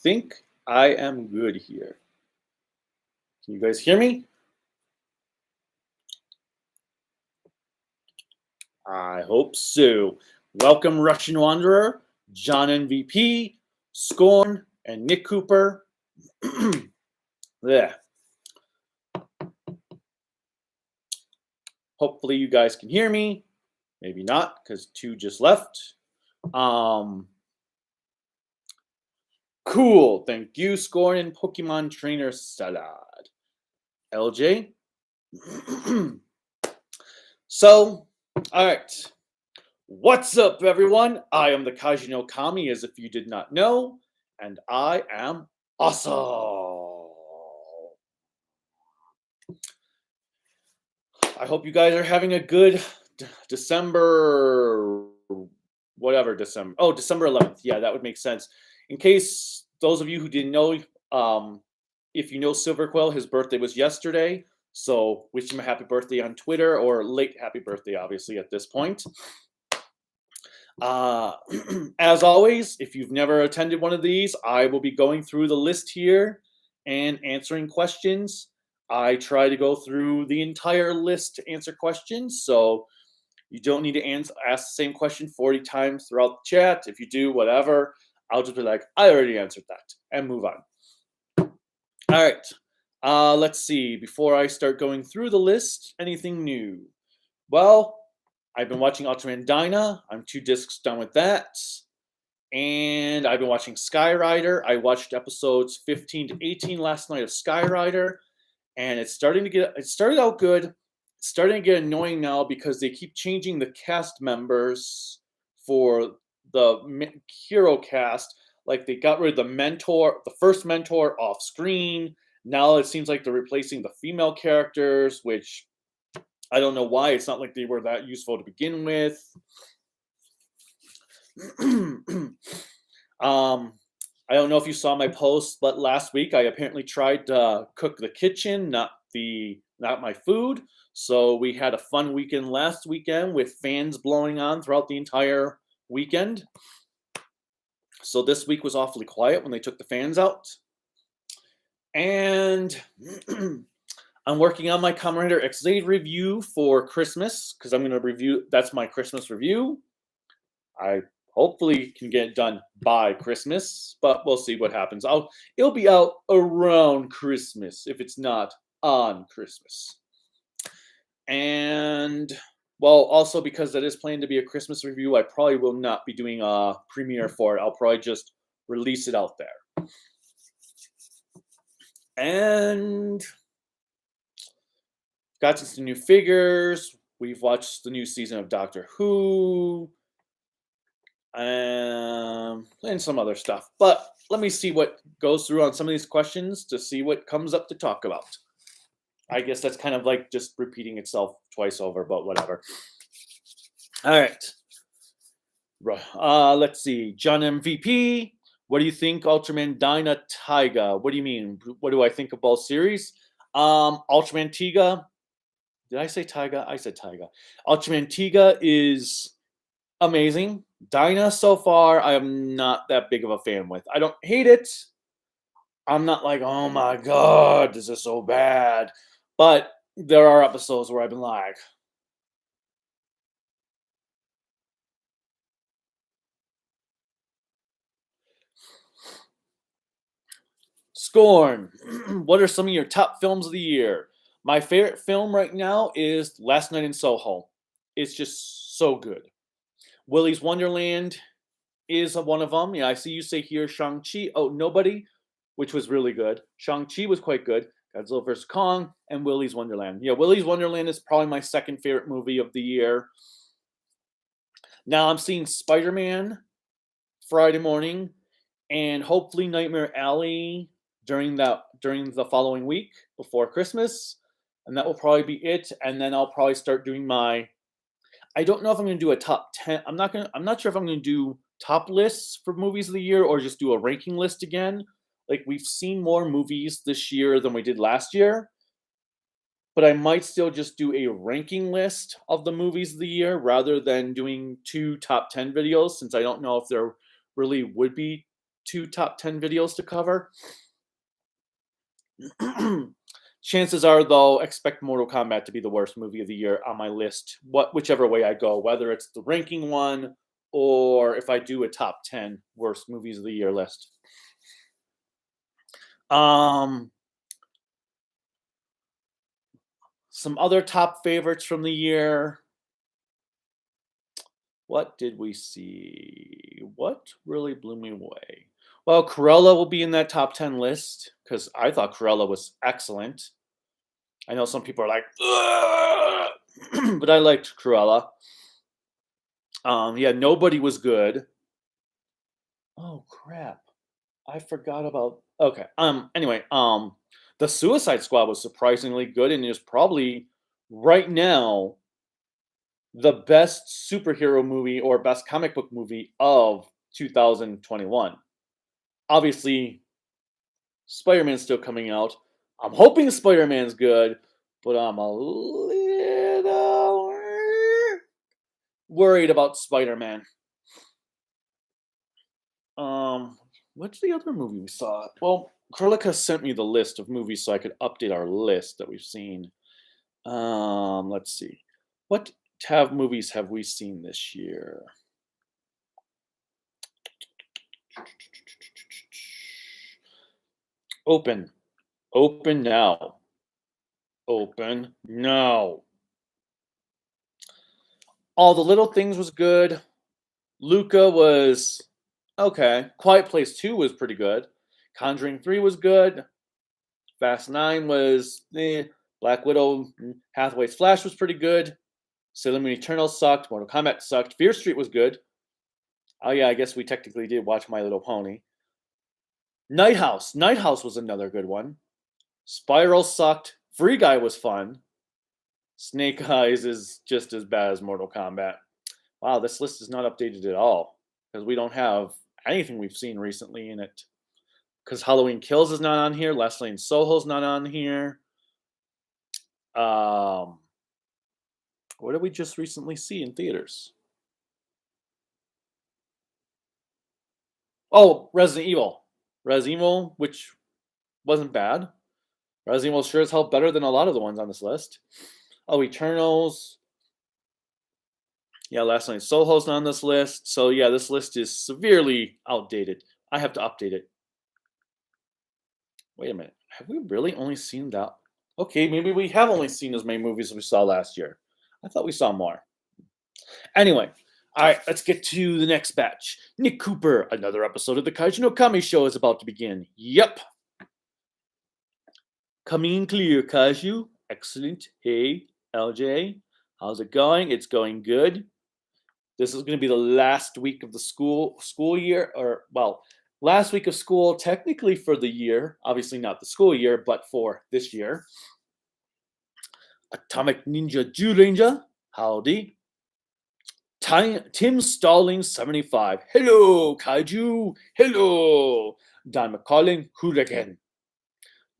Think I am good here. Can you guys hear me? I hope so. Welcome, Russian Wanderer, John MVP, Scorn, and Nick Cooper. Yeah. Hopefully you guys can hear me. Maybe not, because 2 just left. Cool. Thank you, Scorn and Pokemon Trainer Salad. LJ. So, all right. What's up, everyone? I am the Kaiju no Kami, as if you did not know, and I am awesome. I hope you guys are having a good December, whatever December. Oh, December 11th. Yeah, that would make sense. In case those of you who didn't know, if you know Silver Quill, his birthday was yesterday. So wish him a happy birthday on Twitter, or late happy birthday, obviously, at this point. As always, if you've never attended one of these, I will be going through the list here and answering questions. I try to go through the entire list to answer questions, so you don't need to ask the same question 40 times throughout the chat. If you do, whatever, I'll just be like, I already answered that, and move on. All right, let's see. Before I start going through the list, anything new? Well, I've been watching Ultraman Dyna. I'm 2 discs done with that. And I've been watching Sky Rider. I watched episodes 15 to 18 last night of Sky Rider. And it started out good. It's starting to get annoying now because they keep changing the cast members for the hero cast. Like they got rid of the first mentor off screen. Now it seems like they're replacing the female characters, which I don't know why. It's not like they were that useful to begin with. I don't know if you saw my post, but last week I apparently tried to cook the kitchen, not my food. So we had a fun weekend last weekend with fans blowing on throughout the entire weekend. So this week was awfully quiet when they took the fans out. And I'm working on my Kamen Rider XZ review for Christmas, because I'm going to review, that's my Christmas review. I hopefully can get it done by Christmas, but we'll see what happens. It'll be out around Christmas, if it's not on Christmas. And, well, also because that is planned to be a Christmas review, I probably will not be doing a premiere for it. I'll probably just release it out there. And got some new figures. We've watched the new season of Doctor Who. And some other stuff. But let me see what goes through on some of these questions to see what comes up to talk about. I guess that's kind of like just repeating itself twice over, but whatever. All right. Let's see. John MVP. What do you think, Ultraman Dyna Taiga? What do you mean? What do I think of both series? Ultraman Tiga. Did I say Taiga? I said Taiga. Ultraman Tiga is amazing. Dyna, so far, I am not that big of a fan with. I don't hate it. I'm not like, oh my god, this is so bad. But there are episodes where I've been like, Scorn. What are some of your top films of the year? My favorite film right now is Last Night in Soho. It's just so good. Willy's Wonderland is one of them. Yeah, I see you say here Shang-Chi. Oh, Nobody, which was really good. Shang-Chi was quite good. Godzilla vs. Kong and Willy's Wonderland. Yeah, Willy's Wonderland is probably my second favorite movie of the year. Now I'm seeing Spider-Man Friday morning and hopefully Nightmare Alley during the following week before Christmas. And that will probably be it. And then I'll probably start doing I don't know if I'm going to do a top 10. I'm not sure if I'm going to do top lists for movies of the year or just do a ranking list again. Like, we've seen more movies this year than we did last year. But I might still just do a ranking list of the movies of the year rather than doing 2 top 10 videos, since I don't know if there really would be 2 top 10 videos to cover. Chances are, though, expect Mortal Kombat to be the worst movie of the year on my list, whichever way I go, whether it's the ranking one or if I do a top 10 worst movies of the year list. Some other top favorites from the year. What did we see? What really blew me away? Well, Cruella will be in that top 10 list because I thought Cruella was excellent. I know some people are like, "Ugh," but I liked Cruella. Yeah, Nobody was good. Oh crap. I forgot about. Okay. Anyway, The Suicide Squad was surprisingly good and is probably right now the best superhero movie or best comic book movie of 2021. Obviously, Spider-Man's still coming out. I'm hoping Spider-Man's good, but I'm a little worried about Spider-Man. What's the other movie we saw? Well, Krolika sent me the list of movies so I could update our list that we've seen. Let's see. What movies have we seen this year? Open. Open now. Open now. All the Little Things was good. Luca was okay. Quiet Place 2 was pretty good. Conjuring 3 was good. Fast 9 was Black Widow, Hathaway's Flash was pretty good. Sailor Moon Eternal sucked. Mortal Kombat sucked. Fear Street was good. Oh yeah, I guess we technically did watch My Little Pony. Night House. Night House was another good one. Spiral sucked. Free Guy was fun. Snake Eyes is just as bad as Mortal Kombat. Wow, this list is not updated at all because we don't have anything we've seen recently in it. Because Halloween Kills is not on here. Last Lane Soho's not on here. What did we just recently see in theaters? Oh, Resident Evil. Resident Evil, which wasn't bad. Resident Evil sure as hell better than a lot of the ones on this list. Oh, Eternals. Yeah, Last Night Soho's not on this list. So yeah, this list is severely outdated. I have to update it. Wait a minute. Have we really only seen that? Okay, maybe we have only seen as many movies as we saw last year. I thought we saw more. Anyway, all right, let's get to the next batch. Nick Cooper, another episode of the Kaiju no Kami show is about to begin. Yep. Coming clear, Kaiju. Excellent. Hey, LJ. How's it going? It's going good. This is going to be the last week of the school year, or well, last week of school technically for the year. Obviously not the school year, but for this year. Atomic Ninja Ranger. Howdy. Tim Stalling 75. Hello, Kaiju. Hello. Don McCollin. Hooligan.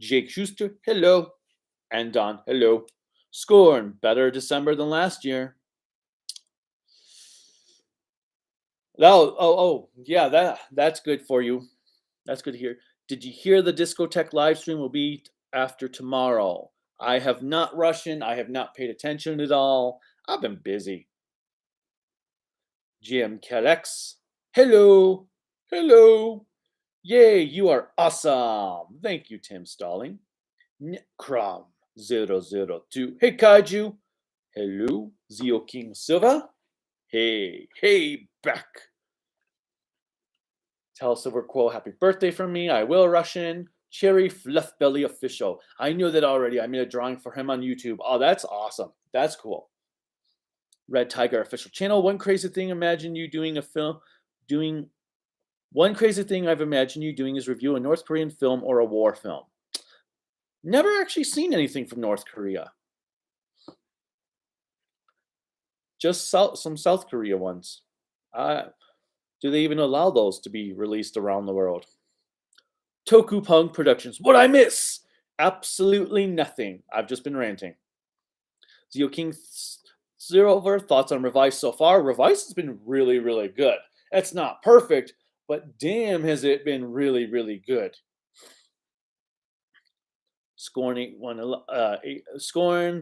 Jake Schuster. Hello. And Don. Hello. Scorn. Better December than last year. Yeah, that's good for you. That's good to hear. Did you hear the Discotheque live stream will be after tomorrow? I have not Russian. I have not paid attention at all. I've been busy. Jim Kalex. Hello. Hello. Yay, you are awesome. Thank you, Tim Stalling. Kram 002. Hey, Kaiju. Hello, Zio King Silva. Hey, back. Tell Silver Quill happy birthday from me. I will Russian. Cherry Fluff Belly Official. I knew that already. I made a drawing for him on YouTube. Oh, that's awesome. That's cool. Red Tiger official channel. One crazy thing I've imagined you doing is review a North Korean film or a war film. Never actually seen anything from North Korea. Just some South Korea ones. Do they even allow those to be released around the world? Toku Punk Productions. What I miss? Absolutely nothing. I've just been ranting. Zio King Zero over thoughts on Revise so far. Revise has been really, really good. It's not perfect, but damn, has it been really, really good. Scorn.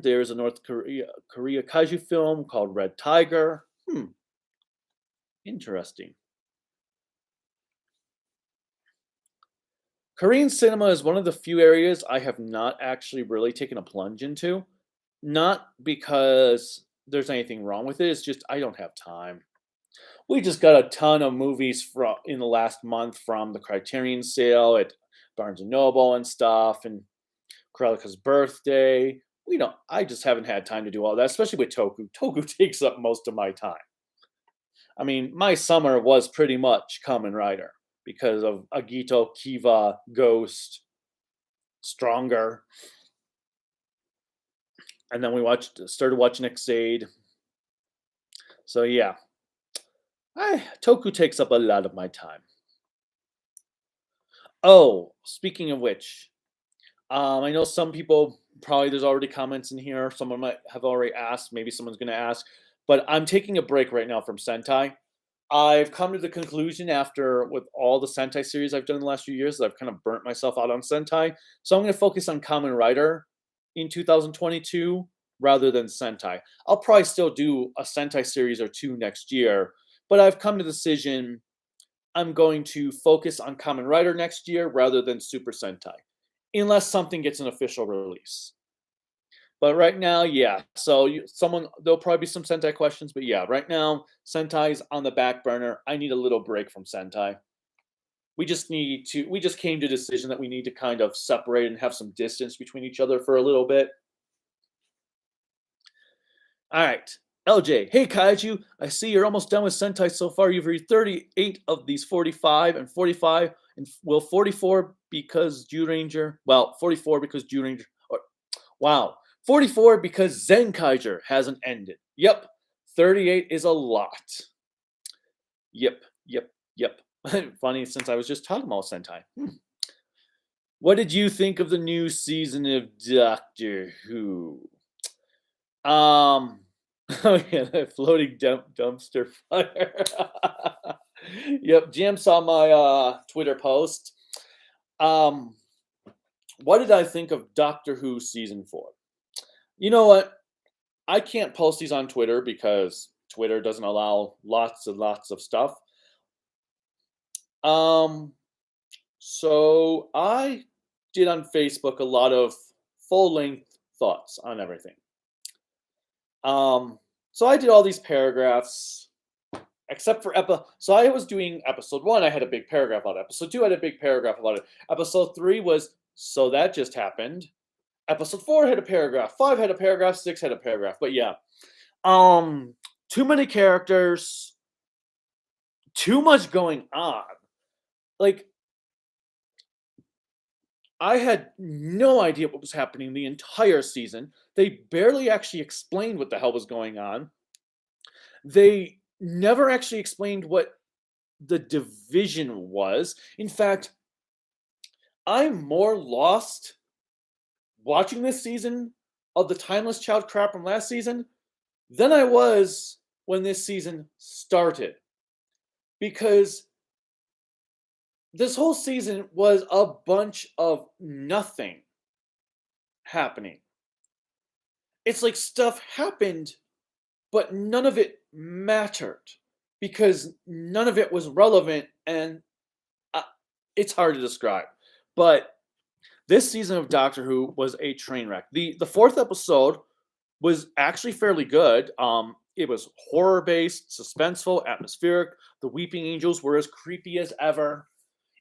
There's a North Korea kaiju film called Red Tiger. Interesting. Korean cinema is one of the few areas I have not actually really taken a plunge into. Not because there's anything wrong with it, it's just I don't have time. We just got a ton of movies from in the last month from the Criterion sale at Barnes and Noble and stuff, and Krelika's birthday. I just haven't had time to do all that, especially with Toku. Toku takes up most of my time. I mean, my summer was pretty much Kamen Rider because of Agito, Kiva, Ghost, Stronger, and then started watching Xade. So yeah, Toku takes up a lot of my time. Oh, speaking of which, I know some people probably there's already comments in here. Someone might have already asked. Maybe someone's going to ask, but I'm taking a break right now from Sentai. I've come to the conclusion after with all the Sentai series I've done in the last few years that I've kind of burnt myself out on Sentai. So I'm going to focus on Kamen Rider in 2022 rather than Sentai. I'll probably still do a Sentai series or two next year, but I've come to the decision I'm going to focus on Kamen Rider next year rather than Super Sentai, unless something gets an official release. But right now, yeah. So there'll probably be some Sentai questions, but yeah, right now Sentai's on the back burner. I need a little break from Sentai. We just came to a decision that we need to kind of separate and have some distance between each other for a little bit. All right. LJ, hey Kaiju, I see you're almost done with Sentai so far. You've read 38 of these 45 and 45, and will 44 because Ranger. Well, 44 because Ranger. Wow. 44 because Zenkaiger hasn't ended. Yep. 38 is a lot. Yep. Funny since I was just talking about Sentai. What did you think of the new season of Doctor Who? Oh yeah, that floating dumpster fire. Yep, Jam saw my Twitter post. What did I think of Doctor Who season 4? You know what? I can't post these on Twitter because Twitter doesn't allow lots and lots of stuff. So I did on Facebook a lot of full-length thoughts on everything. So I did all these paragraphs, except for so I was doing episode 1, I had a big paragraph about it. Episode 2, I had a big paragraph about it. Episode 3 was, so that just happened. Episode 4 had a paragraph, 5 had a paragraph, 6 had a paragraph. But yeah. Too many characters, too much going on. Like, I had no idea what was happening the entire season. They barely actually explained what the hell was going on. They never actually explained what the division was. In fact, I'm more lost watching this season of the Timeless Child crap from last season than I was when this season started. Because this whole season was a bunch of nothing happening. It's like stuff happened, but none of it mattered because none of it was relevant, and it's hard to describe. But this season of Doctor Who was a train wreck. The 4th episode was actually fairly good. It was horror based, suspenseful, atmospheric. The Weeping Angels were as creepy as ever.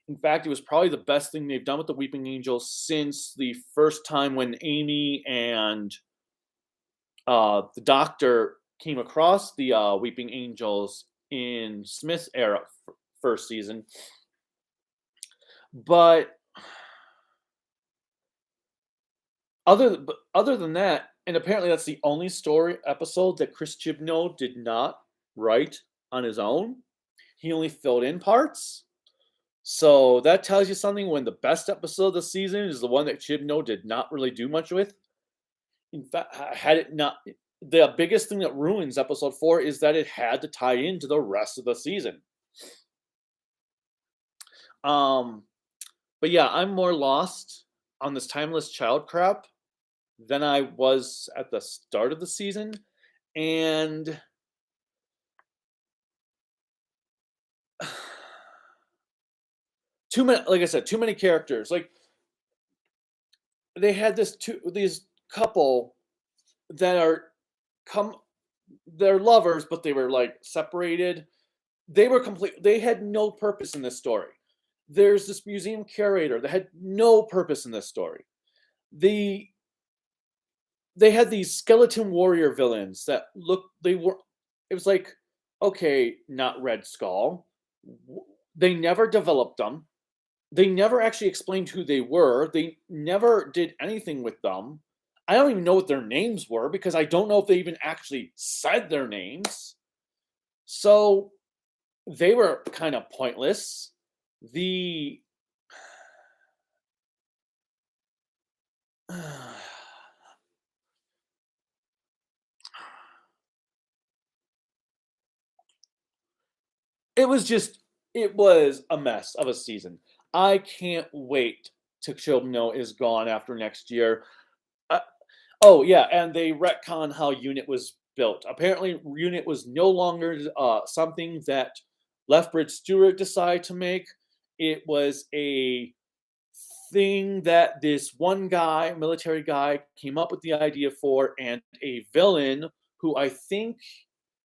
In fact, it was probably the best thing they've done with the Weeping Angels since the first time when Amy and the Doctor came across the Weeping Angels in Smith's era, first season. But other than that, and apparently that's the only story episode that Chris Chibnall did not write on his own. He only filled in parts. So that tells you something when the best episode of the season is the one that Chibnall did not really do much with. In fact, had it not, the biggest thing that ruins episode 4 is that it had to tie into the rest of the season. But yeah, I'm more lost on this timeless child crap than I was at the start of the season, and too many. Like I said, too many characters. Like they had these couple that are come they're lovers, but they were like separated. They were complete. They had no purpose in this story. There's this museum curator that had no purpose in this story. The they had these skeleton warrior villains that looked. They were. It was like, okay, not Red Skull. They never developed them. They never actually explained who they were. They never did anything with them. I don't even know what their names were because I don't know if they even actually said their names. So they were kind of pointless. The it was just it was a mess of a season. I can't wait till Chobno is gone after next year. Uh, oh yeah, and they retcon how Unit was built. Apparently, Unit was no longer something that Lethbridge Stewart decided to make. It was a thing that this one guy, military guy, came up with the idea for, and a villain who I think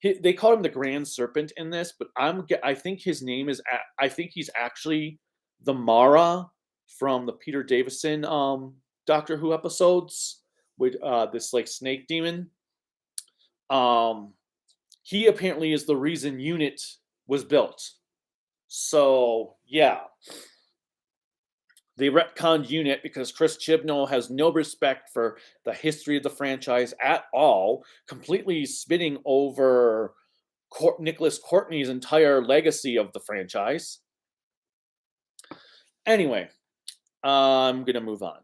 they call him the Grand Serpent in this, but I think his name is I think he's actually the Mara from the Peter Davison Doctor Who episodes with this like snake demon. Um, he apparently is the reason Unit was built. So yeah, they retconned Unit because Chris Chibnall has no respect for the history of the franchise at all, completely spitting over Nicholas Courtney's entire legacy of the franchise. Anyway, I'm gonna move on.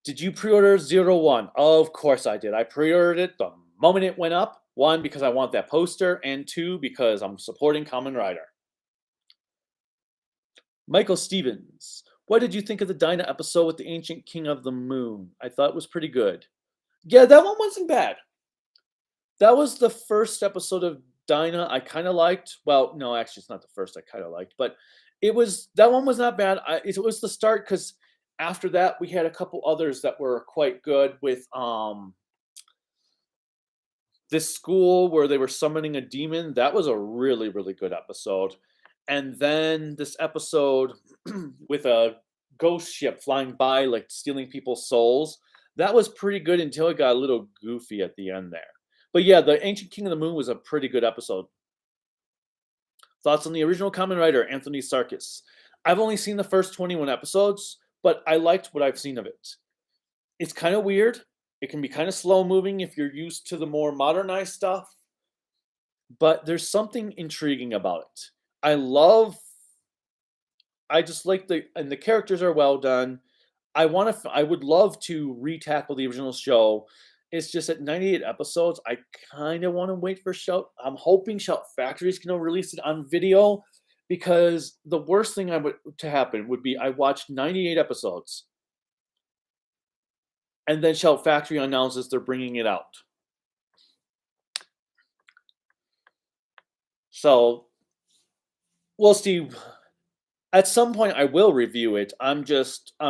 Did you pre-order 01? Of course I did. I pre-ordered it the moment it went up. One, because I want that poster, and two, because I'm supporting Kamen Rider. Michael Stevens, what did you think of the Dinah episode with the Ancient King of the Moon? I thought it was pretty good. Yeah, that one wasn't bad. That was the first episode of Dinah I kind of liked. Well, no, actually, it's not the first I kind of liked, but that one was not bad. It was the start because after that we had a couple others that were quite good with this school where they were summoning a demon. That was a really really good episode. And then this episode with a ghost ship flying by like stealing people's souls. That was pretty good until it got a little goofy at the end there. But yeah, the Ancient King of the Moon was a pretty good episode. Thoughts on the original Kamen Rider, Anthony Sarkis? I've only seen the first 21 episodes, but I liked what I've seen of it. It's kind of weird. It can be kind of slow moving if you're used to the more modernized stuff, but there's something intriguing about it. I just like and the characters are well done. I would love to retackle the original show. It's just at 98 episodes, I kind of want to wait for Shout. I'm hoping Shout Factory is going to release it on video because the worst thing to happen would be I watched 98 episodes and then Shout Factory announces they're bringing it out. So we'll see. At some point, I will review it. I'm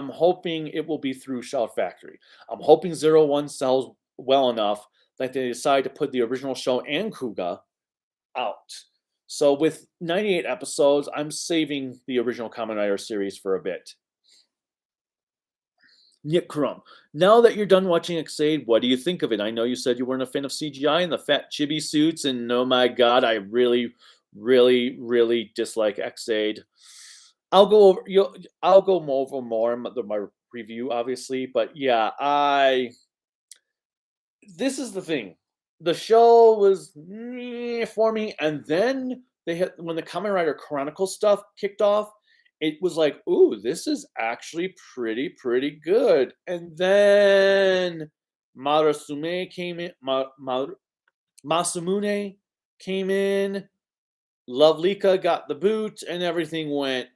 hoping it will be through Shout Factory. I'm hoping 01 sells well enough that they decide to put the original show and Kuga out. So with 98 episodes, I'm saving the original Kamen Rider series for a bit. Nick Crum, now that you're done watching Xaid, what do you think of it? I know you said you weren't a fan of CGI and the fat chibi suits, and oh my god, I really, really, really dislike Xaid. I'll go over more in my review, obviously, but yeah, this is the thing. The show was for me, and then when the Kamen Rider Chronicle stuff kicked off, it was like, ooh, this is actually pretty good. And then Masumune came in, Lovelyka got the boot and everything went.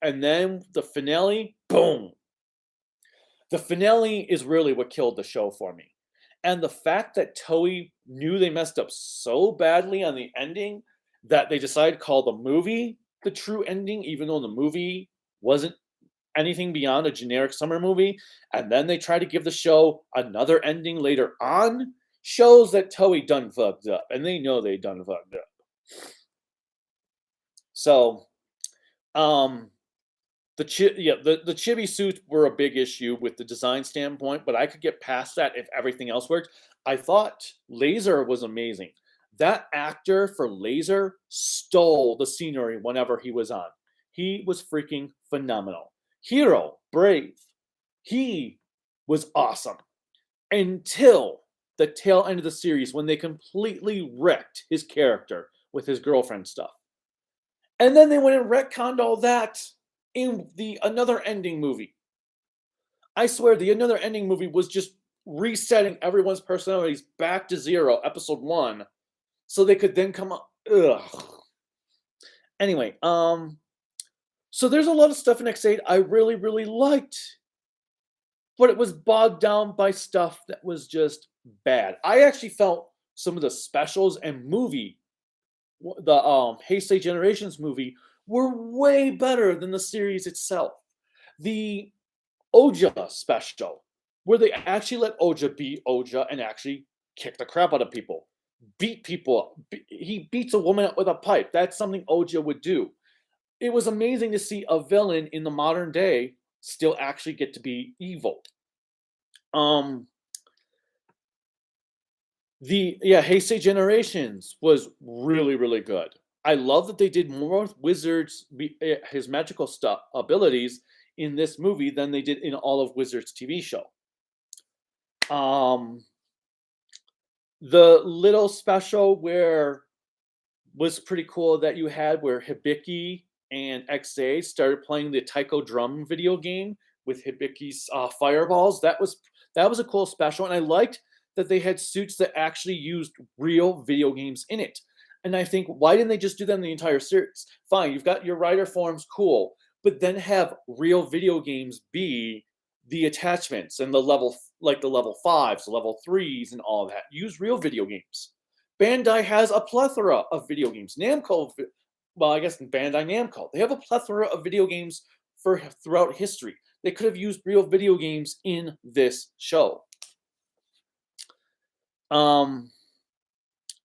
And then the finale, boom. The finale is really what killed the show for me. And the fact that Toei knew they messed up so badly on the ending that they decided to call the movie the true ending, even though the movie wasn't anything beyond a generic summer movie, and then they try to give the show another ending later on, shows that Toei done fucked up, and they know they done fucked up. So, um, the chibi suits were a big issue with the design standpoint, but I could get past that if everything else worked. I thought Laser was amazing. That actor for Laser stole the scenery whenever he was on. He was freaking phenomenal. Hero, Brave, he was awesome until the tail end of the series when they completely wrecked his character with his girlfriend stuff. And then they went and retconned all that in the another ending movie. I swear the another ending movie was just resetting everyone's personalities back to zero, episode 1, so they could then come up. Ugh. Anyway, so there's a lot of stuff in X8 I really, really liked, but it was bogged down by stuff that was just bad. I actually felt some of the specials and the Heisei Generations movie were way better than the series itself. The Oja special, where they actually let Oja be Oja and actually kick the crap out of people, beat people. He beats a woman up with a pipe. That's something Oja would do. It was amazing to see a villain in the modern day still actually get to be evil. Heisei Generations was really, really good. I love that they did more with Wizard's his magical stuff abilities in this movie than they did in all of Wizard's TV show. The little special where was pretty cool that you had where Hibiki and XA started playing the taiko drum video game with Hibiki's fireballs. That was a cool special, and I liked that they had suits that actually used real video games in it. And I think, why didn't they just do that in the entire series? Fine, you've got your rider forms, cool, but then have real video games be the attachments and the level, like the level 5s, the level 3s, and all that. Use real video games. Bandai has a plethora of video games. Namco, well, I guess Bandai Namco, they have a plethora of video games for throughout history. They could have used real video games in this show.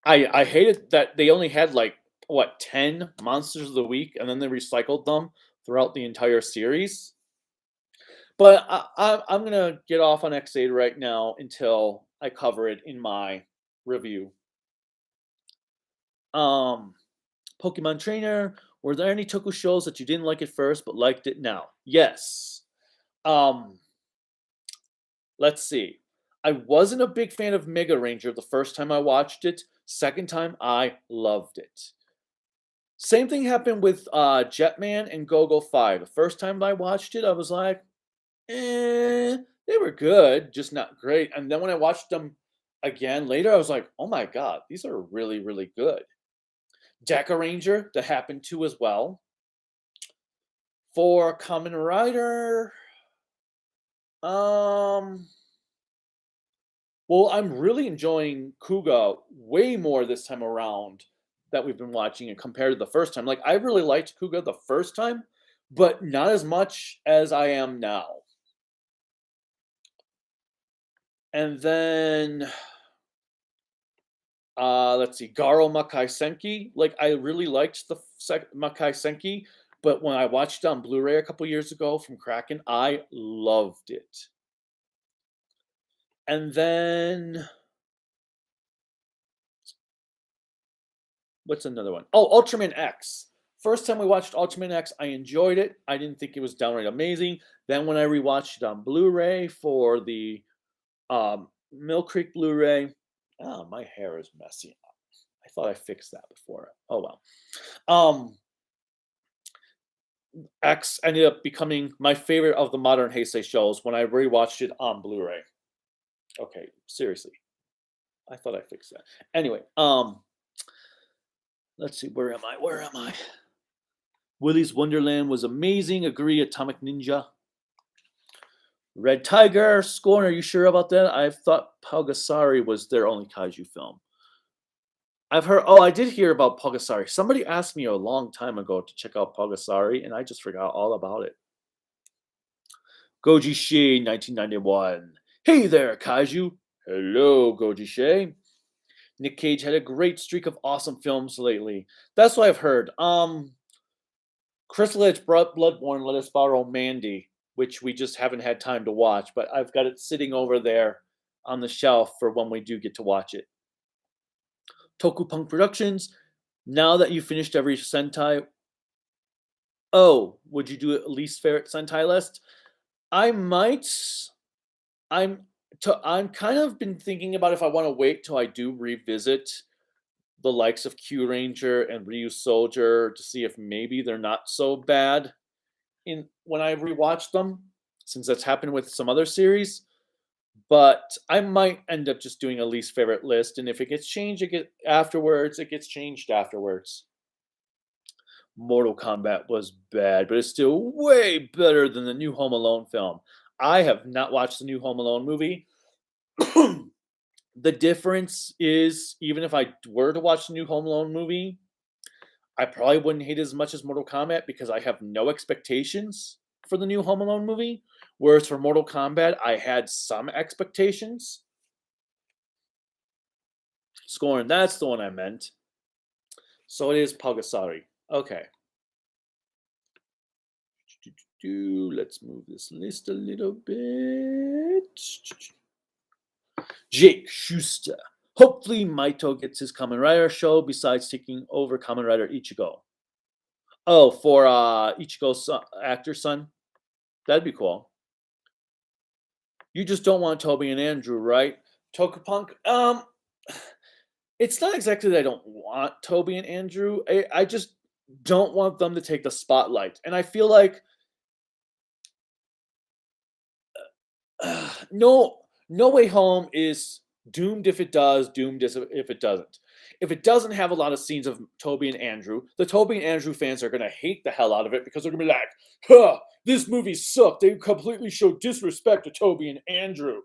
I hated that they only had like 10 monsters of the week, and then they recycled them throughout the entire series. But I'm gonna get off on X8 right now until I cover it in my review. Pokemon Trainer. Were there any Toku shows that you didn't like at first but liked it now? Yes. Let's see. I wasn't a big fan of Mega Ranger the first time I watched it. Second time, I loved it. Same thing happened with Jetman and Go-Go 5. The first time I watched it, I was like, they were good, just not great. And then when I watched them again later, I was like, oh my god, these are really, really good. Deca Ranger, that happened too as well. For Kamen Rider, well, I'm really enjoying Kuga way more this time around that we've been watching it compared to the first time. Like, I really liked Kuga the first time, but not as much as I am now. And then, let's see, Garo Makai Senki. Like, I really liked the Makai Senki, but when I watched it on Blu-ray a couple years ago from Kraken, I loved it. And then, what's another one? Oh, Ultraman X. First time we watched Ultraman X, I enjoyed it. I didn't think it was downright amazing. Then when I rewatched it on Blu-ray for the Mill Creek Blu-ray, oh, my hair is messy. I thought I fixed that before. Oh well. X ended up becoming my favorite of the modern Heisei shows when I rewatched it on Blu-ray. Okay, seriously. I thought I fixed that. Anyway, Let's see, where am I? Where am I? Willy's Wonderland was amazing. Agree, Atomic Ninja. Red Tiger, Scorn, are you sure about that? I thought Pulgasari was their only kaiju film. I've heard, I did hear about Pulgasari. Somebody asked me a long time ago to check out Pulgasari, and I just forgot all about it. Goji Shi, 1991. Hey there, kaiju. Hello, Goji Shi. Nick Cage had a great streak of awesome films lately. That's what I've heard. Chris Litch brought Bloodborne, Let Us Borrow Mandy, which we just haven't had time to watch, but I've got it sitting over there on the shelf for when we do get to watch it. Toku Punk Productions, now that you've finished every Sentai, would you do a least favorite Sentai list? I might. I'm kind of been thinking about if I want to wait till I do revisit the likes of Q Ranger and Ryu Soldier to see if maybe they're not so bad when I rewatch them, since that's happened with some other series. But I might end up just doing a least favorite list, and if it gets changed, it gets changed afterwards. Mortal Kombat was bad, but it's still way better than the new Home Alone film. I have not watched the new Home Alone movie. The difference is, even if I were to watch the new Home Alone movie, I probably wouldn't hate it as much as Mortal Kombat because I have no expectations for the new Home Alone movie. Whereas for Mortal Kombat, I had some expectations. Scorn, that's the one I meant. So it is Pulgasari. Okay. Let's move this list a little bit. Jake Schuster. Hopefully Maito gets his Kamen Rider show besides taking over Kamen Rider Ichigo. Oh, for Ichigo's actor's son? That'd be cool. You just don't want Toby and Andrew, right? Tokupunk? It's not exactly that I don't want Toby and Andrew. I just don't want them to take the spotlight. And I feel like No Way Home is doomed if it does, doomed if it doesn't. If it doesn't have a lot of scenes of Toby and Andrew, the Toby and Andrew fans are going to hate the hell out of it because they're going to be like, huh, this movie sucked. They completely show disrespect to Toby and Andrew.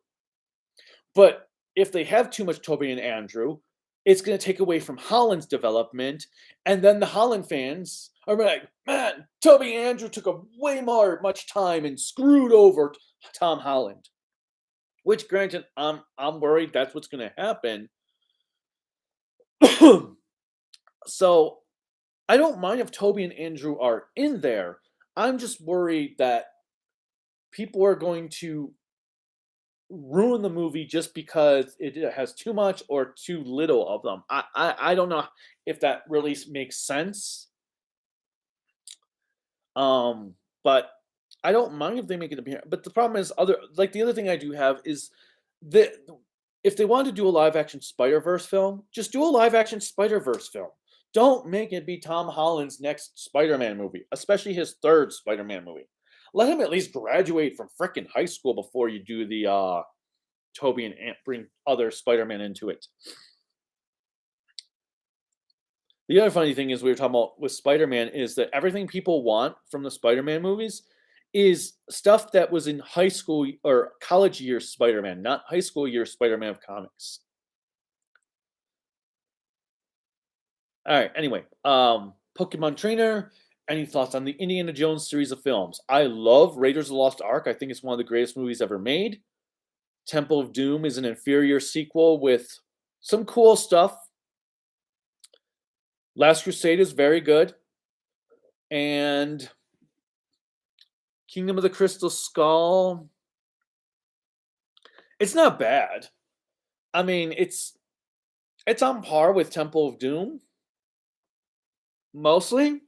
But if they have too much Toby and Andrew, it's going to take away from Holland's development. And then the Holland fans are like, man, Toby and Andrew took much time and screwed over Tom Holland. Which, granted, I'm worried that's what's going to happen. So, I don't mind if Toby and Andrew are in there. I'm just worried that people are going to ruin the movie just because it has too much or too little of them. I don't know if that really makes sense. But I don't mind if they make it appear. But the problem is the other thing I do have is that if they want to do a live action Spider-Verse film, just do a live action Spider-Verse film. Don't make it be Tom Holland's next Spider-Man movie, especially his third Spider-Man movie. Let him at least graduate from frickin' high school before you do the Toby and bring other Spider-Man into it. The other funny thing is we were talking about with Spider-Man is that everything people want from the Spider-Man movies is stuff that was in high school or college year Spider-Man, not high school year Spider-Man of comics. All right, anyway, Pokemon Trainer, any thoughts on the Indiana Jones series of films? I love Raiders of the Lost Ark. I think it's one of the greatest movies ever made. Temple of Doom is an inferior sequel with some cool stuff. Last Crusade is very good. And Kingdom of the Crystal Skull, it's not bad. I mean, it's on par with Temple of Doom. Mostly.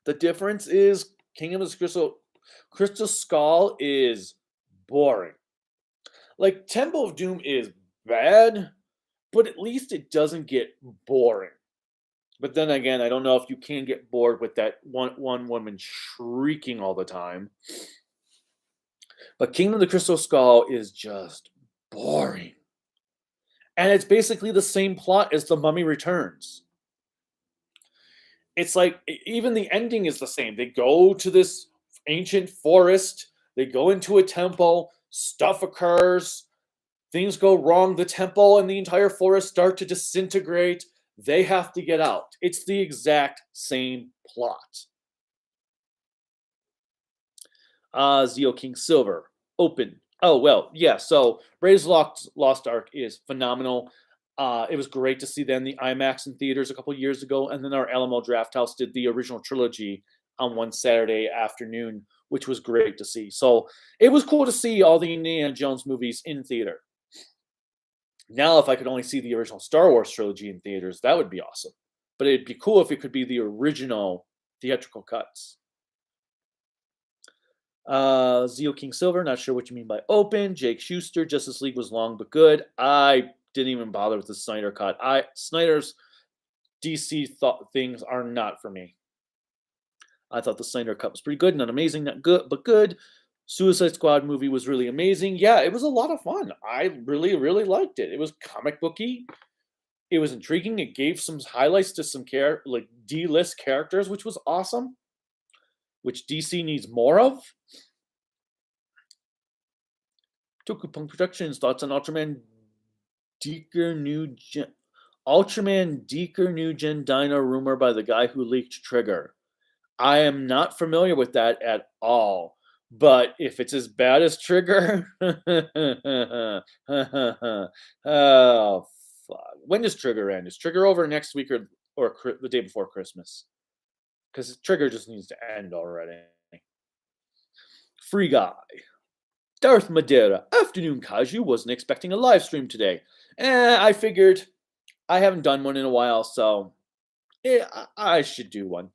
The difference is Kingdom of the Crystal Skull is boring. Like, Temple of Doom is bad, but at least it doesn't get boring. But then again, I don't know if you can get bored with that one woman shrieking all the time. But Kingdom of the Crystal Skull is just boring. And it's basically the same plot as The Mummy Returns. it's like even the ending is the same. They go to this ancient forest, they go into a temple, stuff occurs, things go wrong, the temple and the entire forest start to disintegrate. They have to get out. It's the exact same plot. Zeo King Silver, open. Oh, well, yeah, so Raiders of the Lost Ark is phenomenal. It was great to see then the IMAX in theaters a couple years ago, and then our Alamo Drafthouse did the original trilogy on one Saturday afternoon, which was great to see. So it was cool to see all the Indiana Jones movies in theater. Now, if I could only see the original Star Wars trilogy in theaters, that would be awesome. But it'd be cool if it could be the original theatrical cuts. Zeo King Silver, not sure what you mean by open. Jake Schuster, Justice League was long but good. I didn't even bother with the Snyder cut. Snyder's DC things are not for me. I thought the Snyder cut was pretty good, not amazing, not good, but good. Suicide Squad movie was really amazing. Yeah, it was a lot of fun. I really, really liked it. It was comic booky. It was intriguing. It gave some highlights to some like D-list characters, which was awesome. Which DC needs more of. Toku Punk Productions thoughts on Ultraman Deeker New Gen. Ultraman Deeker New Gen Dino rumor by the guy who leaked Trigger. I am not familiar with that at all. But if it's as bad as Trigger, oh fuck! When does Trigger end? Is Trigger over next week or the day before Christmas? Because Trigger just needs to end already. Free Guy. Darth Madeira. Afternoon Kaiju. Wasn't expecting a live stream today. I figured I haven't done one in a while, so I should do one.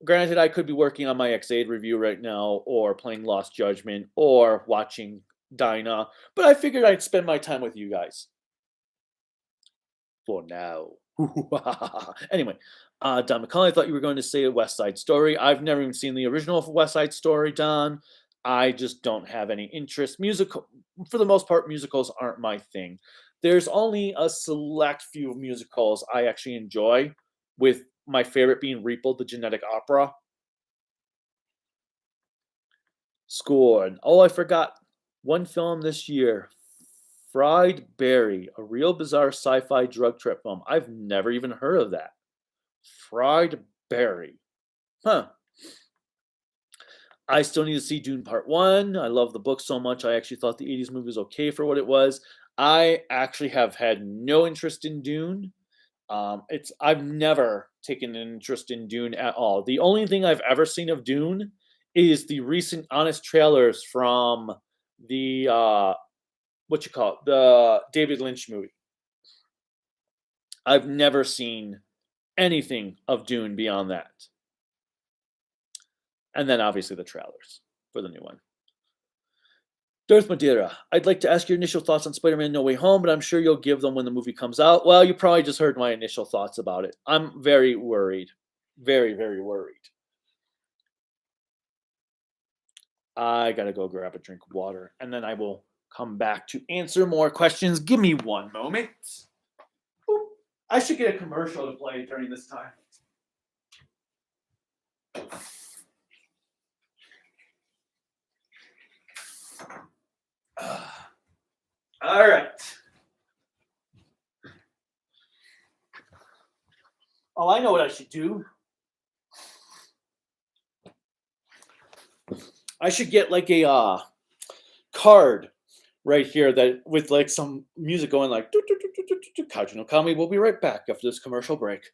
Granted, I could be working on my X8 review right now, or playing Lost Judgment, or watching Dinah, but I figured I'd spend my time with you guys. For now. Anyway, Don McCullough, I thought you were going to say a West Side Story. I've never even seen the original West Side Story, Don. I just don't have any interest. Musical, for the most part, musicals aren't my thing. There's only a select few musicals I actually enjoy, with my favorite being Repo, the Genetic Opera. Scored. Oh, I forgot one film this year. Fried Berry, a real bizarre sci-fi drug trip film. I've never even heard of that. Fried Berry. Huh. I still need to see Dune Part 1. I love the book so much. I actually thought the 80s movie was okay for what it was. I actually have had no interest in Dune. I've never taken an interest in Dune at all. The only thing I've ever seen of Dune is the recent honest trailers from the the David Lynch movie. I've never seen anything of Dune beyond that. And then obviously the trailers for the new one. Darth Madeira, I'd like to ask your initial thoughts on Spider-Man No Way Home, but I'm sure you'll give them when the movie comes out. Well, you probably just heard my initial thoughts about it. I'm very worried. Very, very worried. I gotta go grab a drink of water, and then I will come back to answer more questions. Give me one moment. Ooh, I should get a commercial to play during this time. All right. Oh, I know what I should do. I should get like a card right here that with like some music going like Kaiju no Kami. We'll be right back after this commercial break.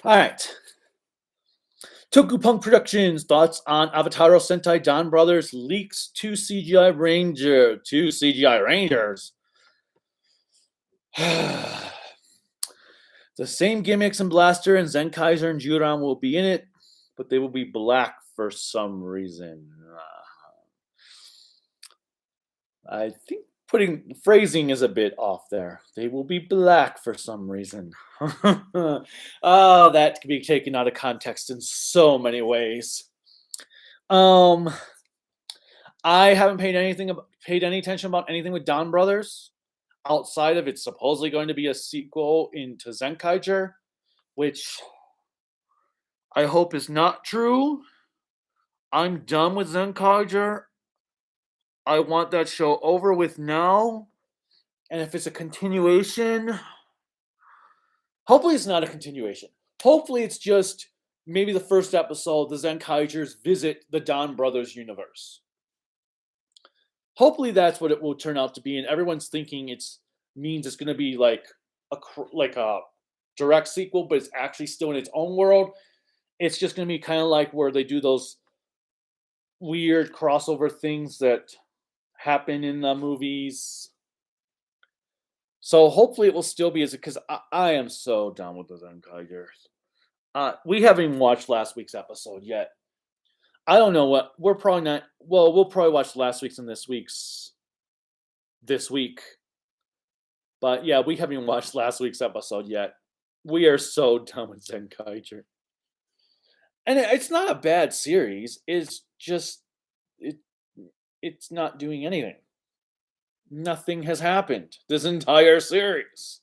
All right. Toku Punk Productions thoughts on Avataro Sentai Don Brothers leaks two CGI Rangers. The same gimmicks and Blaster and Zenkaiser and Juran will be in it, but they will be black for some reason. I think phrasing is a bit off there. They will be black for some reason. Oh, that can be taken out of context in so many ways. I haven't paid any attention about anything with Don Brothers. outside of it's supposedly going to be a sequel into Zenkaiger, which I hope is not true. I'm done with Zenkaiger. I want that show over with now. And if it's a continuation, hopefully it's not a continuation. Hopefully it's just maybe the first episode, the Zenkaigers visit the Don Brothers universe. Hopefully that's what it will turn out to be, and everyone's thinking it's means it's going to be like a direct sequel, but it's actually still in its own world. It's just going to be kind of like where they do those weird crossover things that happen in the movies. So hopefully it will still be as because I am so done with the Zenkaigers. We haven't even watched last week's episode yet. I don't know what we're probably not. Well, we'll probably watch last week's and this week's this week. But yeah, we haven't even watched last week's episode yet. We are so done with Zenkaiger. And it's not a bad series. It's just it it's not doing anything. Nothing has happened this entire series.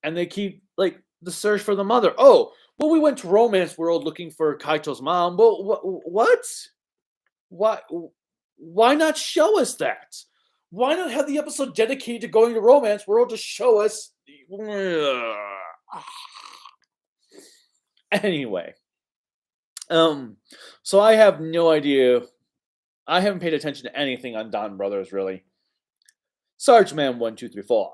And they keep like the search for the mother. Oh, well, we went to Romance World looking for Kaito's mom. Well, what? Why? Why not show us that? Why not have the episode dedicated to going to Romance World to show us? Anyway, so I have no idea. I haven't paid attention to anything on Don Brothers really. Sarge Man 1234.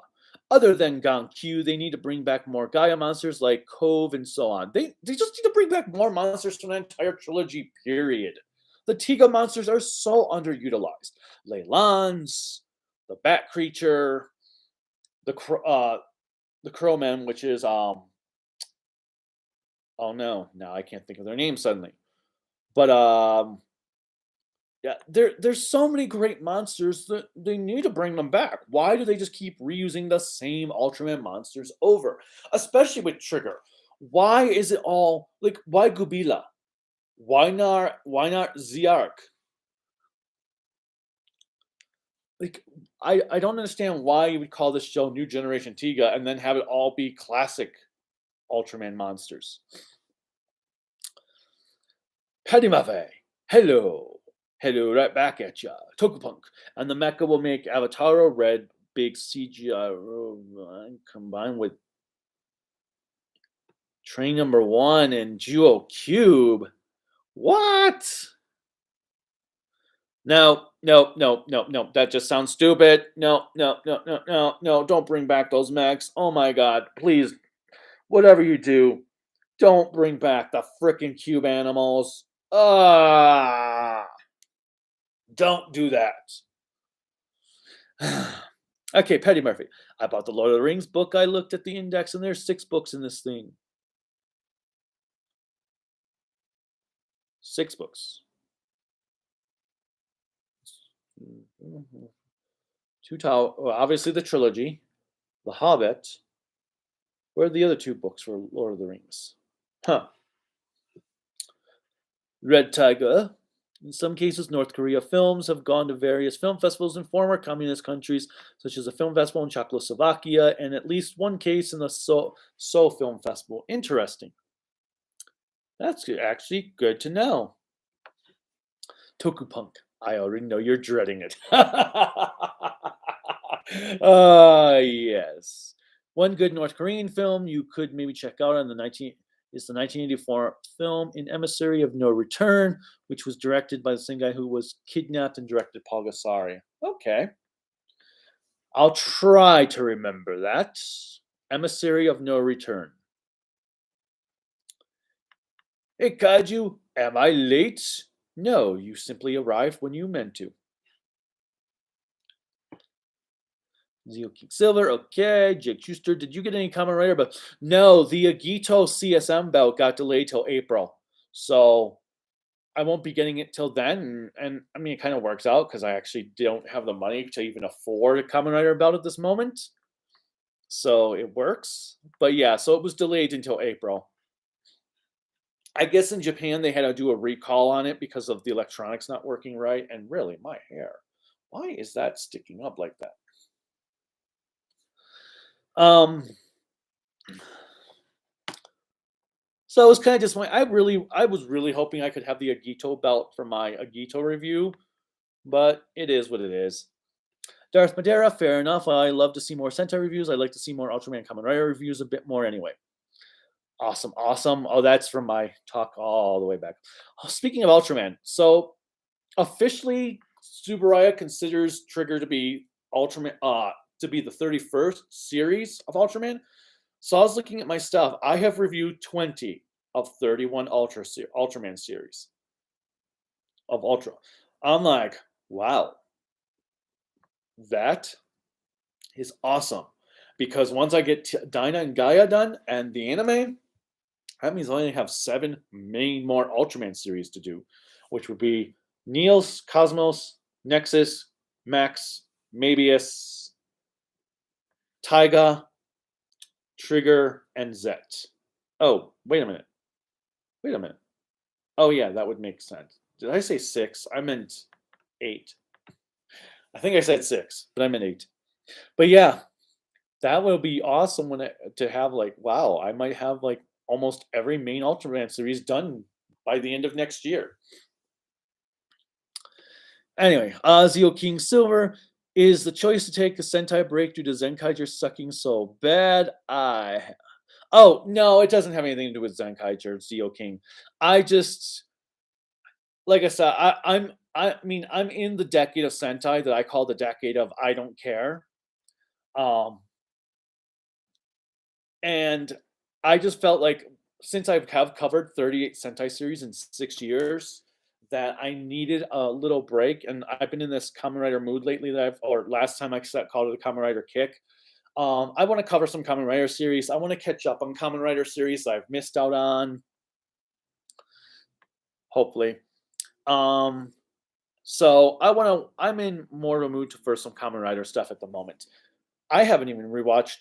Other than Q, they need to bring back more Gaia monsters like Cove and so on. They just need to bring back more monsters from an entire trilogy, period. The Tiga monsters are so underutilized. Leylans, the Bat Creature, the Crowman, which is oh no, now I can't think of their name suddenly. But yeah, there's so many great monsters that they need to bring them back. Why do they just keep reusing the same Ultraman monsters over? Especially with Trigger. Why is it all like why Gubila? Why not Ziark? Like I don't understand why you would call this show New Generation Tiga and then have it all be classic Ultraman monsters. Pedimave. Hello. Hello, right back at ya. Tokupunk. And the mecha will make Avataro Red big CGI combined with Train Number 1 and Duo Cube. What? No. That just sounds stupid. No. Don't bring back those mechs. Oh my god. Please. Whatever you do, don't bring back the frickin' cube animals. Don't do that. Okay, Petty Murphy. I bought the Lord of the Rings book. I looked at the index, and there's 6 books in this thing. 6 books. 2 towel. Well, obviously, the trilogy, The Hobbit. Where are the other 2 books for Lord of the Rings? Huh. Red Tiger. In some cases, North Korea films have gone to various film festivals in former communist countries, such as a film festival in Czechoslovakia, and at least one case in the Seoul Film Festival. Interesting. That's actually good to know. Tokupunk. I already know you're dreading it. Yes. One good North Korean film you could maybe check out on the 1984 film An Emissary of No Return, which was directed by the same guy who was kidnapped and directed Paul Gasari. Okay. I'll try to remember that. Emissary of No Return. Hey, Kaiju, am I late? No, you simply arrived when you meant to. Zio King Silver, okay. Jake Schuster, did you get any Kamen Rider? But no, the Agito CSM belt got delayed till April. So I won't be getting it till then. And I mean, it kind of works out because I actually don't have the money to even afford a Kamen Rider belt at this moment. So it works. But yeah, so it was delayed until April. I guess in Japan they had to do a recall on it because of the electronics not working right. And really, my hair, why is that sticking up like that? Um, so I was kind of disappointed. I was really hoping I could have the Agito belt for my Agito review, but it is what it is. Darth Madeira, fair enough. I love to see more Sentai reviews. I'd like to see more Ultraman Kamen Rider reviews a bit more anyway. Awesome, awesome. Oh, that's from my talk all the way back. Oh, speaking of Ultraman, so officially Tsuburaya considers Trigger to be Ultraman to be the 31st series of Ultraman. So I was looking at my stuff. I have reviewed 20 of 31 Ultraman series of Ultra. I'm like, wow, that is awesome. Because once I get Dyna and Gaia done and the anime, that means I only have 7 main more Ultraman series to do, which would be Niels, Cosmos, Nexus, Max, Mabius, Taiga, Trigger, and Zet. Oh, wait a minute. Wait a minute. Oh, yeah, that would make sense. Did I say 6? I meant 8. I think I said 6, but I meant 8. But yeah, that would be awesome to have like, wow, I might have like almost every main Ultraman series done by the end of next year. Anyway, Zio King Silver is the choice to take a Sentai break due to Zenkaiger sucking so bad. Oh no, it doesn't have anything to do with Zenkaiger, Zio King. I just like I said, I mean I'm in the decade of Sentai that I call the decade of I don't care. Um, and I just felt like since I have covered 38 Sentai series in 6 years, that I needed a little break. And I've been in this Kamen Rider mood lately or last time I called it a Kamen Rider kick. I want to cover some Kamen Rider series. I want to catch up on Kamen Rider series that I've missed out on. Hopefully. So I'm in more of a mood for some Kamen Rider stuff at the moment. I haven't even rewatched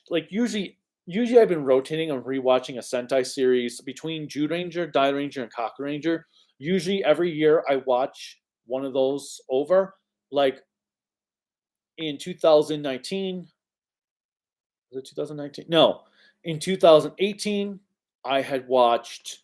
usually I've been rotating on rewatching a Sentai series between Jude Ranger, Die Ranger, and Kaku Ranger. Usually every year I watch one of those over. Like in 2019, was it 2019? No, in 2018 I had watched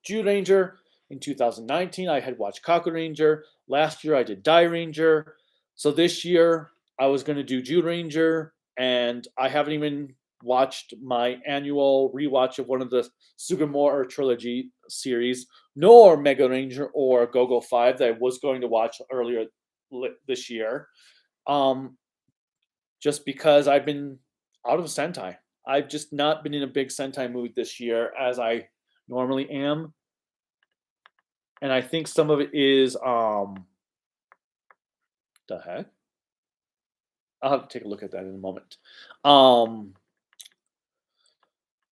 Jude Ranger. In 2019 I had watched Kaku Ranger. Last year I did Die Ranger. So this year I was going to do Jude Ranger, and I haven't even watched my annual rewatch of one of the Sugimura trilogy series, nor Mega Ranger or Go-Go 5 that I was going to watch earlier this year. Um, just because I've been out of Sentai. I've just not been in a big Sentai mood this year as I normally am. And I think some of it is the heck? I'll have to take a look at that in a moment. Um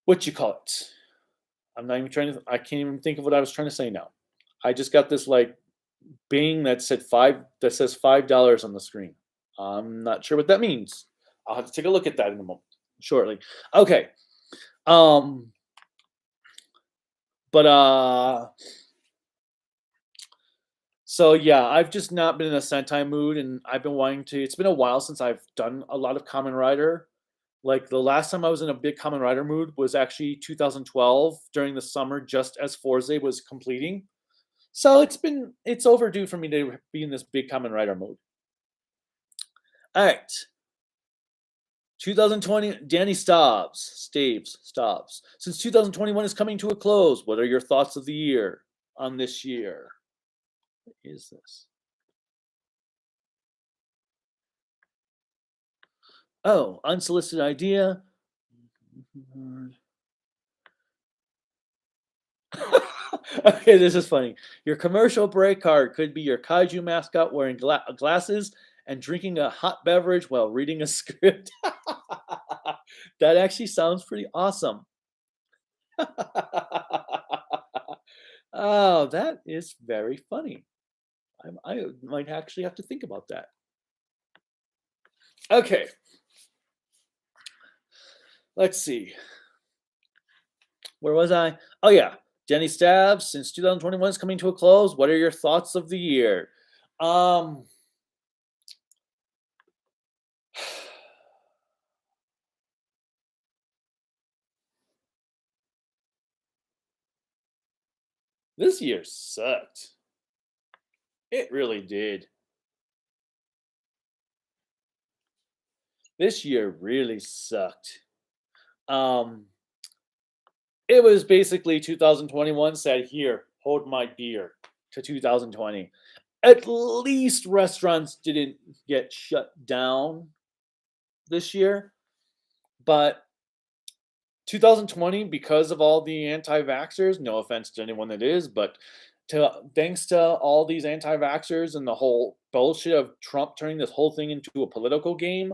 what you call it? I'm not even trying to I can't even think of what I was trying to say now. I just got this like bing that says $5 on the screen. I'm not sure what that means. I'll have to take a look at that in a moment shortly. Okay. Um but So yeah, I've just not been in a Sentai mood, and I've been wanting to. It's been a while since I've done a lot of Kamen Rider. Like the last time I was in a big Kamen Rider mood was actually 2012 during the summer, just as Forze was completing. So it's overdue for me to be in this big Kamen Rider mode. All right, 2020, Danny Staves. Since 2021 is coming to a close, what are your thoughts of the year on this year? What is this? Oh, unsolicited idea. Okay, this is funny. Your commercial break card could be your kaiju mascot wearing glasses and drinking a hot beverage while reading a script. That actually sounds pretty awesome. Oh, that is very funny. I might actually have to think about that. Okay, let's see. Where was I? Oh, yeah. Jenny Stabs, since 2021 is coming to a close, what are your thoughts of the year? Um, This year sucked. It really did. This year really sucked. Um, it was basically 2021 said, "Here, hold my beer," to 2020. At least restaurants didn't get shut down this year, but 2020, because of all the anti-vaxxers, no offense to anyone that is, but thanks to all these anti-vaxxers and the whole bullshit of Trump turning this whole thing into a political game,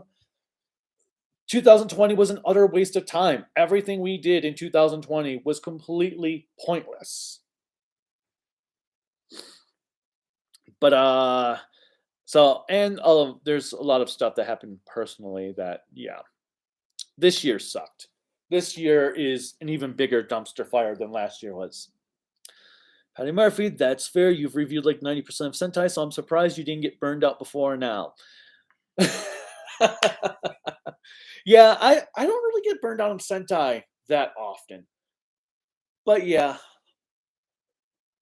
2020 was an utter waste of time. Everything we did in 2020 was completely pointless. But there's a lot of stuff that happened personally that, yeah, this year sucked. This year is an even bigger dumpster fire than last year was. Patty Murphy, that's fair. You've reviewed like 90% of Sentai, so I'm surprised you didn't get burned out before now. Yeah, I don't really get burned out on Sentai that often. But yeah,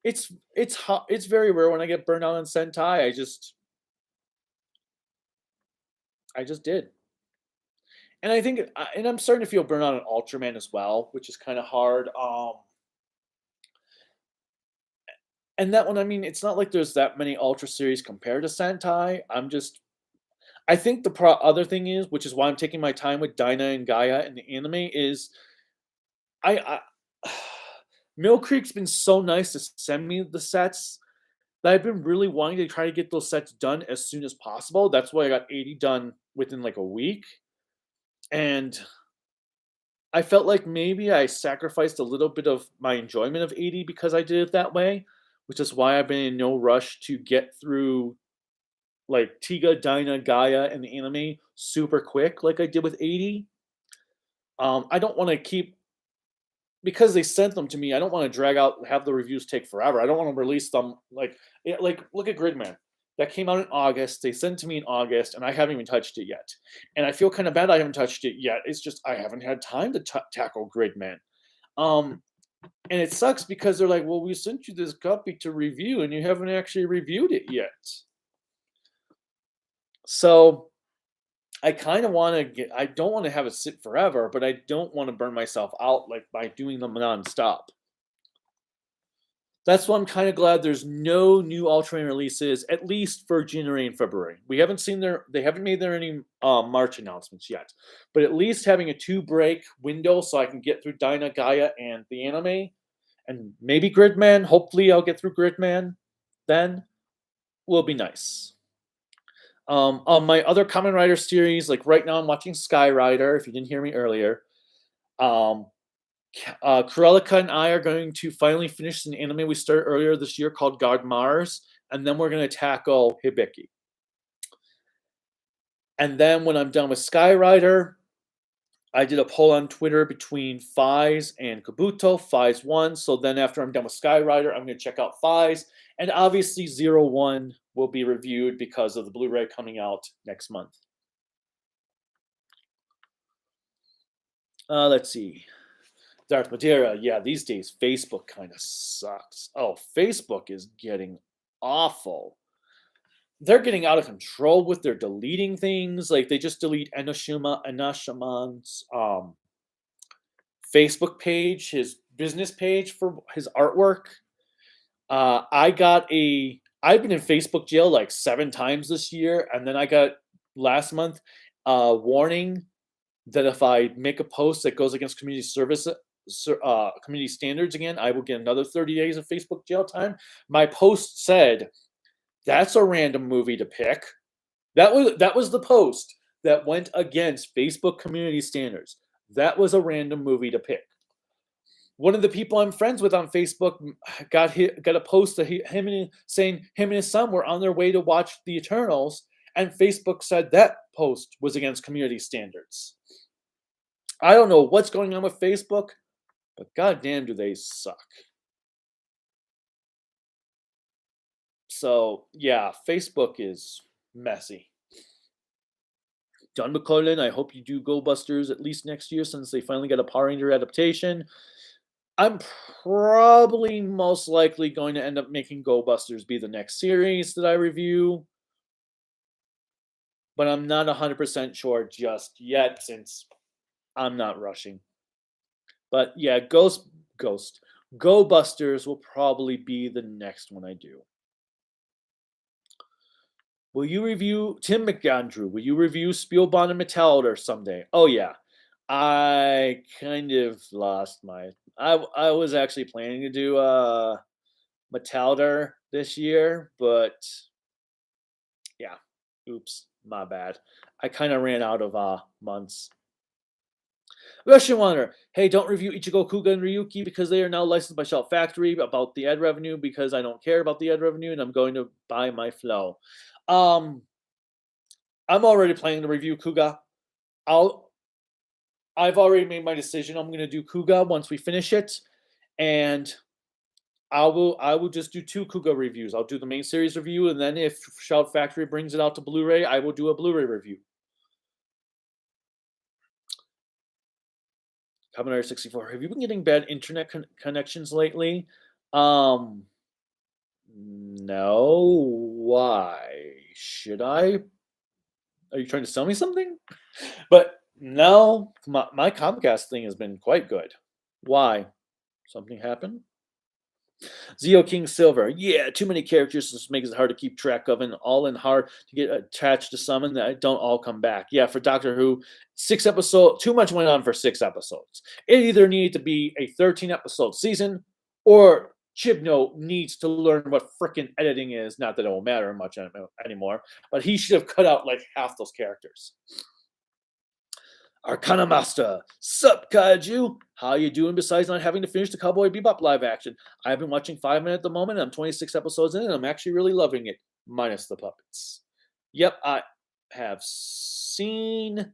it's very rare when I get burned out on Sentai. I just did. And I think and I'm starting to feel burnt out on Ultraman as well, which is kind of hard. And that one, I mean, it's not like there's that many Ultra series compared to Sentai. I think the other thing is, which is why I'm taking my time with Dinah and Gaia and the anime, is I Mill Creek's been so nice to send me the sets that I've been really wanting to try to get those sets done as soon as possible. That's why I got 80 done within like a week. And I felt like maybe I sacrificed a little bit of my enjoyment of 80 because I did it that way, which is why I've been in no rush to get through like Tiga, Dinah, Gaia, and the anime super quick like I did with 80. I don't want to keep because they sent them to me. I don't want to drag out have the reviews take forever. I don't want to release them like look at Gridman. That came out in August. They sent it to me in August, and I haven't even touched it yet. And I feel kind of bad I haven't touched it yet. It's just I haven't had time to tackle Gridman. Um, and it sucks because they're like, "Well, we sent you this copy to review, and you haven't actually reviewed it yet." So I kind of want to get. I don't want to have it sit forever, but I don't want to burn myself out like by doing them nonstop. That's why I'm kind of glad there's no new Ultraman releases, at least for January and February. We haven't seen they haven't made their any March announcements yet, but at least having a 2 break window so I can get through Dinah, Gaia, and the anime, and maybe Gridman. Hopefully, I'll get through Gridman. Then will be nice. On my other Kamen Rider series, like right now, I'm watching Sky Rider. If you didn't hear me earlier, um, Kurelika and I are going to finally finish an anime we started earlier this year called God Mars, and then we're going to tackle Hibiki. And then when I'm done with Sky Rider, I did a poll on Twitter between Fies and Kabuto. Fies won, so then after I'm done with Sky Rider, I'm going to check out Fies, and obviously 01 will be reviewed because of the Blu-ray coming out next month. Let's see. Darth Madeira, yeah, these days Facebook kind of sucks. Oh, Facebook is getting awful. They're getting out of control with their deleting things. Like they just delete Enashiman's Facebook page, his business page for his artwork. I've been in Facebook jail like 7 times this year, and then I got last month a warning that if I make a post that goes against community standards again, I will get another 30 days of Facebook jail time. My post said, "That's a random movie to pick." That was the post that went against Facebook community standards. That was a random movie to pick. One of the people I'm friends with on Facebook got a post that saying him and his son were on their way to watch The Eternals, and Facebook said that post was against community standards. I don't know what's going on with Facebook, but goddamn, do they suck. So yeah, Facebook is messy. John McClellan, I hope you do Go Busters at least next year since they finally got a Power Ranger adaptation. I'm probably most likely going to end up making Go Busters be the next series that I review, but I'm not 100% sure just yet since I'm not rushing. But yeah, Ghost Go Busters will probably be the next one I do. Will you review Tim McAndrew? Will you review Spielbahn and Metallica someday? Oh yeah, I kind of lost my. I was actually planning to do Metallica this year, but yeah, oops, my bad. I kind of ran out of months. Russian Wanderer. Hey, don't review Ichigo Kuga and Ryuki because they are now licensed by Shout Factory about the ad revenue because I don't care about the ad revenue and I'm going to buy my flow. Um, I'm already planning to review Kuga. I'll I've already made my decision. I'm going to do Kuga once we finish it, and I will just do two Kuga reviews. I'll do the main series review, and then if Shout Factory brings it out to Blu-ray, I will do a Blu-ray review. Kamen Rider 64. Have you been getting bad internet connections lately? Um, no. Why should I? Are you trying to sell me something? But no, my Comcast thing has been quite good. Why? Something happened? Zeo King Silver. Yeah, too many characters just makes it hard to keep track of, and all in hard to get attached to some, and that don't all come back. Yeah, for Doctor Who, 6 episodes, too much went on for 6 episodes. It either needed to be a 13 episode season, or Chibnall needs to learn what freaking editing is. Not that it won't matter much anymore, but he should have cut out like half those characters. Arcana Master, sup kaiju? How you doing besides not having to finish the Cowboy Bebop live action? I've been watching 5 minutes at the moment, and I'm 26 episodes in, and I'm actually really loving it, minus the puppets. Yep, I have seen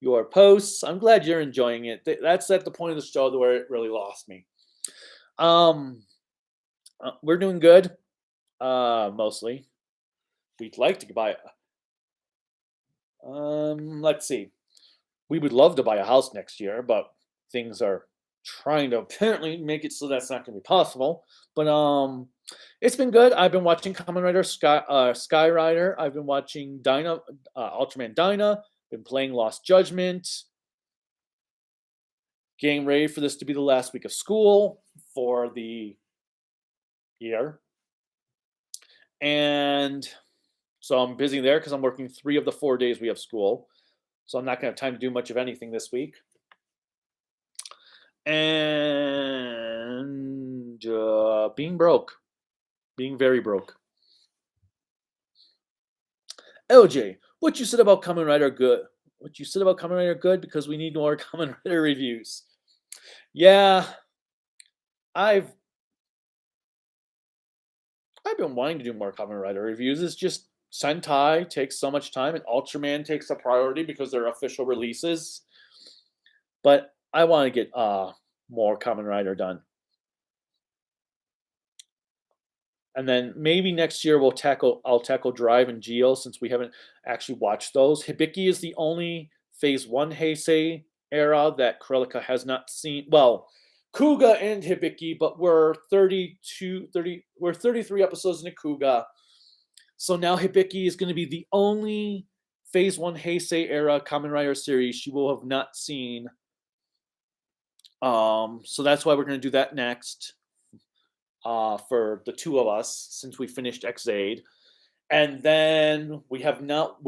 your posts. I'm glad you're enjoying it. That's at the point of the show where it really lost me. We're doing good, mostly. We'd like to buy. Let's see. We would love to buy a house next year, but things are trying to apparently make it so that's not going to be possible. But it's been good. I've been watching Kamen Rider Sky Rider. I've been watching Ultraman Dyna. Been playing Lost Judgment. Getting ready for this to be the last week of school for the year, and so I'm busy there because I'm working 3 of the 4 days we have school. So I'm not going to have time to do much of anything this week. And being broke. Being very broke. LJ, what you said about Kamen Rider good? What you said about Kamen Rider good because we need more Kamen Rider reviews. Yeah, I've been wanting to do more Kamen Rider reviews. It's just Sentai takes so much time, and Ultraman takes a priority because they're official releases. But I want to get more Kamen Rider done. And then maybe next year I'll tackle Drive and Geo since we haven't actually watched those. Hibiki is the only Phase 1 Heisei era that Krelika has not seen. Well, Kuga and Hibiki, but we're 33 episodes into Kuga. So now Hibiki is going to be the only Phase 1 Heisei era Kamen Rider series she will have not seen. So that's why we're going to do that next. For the two of us since we finished Xaid. And then we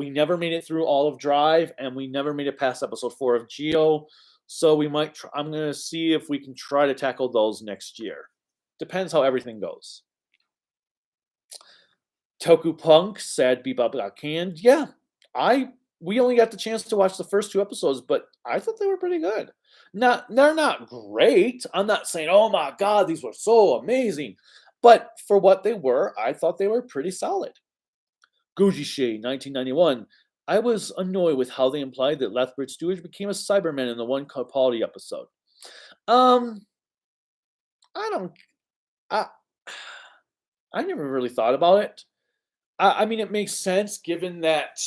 never made it through all of Drive, and we never made it past episode 4 of Geo. So we might. I'm gonna see if we can try to tackle those next year. Depends how everything goes. Toku Punk said Bebop got canned. Yeah, we only got the chance to watch the first 2 episodes, but I thought they were pretty good. They're not great. I'm not saying, oh my god, these were so amazing. But for what they were, I thought they were pretty solid. Gujishi, 1991. I was annoyed with how they implied that Lethbridge Stewart became a Cyberman in the one Capaldi episode. I don't. I I never really thought about it. I mean, it makes sense given that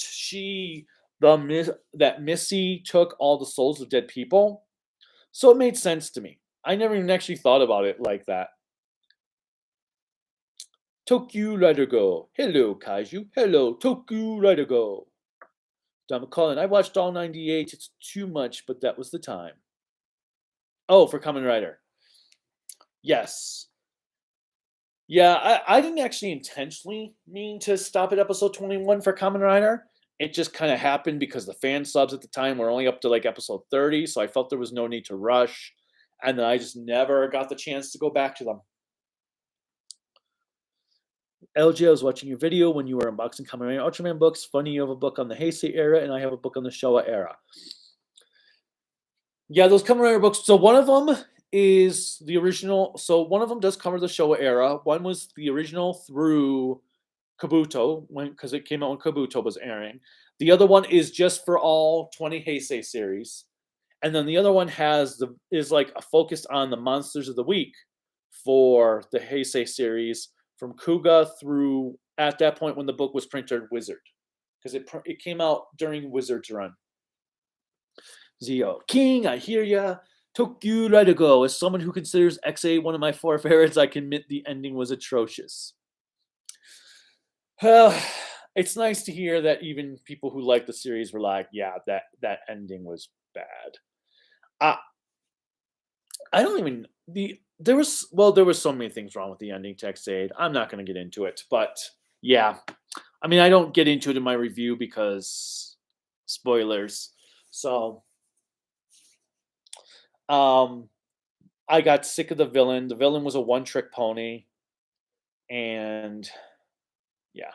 that Missy took all the souls of dead people, so it made sense to me. I never even actually thought about it like that. Toku Rider Go. Hello, Kaiju. Hello, Toku Rider Go. Don McCullen. I watched all 98. It's too much, but that was the time. Oh, for Kamen Rider. Yes. Yeah, I didn't actually intentionally mean to stop at episode 21 for Kamen Rider. It just kind of happened because the fan subs at the time were only up to like episode 30, so I felt there was no need to rush. And then I just never got the chance to go back to them. LJ, I was watching your video when you were unboxing Kamen Rider Ultraman books. Funny, you have a book on the Heisei era, and I have a book on the Showa era. Yeah, those Kamen Rider books. So one of them is the original. So one of them does cover the Showa era. One was the original through Kabuto, because it came out when Kabuto was airing. The other one is just for all 20 Heisei series. And then the other one is like a focused on the monsters of the week for the Heisei series from Kuga through at that point when the book was printed Wizard, because it came out during Wizard's run. Zio King, I hear ya. Toku Rider Go. As someone who considers XA one of my 4 favorites, I can admit the ending was atrocious. It's nice to hear that even people who like the series were like, yeah, that ending was bad. I don't even there was so many things wrong with the ending to X8. I'm not going to get into it, but yeah, I mean I don't get into it in my review because spoilers. So, I got sick of the villain. The villain was a one-trick pony, and yeah,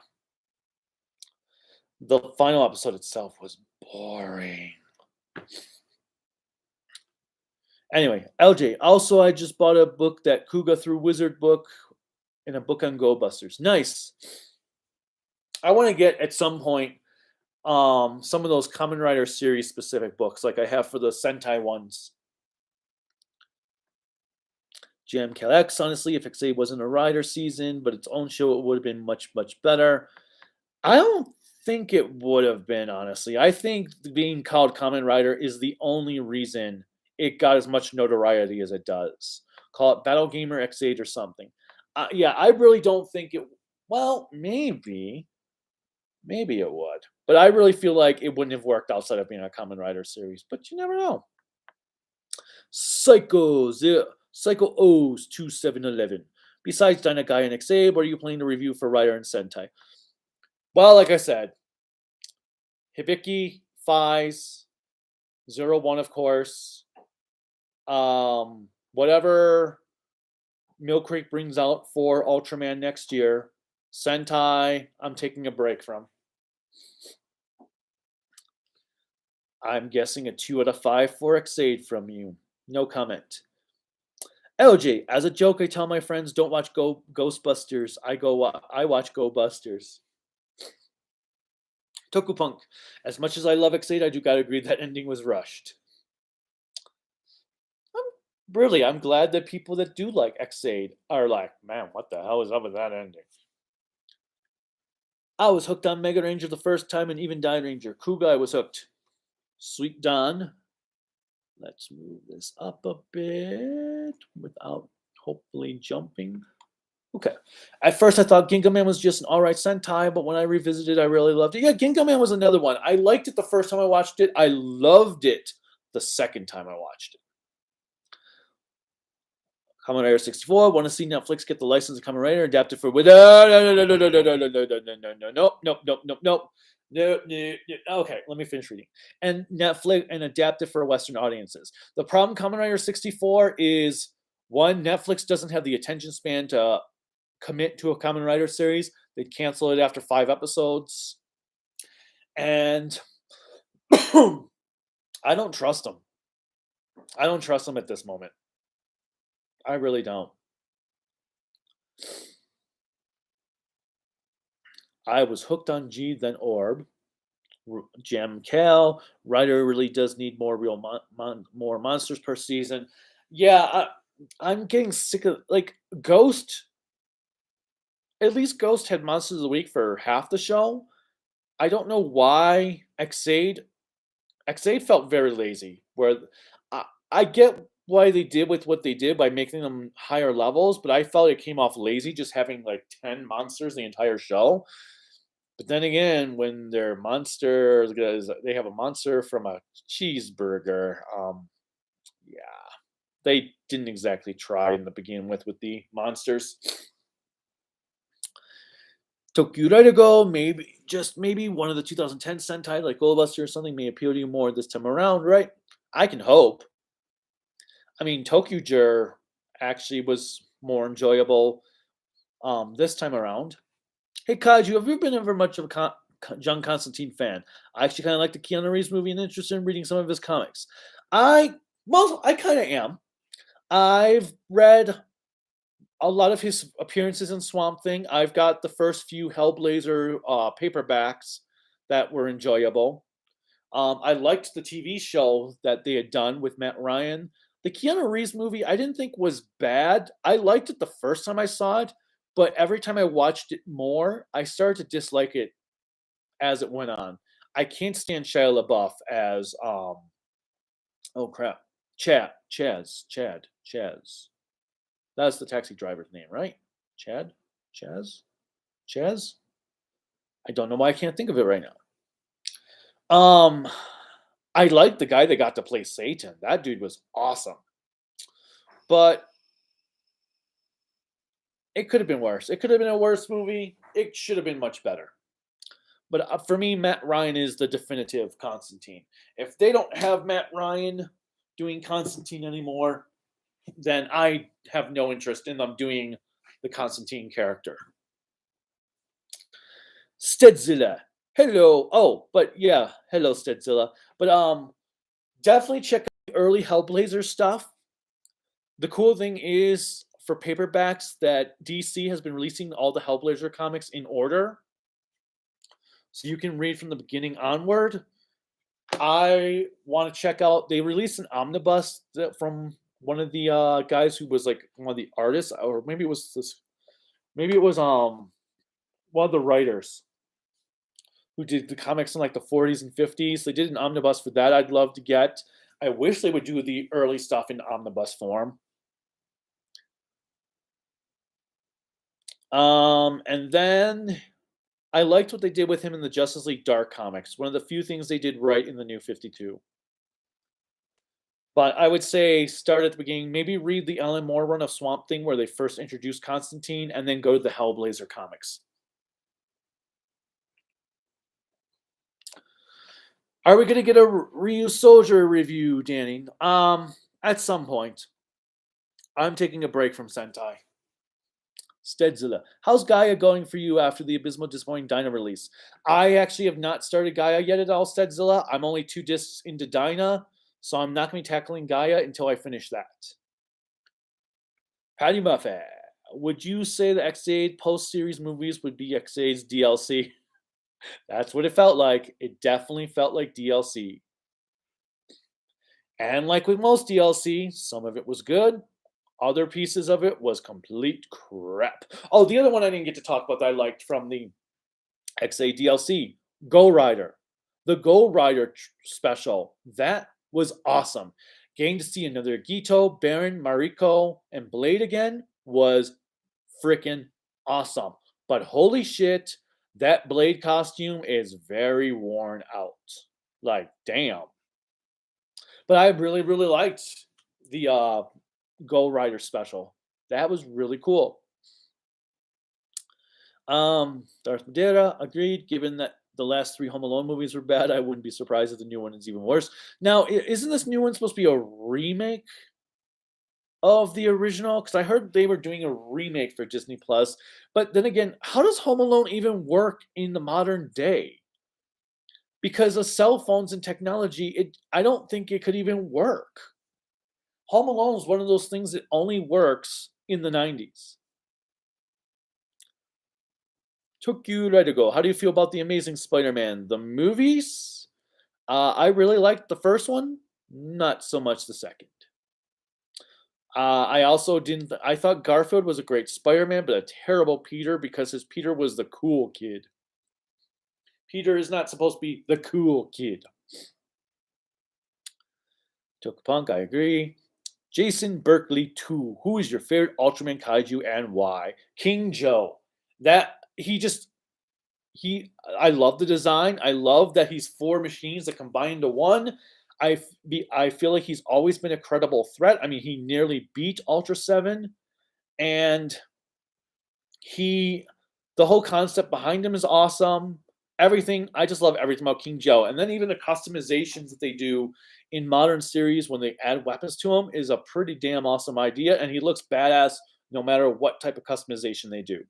the final episode itself was boring. Anyway, LJ. Also, I just bought a book that Kuga through Wizard book and a book on Go Busters. Nice. I want to get at some point some of those Kamen Rider series specific books like I have for the Sentai ones. GMKX, honestly, if XA wasn't a Rider season, but its own show, it would have been much, much better. I don't think it would have been, honestly. I think being called Kamen Rider is the only reason it got as much notoriety as it does. Call it Battle Gamer X8 or something. Yeah, I really don't think it. Well, maybe it would, but I really feel like it wouldn't have worked outside of being a Kamen Rider series. But you never know. Psycho O's 2711. Besides Dynagai and XA, what are you planning to review for Rider and Sentai? Well, like I said, Hibiki, Fies, 01, of course. Whatever Mill Creek brings out for Ultraman next year. Sentai, I'm taking a break from. I'm guessing a 2 out of 5 for Xade from you. No comment. LJ, as a joke, I tell my friends don't watch Ghostbusters. I watch Go Busters. Tokupunk, as much as I love Xade, I do gotta agree that ending was rushed. I'm glad that people that do like Xade are like, man, what the hell is up with that ending? I was hooked on Mega Ranger the first time and even Die Ranger. Kuga, I was hooked. Sweet Don. Let's move this up a bit without hopefully jumping. Okay. At first, I thought Ginga Man was just an alright Sentai, but when I revisited, I really loved it. Yeah, Ginga Man was another one. I liked it the first time I watched it. I loved it the second time I watched it. Kamen Rider 64. Want to see Netflix get the license of Kamen Rider adapted for with no. Okay, let me finish reading. And Netflix and adapt it for Western audiences. The problem Kamen Rider 64 is one, Netflix doesn't have the attention span to commit to a Kamen Rider series. They'd cancel it after 5 episodes. And I don't trust them. I don't trust them at this moment. I really don't. I was hooked on G, then Orb. Gem Cal. Rider really does need more real more monsters per season. Yeah, I'm getting sick of like Ghost. At least Ghost had Monsters of the Week for half the show. I don't know why Xade felt very lazy. Where I get why they did with what they did by making them higher levels, but I felt it came off lazy just having like 10 monsters the entire show. But then again, when they're monsters, because they have a monster from a cheeseburger, yeah, they didn't exactly try in the begin with the monsters. Toku Go, maybe just maybe one of the 2010 Sentai like Goldbuster or something may appeal to you more this time around, right? I can hope. I mean, Tokuger actually was more enjoyable this time around. Hey, Kaiju, have you been ever much of a John Constantine fan? I actually kind of like the Keanu Reeves movie and interested in reading some of his comics. I I kind of am. I've read a lot of his appearances in Swamp Thing. I've got the first few Hellblazer paperbacks that were enjoyable. I liked the TV show that they had done with Matt Ryan. The Keanu Reeves movie, I didn't think was bad. I liked it the first time I saw it, but every time I watched it more, I started to dislike it as it went on. I can't stand Shia LaBeouf as oh crap, Chaz. That's the taxi driver's name, right? Chad, Chaz, Chaz. I don't know why I can't think of it right now. I like the guy that got to play Satan. That dude was awesome. But it could have been worse. It could have been a worse movie. It should have been much better. But for me, Matt Ryan is the definitive Constantine. If they don't have Matt Ryan doing Constantine anymore, then I have no interest in them doing the Constantine character. Stedzilla. Hello. Oh, but yeah, hello Stedzilla. But definitely check out the early Hellblazer stuff. The cool thing is for paperbacks that DC has been releasing all the Hellblazer comics in order. So you can read from the beginning onward. I want to check out. They released an omnibus from one of the guys who was like one of the artists, or maybe it was this. Maybe it was one of the writers who did the comics in like the 40s and 50s. They did an omnibus for that. I'd love to get. I wish they would do the early stuff in omnibus form. And then I liked what they did with him in the Justice League Dark comics. One of the few things they did right in the New 52. But I would say start at the beginning. Maybe read the Alan Moore run of Swamp Thing where they first introduced Constantine, and then go to the Hellblazer comics. Are we going to get a Ryu Soldier review, Danny? At some point. I'm taking a break from Sentai. Stedzilla. How's Gaia going for you after the abysmal disappointing Dyna release? I actually have not started Gaia yet at all, Stedzilla. I'm only 2 discs into Dyna, so I'm not going to be tackling Gaia until I finish that. Patty Muffet. Would you say the X8 post-series movies would be X8's DLC? That's what it felt like. It definitely felt like DLC. And like with most DLC, some of it was good, other pieces of it was complete crap. Oh, the other one I didn't get to talk about that I liked from the XA DLC, Go Rider. The Go Rider special, that was awesome. Getting to see another Gito, Baron, Mariko, and Blade again was freaking awesome. But holy shit, that Blade costume is very worn out. Like, damn. But I really, really liked the Go Rider special. That was really cool. Darth Madeira agreed. Given that the last 3 Home Alone movies were bad, I wouldn't be surprised if the new one is even worse. Now, isn't this new one supposed to be a remake of the original? Because I heard they were doing a remake for Disney Plus. But then again, how does Home Alone even work in the modern day? Because of cell phones and technology, I don't think it could even work. Home Alone is one of those things that only works in the 90s. Toku Go. How do you feel about the Amazing Spider-Man? The movies? I really liked the first one, not so much the second. I also didn't. I thought Garfield was a great Spider-Man, but a terrible Peter because his Peter was the cool kid. Peter is not supposed to be the cool kid. Tokupunk, I agree. Jason Berkeley 2. Who is your favorite Ultraman kaiju and why? King Joe. That he I love the design. I love that he's four machines that combine into one. I feel like he's always been a credible threat. I mean, he nearly beat Ultra 7 and he the whole concept behind him is awesome. Everything I just love everything about King Joe. And then even the customizations that they do in modern series when they add weapons to him is a pretty damn awesome idea and he looks badass no matter what type of customization they do.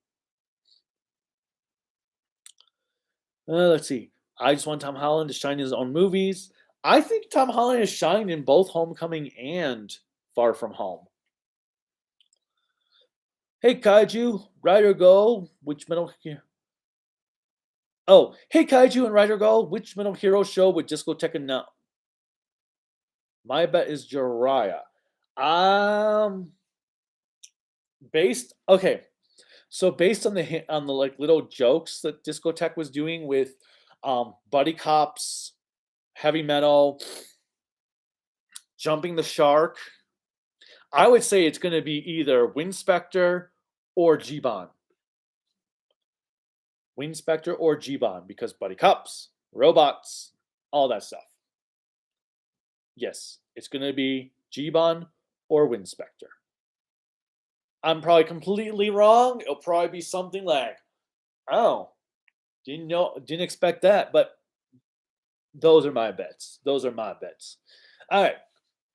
Let's see. I just want Tom Holland to shine in his own movies. I think Tom Holland has shined in both Homecoming and Far From Home. Hey Kaiju, Rider Go, which Metal Oh, hey Kaiju and Rider Go, which Metal Hero show would Discoteca know? My bet is Jiraiya. Um, based okay, so based on the like little jokes that Discotheque was doing with buddy cops, heavy metal, jumping the shark, I would say it's going to be either Winspector or G-Bon. Winspector or G-Bon because buddy cops, robots, all that stuff. Yes, it's going to be G-Bon or Winspector. I'm probably completely wrong. It'll probably be something like, oh, didn't expect that, but those are my bets. Those are my bets. All right,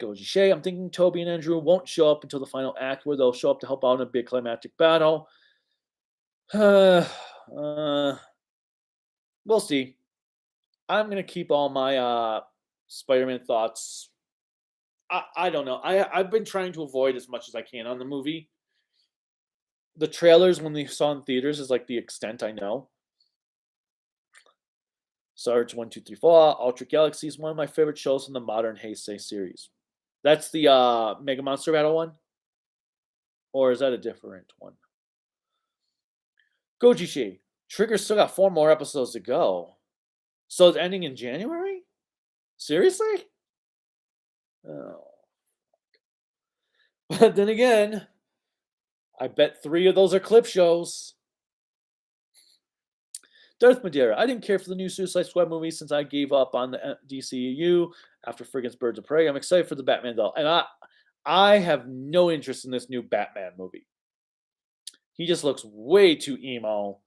Goji Shay. I'm thinking Toby and Andrew won't show up until the final act, where they'll show up to help out in a big climactic battle. We'll see. I'm gonna keep all my Spider-Man thoughts. I don't know. I've been trying to avoid as much as I can on the movie. The trailers when they saw in theaters is like the extent I know. Sarge 1234, Ultra Galaxy is one of my favorite shows in the modern Heisei series. That's the Mega Monster Battle one? Or is that a different one? Gojishi, Trigger still got 4 more episodes to go. So it's ending in January? Seriously? Oh. But then again, I bet 3 of those are clip shows. Darth Madeira, I didn't care for the new Suicide Squad movie since I gave up on the DCEU after friggin' Birds of Prey. I'm excited for the Batman though, and I have no interest in this new Batman movie. He just looks way too emo.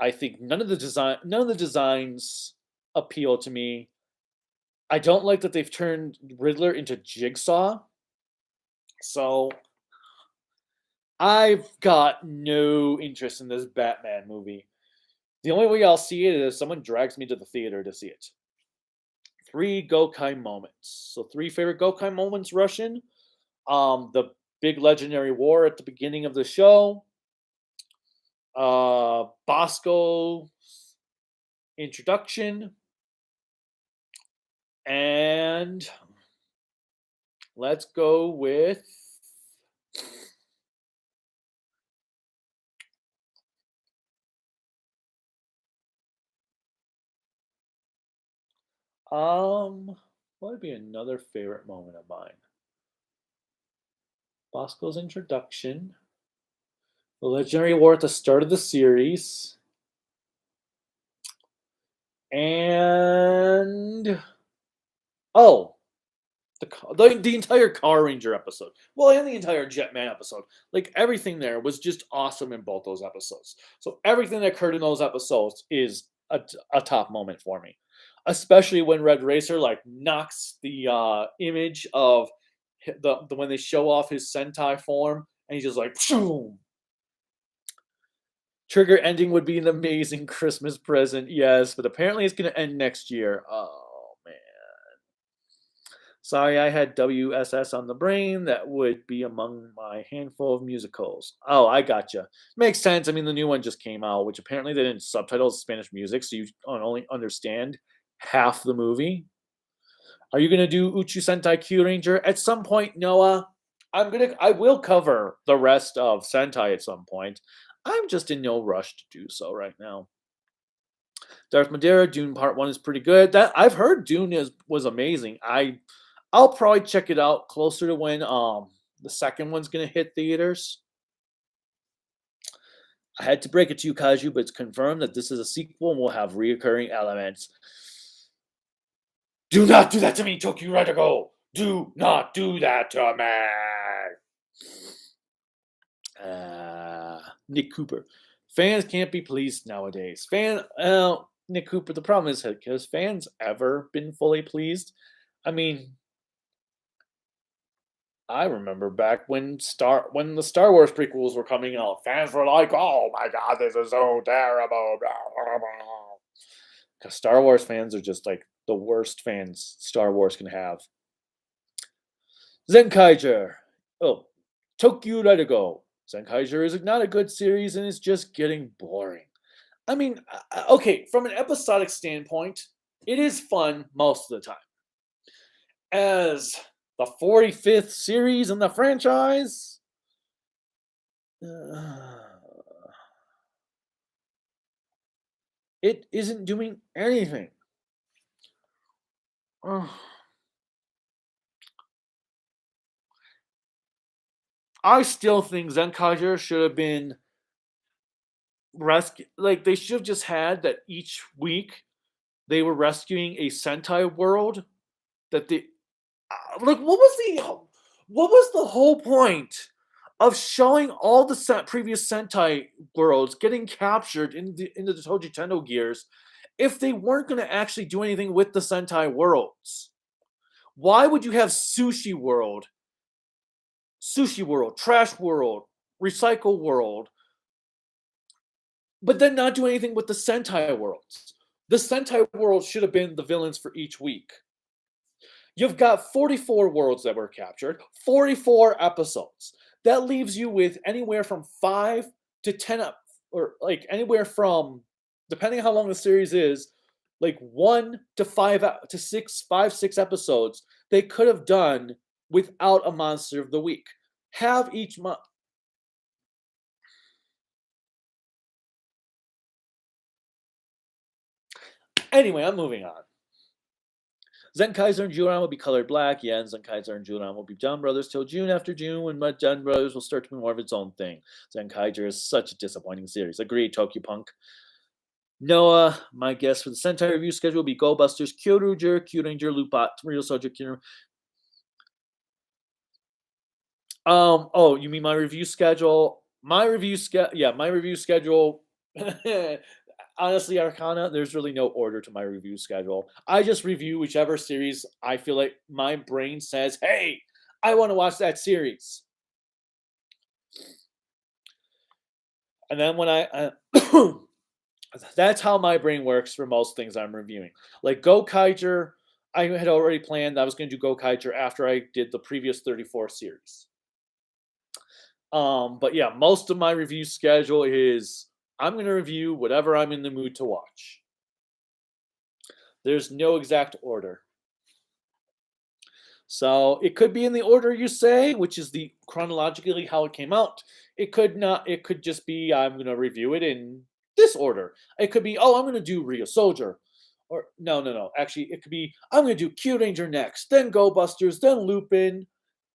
I think none of the designs appeal to me. I don't like that they've turned Riddler into Jigsaw. So I've got no interest in this Batman movie. The only way I'll see it is if someone drags me to the theater to see it. 3 Gokai moments. So 3 favorite Gokai moments, Russian. The big legendary war at the beginning of the show. Bosco introduction. And let's go with what would be another favorite moment of mine? Bosco's introduction. The legendary war at the start of the series. And oh, the entire Car Ranger episode. Well, and the entire Jetman episode. Like everything there was just awesome in both those episodes. So everything that occurred in those episodes is a top moment for me. Especially when Red Racer like knocks the image of the when they show off his Sentai form and he's just like boom. Trigger ending would be an amazing Christmas present, yes, but apparently it's going to end next year. Oh, man. Sorry, I had WSS on the brain. That would be among my handful of musicals. Oh, I gotcha. Makes sense. I mean, the new one just came out, which apparently they didn't subtitle Spanish music, so you only understand half the movie. Are you gonna do Uchu Sentai Q Ranger at some point, Noah? I will cover the rest of Sentai at some point. I'm just in no rush to do so right now. Darth Madeira, Dune Part 1 is pretty good. That I've heard Dune was amazing. I'll probably check it out closer to when the second one's gonna hit theaters. I had to break it to you, Kaiju, but it's confirmed that this is a sequel and will have reoccurring elements. Do not do that to me, Toku Radical! Do not do that to me! Nick Cooper. Fans can't be pleased nowadays. Nick Cooper, the problem is, has fans ever been fully pleased? I mean, I remember back when the Star Wars prequels were coming out, fans were like, "Oh my god, this is so terrible." Because Star Wars fans are just like the worst fans Star Wars can have. Zenkaiger. Oh, Tokyo Let It Go. Zenkaiger is not a good series and it's just getting boring. I mean, okay, from an episodic standpoint, it is fun most of the time. As the 45th series in the franchise, it isn't doing anything. I still think Zenkaiger should have been rescue. Like they should have just had that each week they were rescuing a Sentai world. That they like. What was the whole point of showing all the previous Sentai worlds getting captured into the Toji Tendo gears if they weren't going to actually do anything with the Sentai worlds? Why would you have Sushi World, Trash World, Recycle World, but then not do anything with the Sentai worlds? The Sentai world should have been the villains for each week. You've got 44 worlds that were captured, 44 episodes. That leaves you with anywhere from 5 to 10 or like anywhere from, depending on how long the series is, like 1 to 5 to 6 episodes they could have done without a monster of the week. Have each month. Anyway, I'm moving on. Zenkaiser and Juran will be colored black. Yeah, and Zenkaiser and Juran will be Jump Brothers till June after June, when Jump Brothers will start to be more of its own thing. Zenkaiser is such a disappointing series. Agreed, Tokyo Punk. Noah, my guess for the Sentai review schedule will be Go Busters, Kyoryuger, Kyuranger, Lupot, Real Soldier, Kyuranger. Oh, you mean my review schedule? My review schedule. Honestly, Arcana, there's really no order to my review schedule. I just review whichever series I feel like my brain says, hey, I want to watch that series. And then when that's how my brain works for most things I'm reviewing. Like Go Kaiger, I had already planned I was going to do Go Kaiger after I did the previous 34 series. But yeah, most of my review schedule is I'm going to review whatever I'm in the mood to watch. There's no exact order. So it could be in the order you say, which is the chronologically how it came out. It could not. It could just be I'm going to review it in this order. It could be I'm going to do Rio Soldier, or no. Actually, it could be I'm going to do Kyuranger next, then Go Busters, then Lupin,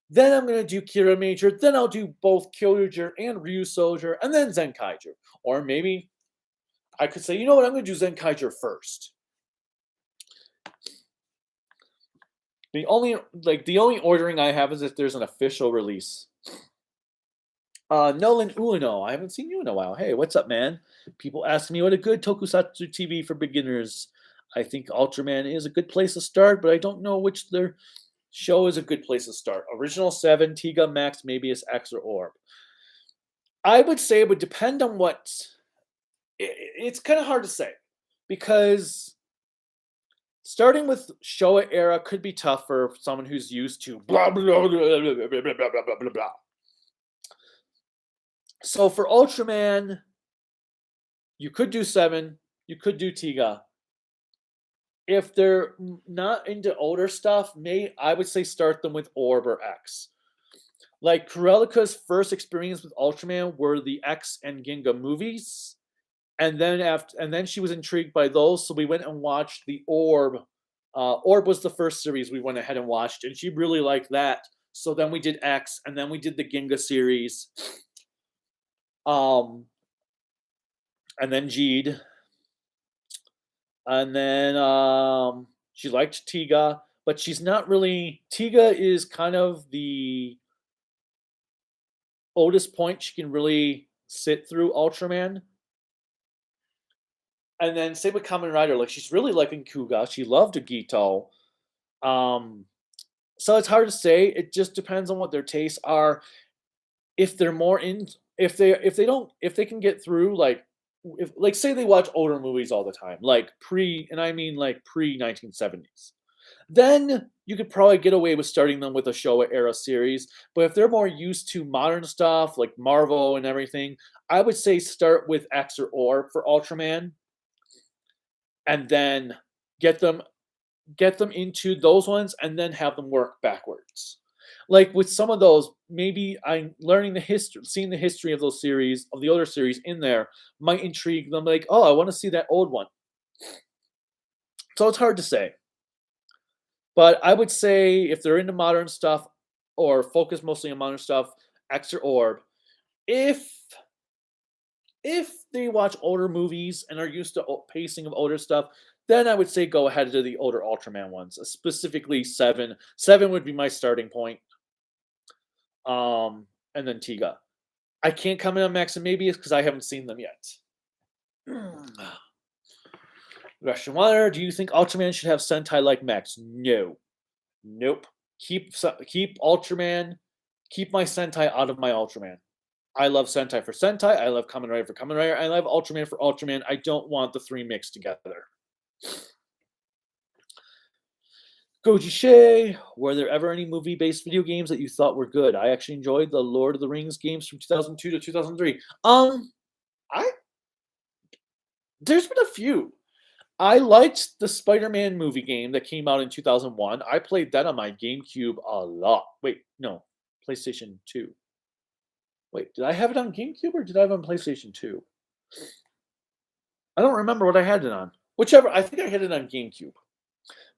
then I'm going to do Kira Major, then I'll do both Kyoryuger and Ryu Soldier, and then Zenkaiger. Or maybe I could say, you know what, I'm going to do Zenkaiger first. The only ordering I have is if there's an official release. Nolan Ueno. I haven't seen you in a while. Hey, what's up, man? People ask me what a good tokusatsu TV for beginners. I think Ultraman is a good place to start, but I don't know which their show is a good place to start. Original 7, Tiga, Max, Mabius, X, or Orb. I would say it would depend on what... It's kind of hard to say, because starting with Showa era could be tough for someone who's used to blah, blah, blah, blah, blah, blah, blah, blah, blah. So for Ultraman, you could do 7, you could do Tiga. If they're not into older stuff, I would say start them with Orb or X. Like Kurelika's first experience with Ultraman were the X and Ginga movies, and then she was intrigued by those, so we went and watched the Orb Orb was the first series we went ahead and watched, and she really liked that. So then we did X, and then we did the Ginga series, um, and then Jeed, and then she liked Tiga, but she's not really. Tiga is kind of the oldest point she can really sit through Ultraman. And then same with Kamen Rider, like she's really liking Kuga. She loved Agito. Um, so it's hard to say. It just depends on what their tastes are. If they're more in, if they can get through like, if like say they watch older movies all the time, like pre, and I mean like pre 1970s, then you could probably get away with starting them with a Showa era series. But if they're more used to modern stuff like Marvel and everything, I would say start with X or Orb for Ultraman, and then get them get them into those ones, and then have them work backwards. Like with some of those, maybe I'm learning the history, seeing the history of those series, of the older series in there, might intrigue them. Like, oh, I want to see that old one. So it's hard to say. But I would say if they're into modern stuff or focus mostly on modern stuff, X or Orb. If they watch older movies and are used to pacing of older stuff, then I would say go ahead to the older Ultraman ones, specifically Seven. Seven would be my starting point. And then Tiga. I can't comment on Max and Maybe because I haven't seen them yet. Russian Water, do you think Ultraman should have Sentai like Max? No. Nope. Keep Ultraman, keep my Sentai out of my Ultraman. I love Sentai for Sentai. I love Kamen Rider for Kamen Rider. I love Ultraman for Ultraman. I don't want the three mixed together. Goji Shay, were there ever any movie-based video games that you thought were good? I actually enjoyed the Lord of the Rings games from 2002 to 2003. I there's been a few. I liked the Spider-Man movie game that came out in 2001. I played that on my GameCube a lot. Wait, no, PlayStation 2. Wait, did I have it on GameCube or did I have it on PlayStation 2? I don't remember what I had it on. Whichever, I think I had it on GameCube.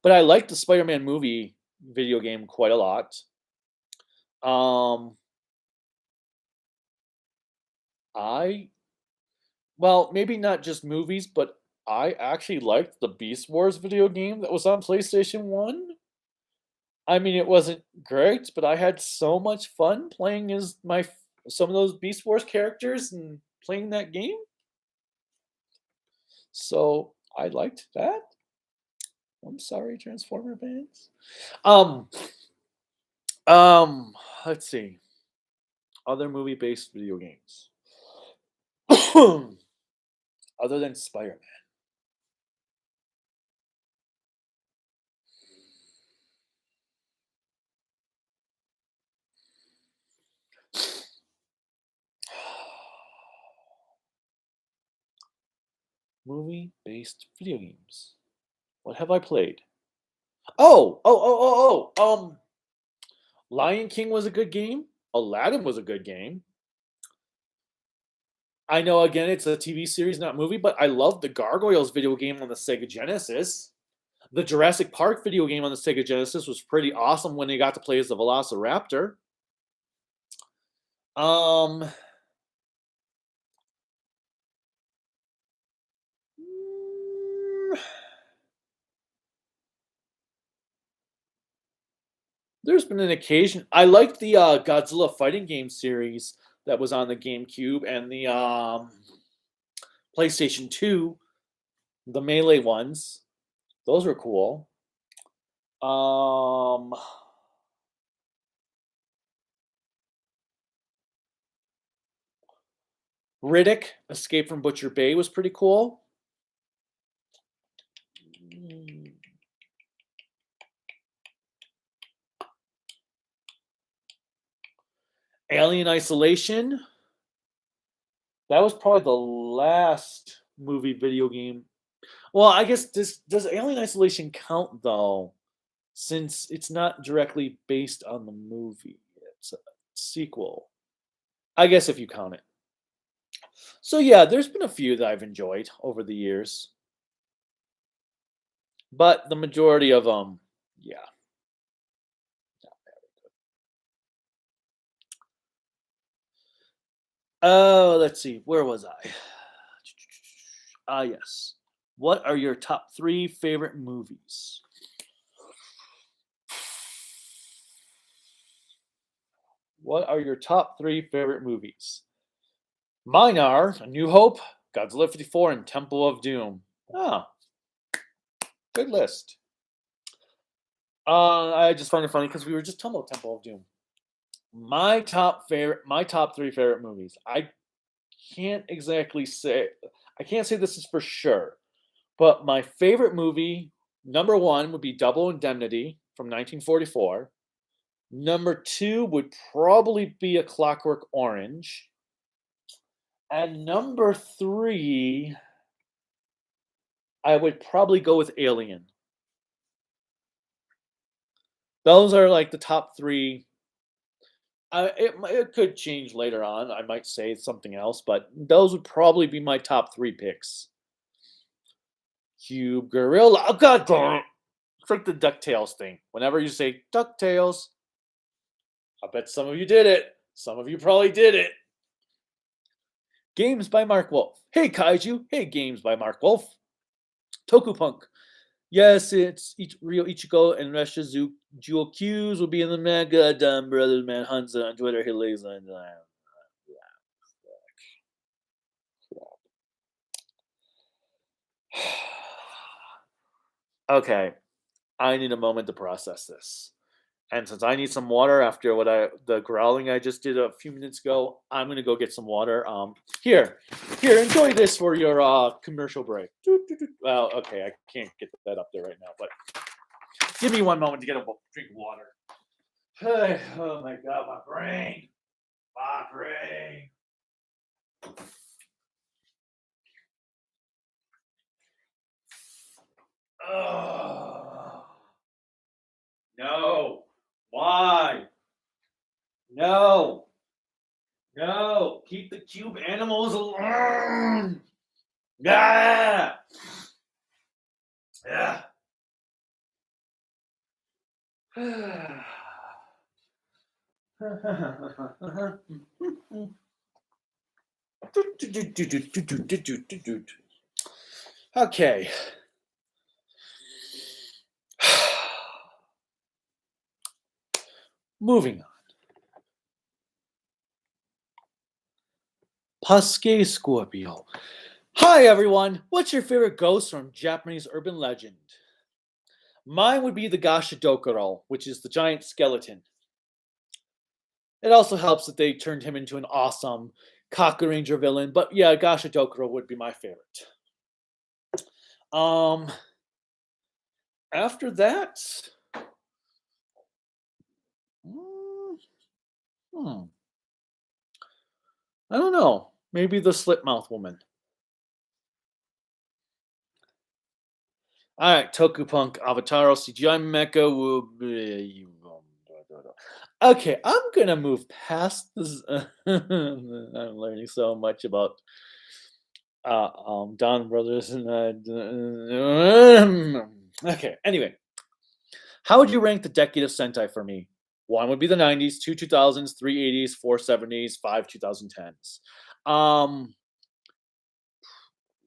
But I liked the Spider-Man movie video game quite a lot. Um, I well, maybe not just movies, but I actually liked the Beast Wars video game that was on PlayStation 1. I mean, it wasn't great, but I had so much fun playing as some of those Beast Wars characters and playing that game. So I liked that. I'm sorry, Transformer fans. Um, let's see. Other movie-based video games. Other than Spider-Man. Movie-based video games. What have I played? Lion King was a good game. Aladdin was a good game. I know again it's a TV series, not movie, but I love the Gargoyles video game on the Sega Genesis. The Jurassic Park video game on the Sega Genesis was pretty awesome when they got to play as the Velociraptor. Um, mm, there's been an occasion. I liked the Godzilla fighting game series that was on the GameCube and the PlayStation 2, the Melee ones. Those were cool. Um, Riddick, Escape from Butcher Bay was pretty cool. Alien Isolation. That was probably the last movie video game. Well, I guess does Alien Isolation count though, since it's not directly based on the movie. It's a sequel. I guess if you count it. So yeah, there's been a few that I've enjoyed over the years. but the majority of them, yeah. Oh, let's see. Where was I? Ah, yes. What are your top three favorite movies? What are your top three favorite movies? Mine are A New Hope, Godzilla 54, and Temple of Doom. Oh, good list. I just find it funny because we were just talking about Temple of Doom. My top three favorite movies. Can't exactly say, I can't say this is for sure, but my favorite movie, number one, would be Double Indemnity from 1944. Number two would probably be A Clockwork Orange. And number three, I would probably go with Alien. Those are like the top three. It could change later on. I might say something else, but those would probably be my top three picks. Cube Gorilla. Oh, God damn it. It's like the DuckTales thing. Whenever you say DuckTales, I bet some of you did it. Some of you probably did it. Games by Mark Wolf. Hey, Kaiju. Hey, Games by Mark Wolf. Toku Punk. Yes, it's Ryo Ichigo and Resha Jewel Q's will be in the Mega Dumb Brothers Man Hansa on Twitter. He lays on Okay, I need a moment to process this. And since I need some water after the growling I just did a few minutes ago, I'm gonna go get some water. Here, enjoy this for your commercial break. Well, okay, I can't get that up there right now, but give me one moment to get a drink of water. Oh my God, my brain. Oh no, why? No, no, keep the cube animals alone. Yeah. Yeah. Okay. Moving on. Pasque Scorpio. Hi everyone. What's your favorite ghost from Japanese urban legend? Mine would be the Gashadokuro, which is the giant skeleton. It also helps that they turned him into an awesome Kaku Ranger villain, but yeah, Gashadokuro would be my favorite. Um, after that, mm, hmm, I don't know. Maybe the Slipmouth Woman. All right, Toku Punk Avataro CGI Mecha will be. Okay, I'm gonna move past this. I'm learning so much about Don Brothers and okay. Anyway, how would you rank the decade of Sentai for me? One would be the 90s, two 2000s, three 80s, four 70s, five 2010s. Um,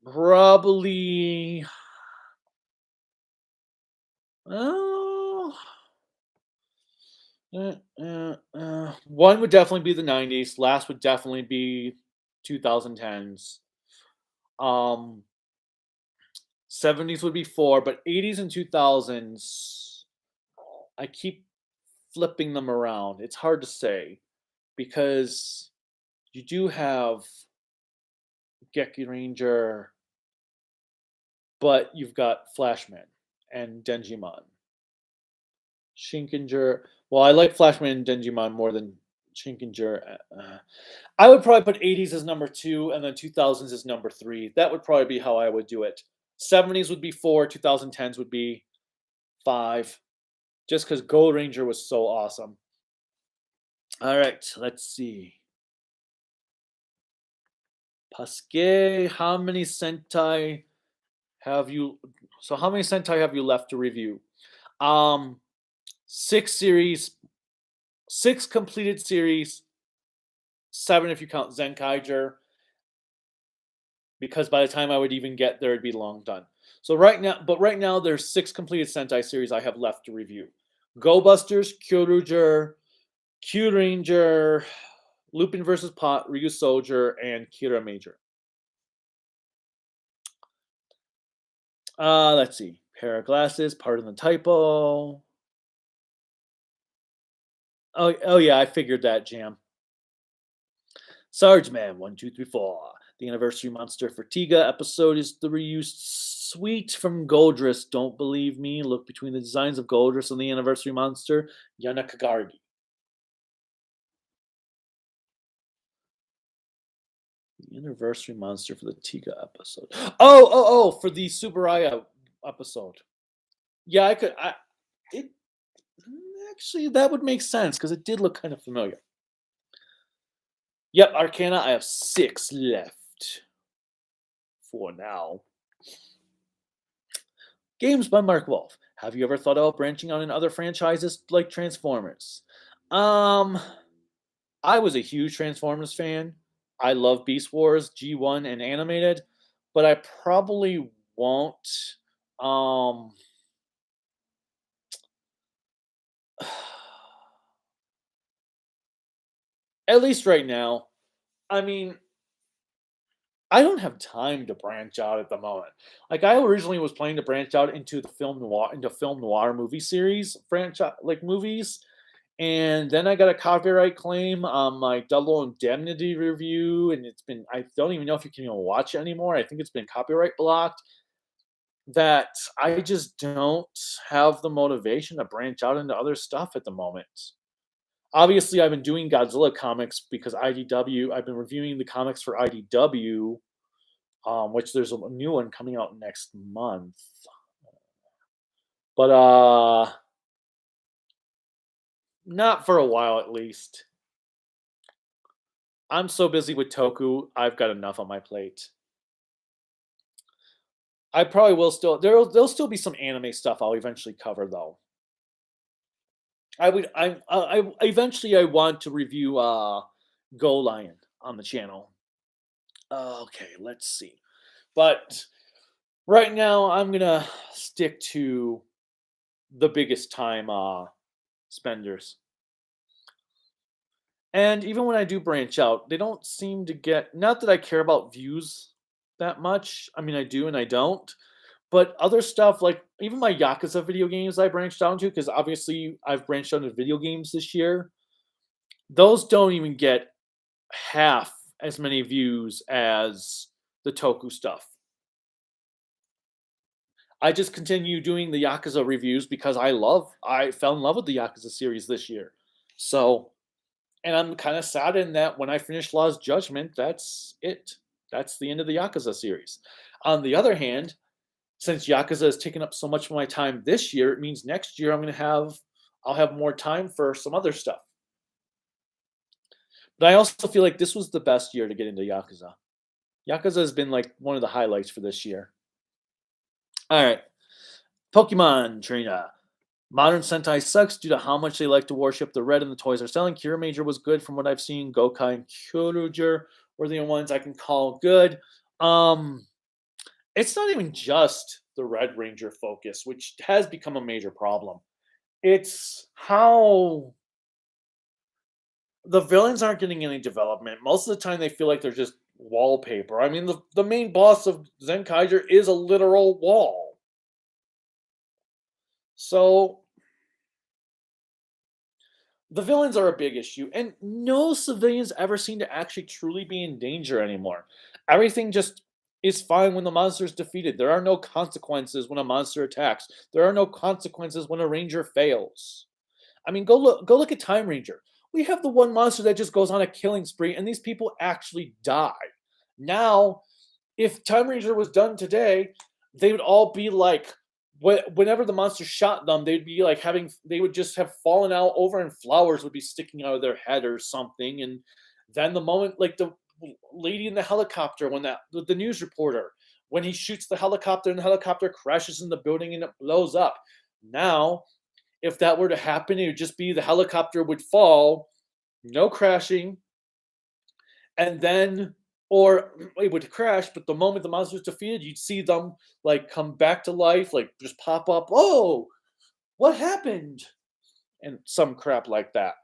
probably. Oh, one would definitely be the 90s. Last would definitely be 2010s. Um, 70s would be four, but 80s and 2000s, I keep flipping them around. It's hard to say because you do have Geki Ranger, but you've got Flashman and Denjimon. Shinkenger. Well, I like Flashman and Denjimon more than Shinkenger. I would probably put 80s as number two and then 2000s as number three. That would probably be how I would do it. 70s would be four, 2010s would be five, just because Gold Ranger was so awesome. All right, let's see. Pasque, how many Sentai Have you? So how many Sentai have you left to review? Um, 6 series, 6 completed series, 7 if you count Zenkaiger, because by the time I would even get there, it'd be long done. So right now, there's 6 completed Sentai series I have left to review: Go Busters, Kyoruger, Q Ranger, Lupin versus Pot, Ryu Soldier, and Kira Major. Let's see. Pair of glasses, pardon the typo. Oh yeah, I figured that, Jam. Sarge Man, 1, 2, 3, 4. The anniversary monster for Tiga episode is the reused suite from Goldress. Don't believe me? Look between the designs of Goldress and the anniversary monster, Yanakagargi. The anniversary monster for the Tiga episode. For the Subaraya episode. Yeah, I could. It actually that would make sense because it did look kind of familiar. Yep, Arcana. I have 6 left for now. Games by Mark Wolf. Have you ever thought about branching out in other franchises like Transformers? Um, I was a huge Transformers fan. I love Beast Wars, G1, and animated, but I probably won't. Um, at least right now. I mean, I don't have time to branch out at the moment. Like I originally was planning to branch out into film noir movie series franchise like movies, and then I got a copyright claim on my Double Indemnity review, and I don't even know if you can even watch it anymore. I think it's been copyright blocked. That I just don't have the motivation to branch out into other stuff at the moment. Obviously, I've been doing Godzilla comics because IDW. I've been reviewing the comics for IDW, which there's a new one coming out next month. But not for a while at least. I'm so busy with Toku, I've got enough on my plate. I probably will still there'll still be some anime stuff I'll eventually cover though. I eventually I want to review Go Lion on the channel. Okay, let's see. But right now I'm gonna stick to the biggest time spenders. And even when I do branch out, they don't seem to get, not that I care about views that much. I mean, I do and I don't. But other stuff, like even my Yakuza video games I branched out into, because obviously I've branched out into video games this year, those don't even get half as many views as the Toku stuff. I just continue doing the Yakuza reviews because I fell in love with the Yakuza series this year. So, and I'm kind of saddened that when I finish Law's Judgment, that's it. That's the end of the Yakuza series. On the other hand, since Yakuza has taken up so much of my time this year, it means next year I'll have more time for some other stuff. But I also feel like this was the best year to get into Yakuza. Yakuza has been like one of the highlights for this year. All right, Pokemon Trainer. Modern Sentai sucks due to how much they like to worship the red and the toys are selling. Kira Major was good from what I've seen. Gokai and Kyoruger were the only ones I can call good. It's not even just the Red Ranger focus, which has become a major problem. It's how the villains aren't getting any development. Most of the time, they feel like they're just wallpaper. I mean, the main boss of Zenkaiger is a literal wall. So the villains are a big issue, and no civilians ever seem to actually truly be in danger anymore. Everything just is fine when the monster is defeated. There are no consequences when a monster attacks. There are no consequences when a ranger fails. I mean, go look at Time Ranger. We have the one monster that just goes on a killing spree, and these people actually die. Now, if Time Ranger was done today, they would all be like, whenever the monster shot them, they would just have fallen out over, and flowers would be sticking out of their head or something. And then the moment, like the lady in the helicopter, when the news reporter, when he shoots the helicopter and the helicopter crashes in the building and it blows up. Now, if that were to happen, it would just be the helicopter would fall, no crashing, and then or it would crash, but the moment the monster is defeated, you'd see them like come back to life, like just pop up. Oh, what happened? And some crap like that.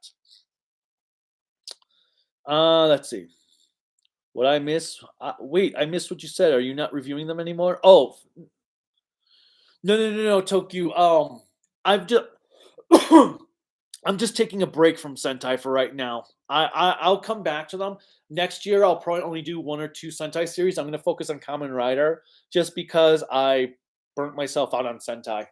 Let's see. What I miss? Wait, I missed what you said. Are you not reviewing them anymore? Oh, no, Toku. I've just I'm just taking a break from Sentai for right now. I'll come back to them next year. I'll probably only do 1 or 2 Sentai series. I'm going to focus on Kamen Rider just because I burnt myself out on Sentai.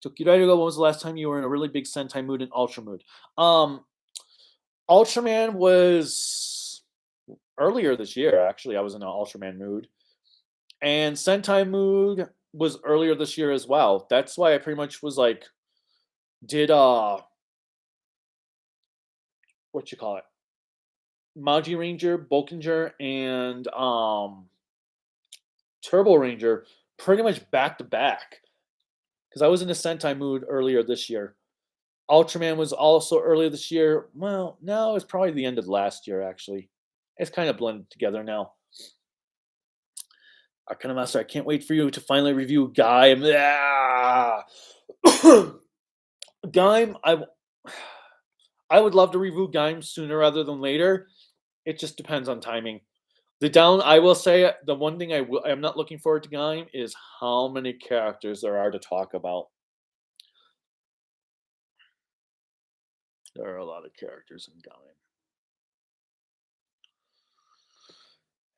Toku Rider, when was the last time you were in a really big Sentai mood and Ultra mood? Ultraman was earlier this year. Actually, I was in an Ultraman mood, and Sentai mood was earlier this year as well. That's why I pretty much was like, did what you call it, Maji Ranger, Bokinger, and Turbo Ranger pretty much back to back because I was in a Sentai mood earlier this year. Ultraman was also earlier this year. Well, no, it's probably the end of last year, actually. It's kind of blended together now. Arcana Master, I can't wait for you to finally review Gaim. Gaim, I would love to review Gaim sooner rather than later. It just depends on timing. I will say, the one thing I'm not looking forward to Gaim is how many characters there are to talk about. There are a lot of characters in Gaim.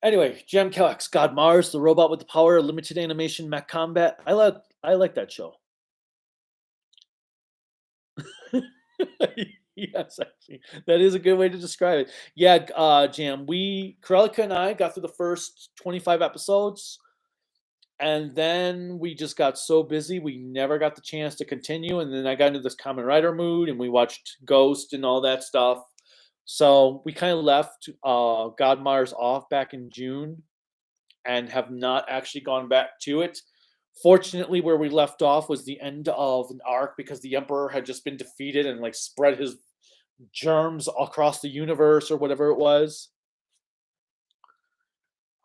Anyway, Gem Kellex, God Mars, the robot with the power of limited animation mech combat. I like that show. Yes, actually, that is a good way to describe it. Yeah, Jam. Krelika and I got through the first 25 episodes, and then we just got so busy we never got the chance to continue. And then I got into this Kamen Rider mood, and we watched Ghost and all that stuff. So we kind of left God Mars off back in June, and have not actually gone back to it. Fortunately, where we left off was the end of an arc because the Emperor had just been defeated and like spread his germs across the universe or whatever it was.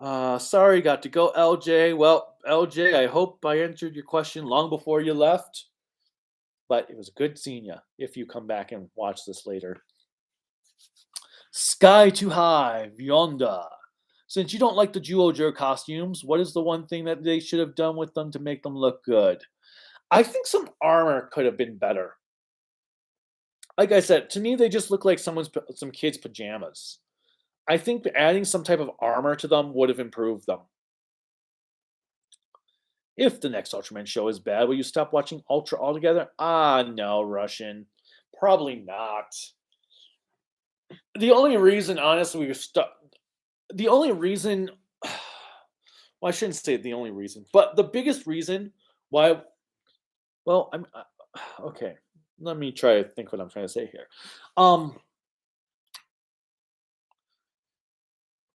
Sorry, got to go, LJ. Well, LJ, I hope I answered your question long before you left. But it was good seeing you if you come back and watch this later. Sky Too High, Vyonda. Since you don't like the Juojo costumes, what is the one thing that they should have done with them to make them look good? I think some armor could have been better. Like I said, to me, they just look like some kid's pajamas. I think adding some type of armor to them would have improved them. If the next Ultraman show is bad, will you stop watching Ultra altogether? No, Russian. Probably not. The only reason, honestly, the only reason, well, I shouldn't say the only reason, but the biggest reason why, well, okay, let me try to think what I'm trying to say here. I'm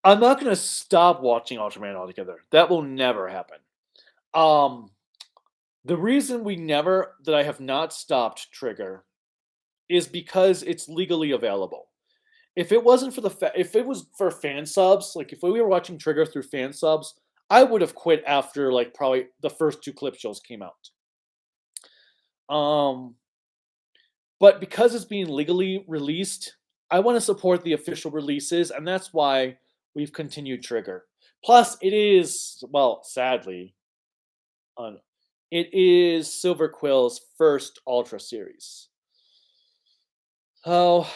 not going to stop watching Ultraman altogether. That will never happen. The reason that I have not stopped Trigger is because it's legally available. If it wasn't for if it was for fan subs, like if we were watching Trigger through fan subs, I would have quit after like probably the first 2 clip shows came out. But because it's being legally released, I want to support the official releases, and that's why we've continued Trigger. Plus, it is, well, sadly, it is Silver Quill's first Ultra series. So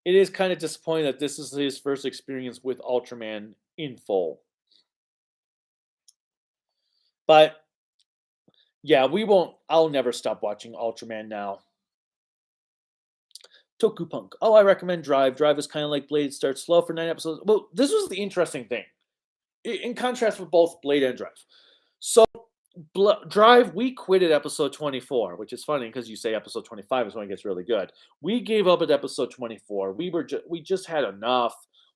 it is kind of disappointing that this is his first experience with Ultraman in full. But yeah, I'll never stop watching Ultraman now. Toku Punk. Oh, I recommend Drive. Drive is kind of like Blade. Starts slow for 9 episodes. Well, this was the interesting thing. In contrast with both Blade and Drive. So, Drive, we quit at episode 24, which is funny because you say episode 25 is when it gets really good. We gave up at episode 24. We just had enough.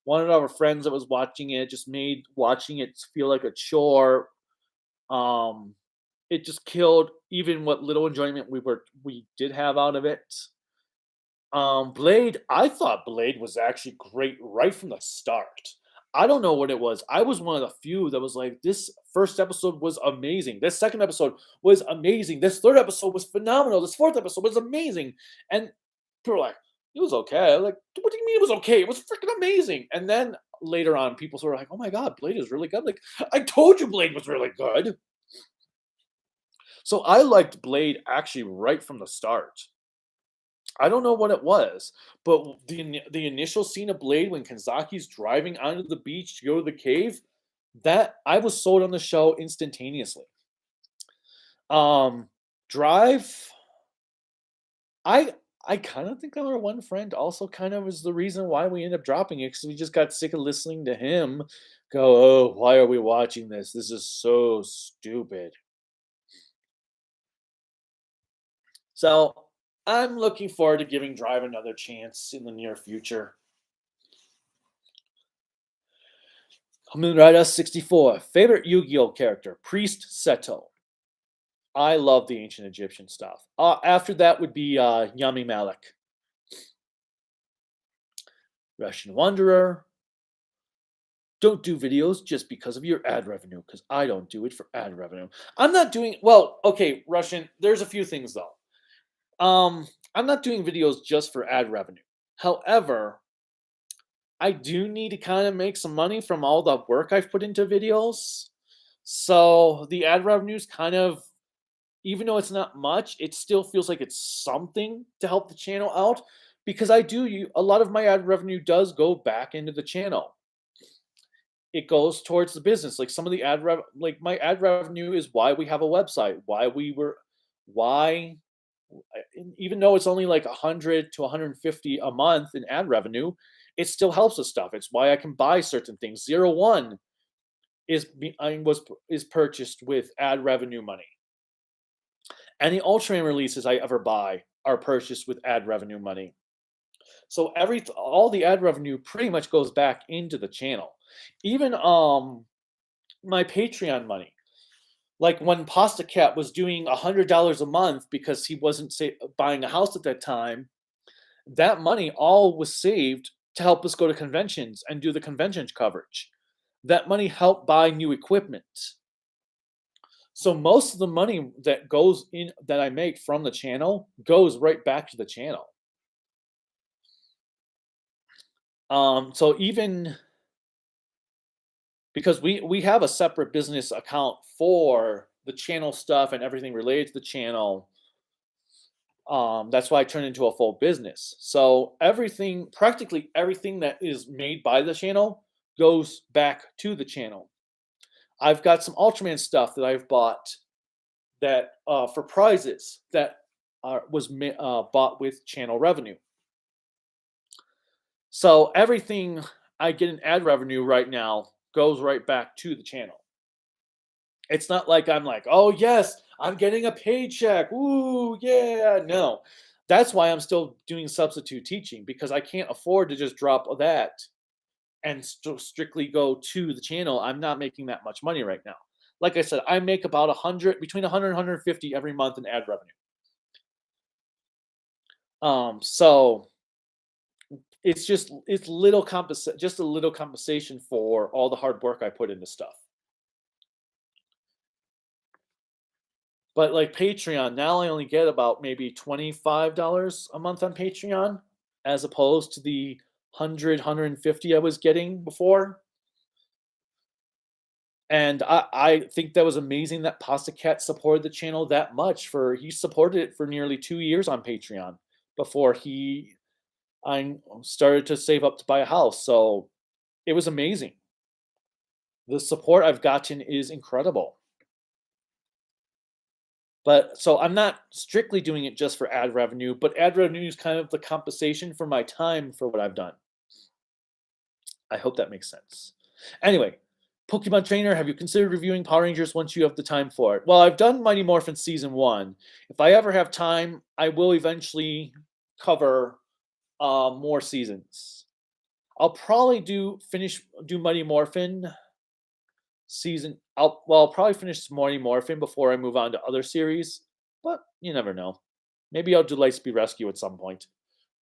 one of our friends that was watching it just made watching it feel like a chore. Um, it just killed even what little enjoyment we did have out of it. Blade, I thought Blade was actually great right from the start. I don't know what it was. I was one of the few that was like, this first episode was amazing. This second episode was amazing. This third episode was phenomenal. This fourth episode was amazing. And people were like, it was okay. I'm like, what do you mean it was okay? It was freaking amazing. And then later on, people sort of like, oh my God, Blade is really good. Like, I told you Blade was really good. So I liked Blade actually right from the start. I don't know what it was, but the initial scene of Blade when Kanzaki's driving onto the beach to go to the cave, that I was sold on the show instantaneously. Um, Drive, I I kind of think our one friend also kind of was the reason why we ended up dropping it because we just got sick of listening to him go, "Oh, why are we watching this? This is so stupid." So I'm looking forward to giving Drive another chance in the near future. Kamen Rider 64. Favorite Yu-Gi-Oh character? Priest Seto. I love the ancient Egyptian stuff. After that would be Yami Malik. Russian Wanderer. Don't do videos just because of your ad revenue, because I don't do it for ad revenue. I'm not doing well, okay, Russian, there's a few things though. I'm not doing videos just for ad revenue. However, I do need to kind of make some money from all the work I've put into videos. So the ad revenues kind of, even though it's not much, it still feels like it's something to help the channel out because a lot of my ad revenue does go back into the channel. It goes towards the business. Like some of the like my ad revenue is why we have a website, why even though it's only like 100 to 150 a month in ad revenue, it still helps with stuff. It's why I can buy certain things. Zero One is purchased with ad revenue money. Any Ultraman releases I ever buy are purchased with ad revenue money. So all the ad revenue pretty much goes back into the channel. Even my Patreon money. Like when Pasta Cat was doing $100 a month because he wasn't buying a house at that time, that money all was saved to help us go to conventions and do the conventions coverage. That money helped buy new equipment. So most of the money that I make from the channel goes right back to the channel. So even because we have a separate business account for the channel stuff and everything related to the channel. That's why I turned into a full business. So practically everything that is made by the channel goes back to the channel. I've got some Ultraman stuff that I've bought that for prizes that was bought with channel revenue. So everything I get in ad revenue right now goes right back to the channel. It's not like I'm like, oh yes, I'm getting a paycheck. Ooh, yeah. No. That's why I'm still doing substitute teaching because I can't afford to just drop that and strictly go to the channel. I'm not making that much money right now. Like I said, I make about between 100 and 150 every month in ad revenue. So it's just a little compensation for all the hard work I put into stuff. But like Patreon, now I only get about maybe $25 a month on Patreon, as opposed to the 150 I was getting before. And I think that was amazing that Pasta Cat supported the channel that much. He supported it for nearly 2 years on Patreon before I started to save up to buy a house. So it was amazing. The support I've gotten is incredible. But so I'm not strictly doing it just for ad revenue, but ad revenue is kind of the compensation for my time for what I've done. I hope that makes sense. Anyway, Pokemon Trainer, have you considered reviewing Power Rangers once you have the time for it? Well, I've done Mighty Morphin Season 1. If I ever have time, I will eventually cover more seasons. I'll probably do Mighty Morphin season. I'll probably finish Mighty Morphin before I move on to other series, but you never know. Maybe I'll do Lightspeed Rescue at some point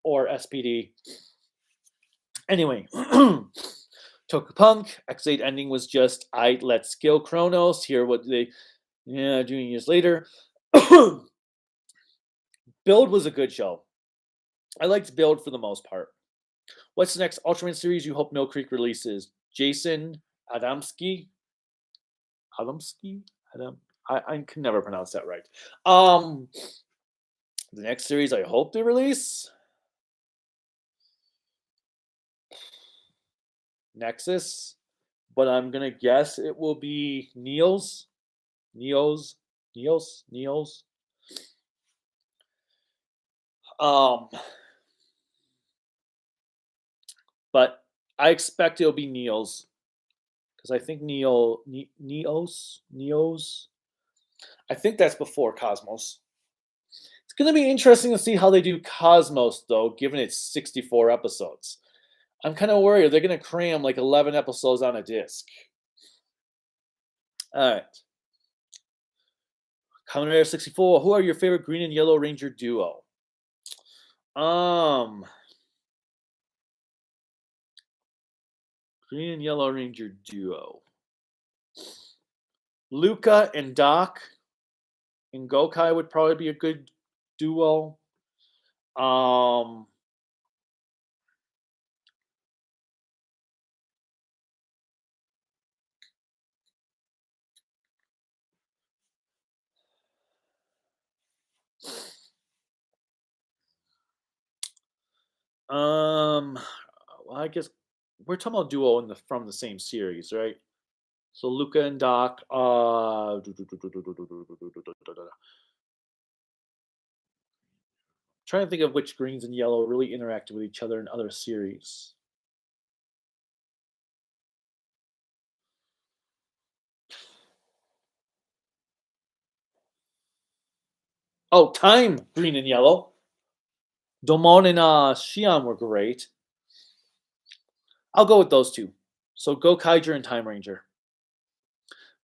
or SPD. Anyway, Toku Punk X8 ending was just let's kill Kronos. Hear what they doing years later. Build was a good show. I liked Build for the most part. What's the next Ultraman series you hope Mill Creek releases? Jason Adamski? Adamski? I can never pronounce that right. The next series I hope they release? Nexus. But I'm gonna guess it will be Neos. But I expect it'll be Neos. Because I think Neos. I think that's before Cosmos. It's going to be interesting to see how they do Cosmos, though, given it's 64 episodes. I'm kind of worried. They're going to cram like 11 episodes on a disc. All right. Kamen Rider 64. Who are your favorite Green and Yellow Ranger duo? Green and Yellow Ranger duo. Luca and Doc and Gokai would probably be a good duo. Well, I guess we're talking about duo from the same series, right? So Luca and Doc. Trying to think of which greens and yellow really interacted with each other in other series. Oh, Time Green and Yellow. Domon and Shion were great. I'll go with those two. So go Kaiju and Time Ranger.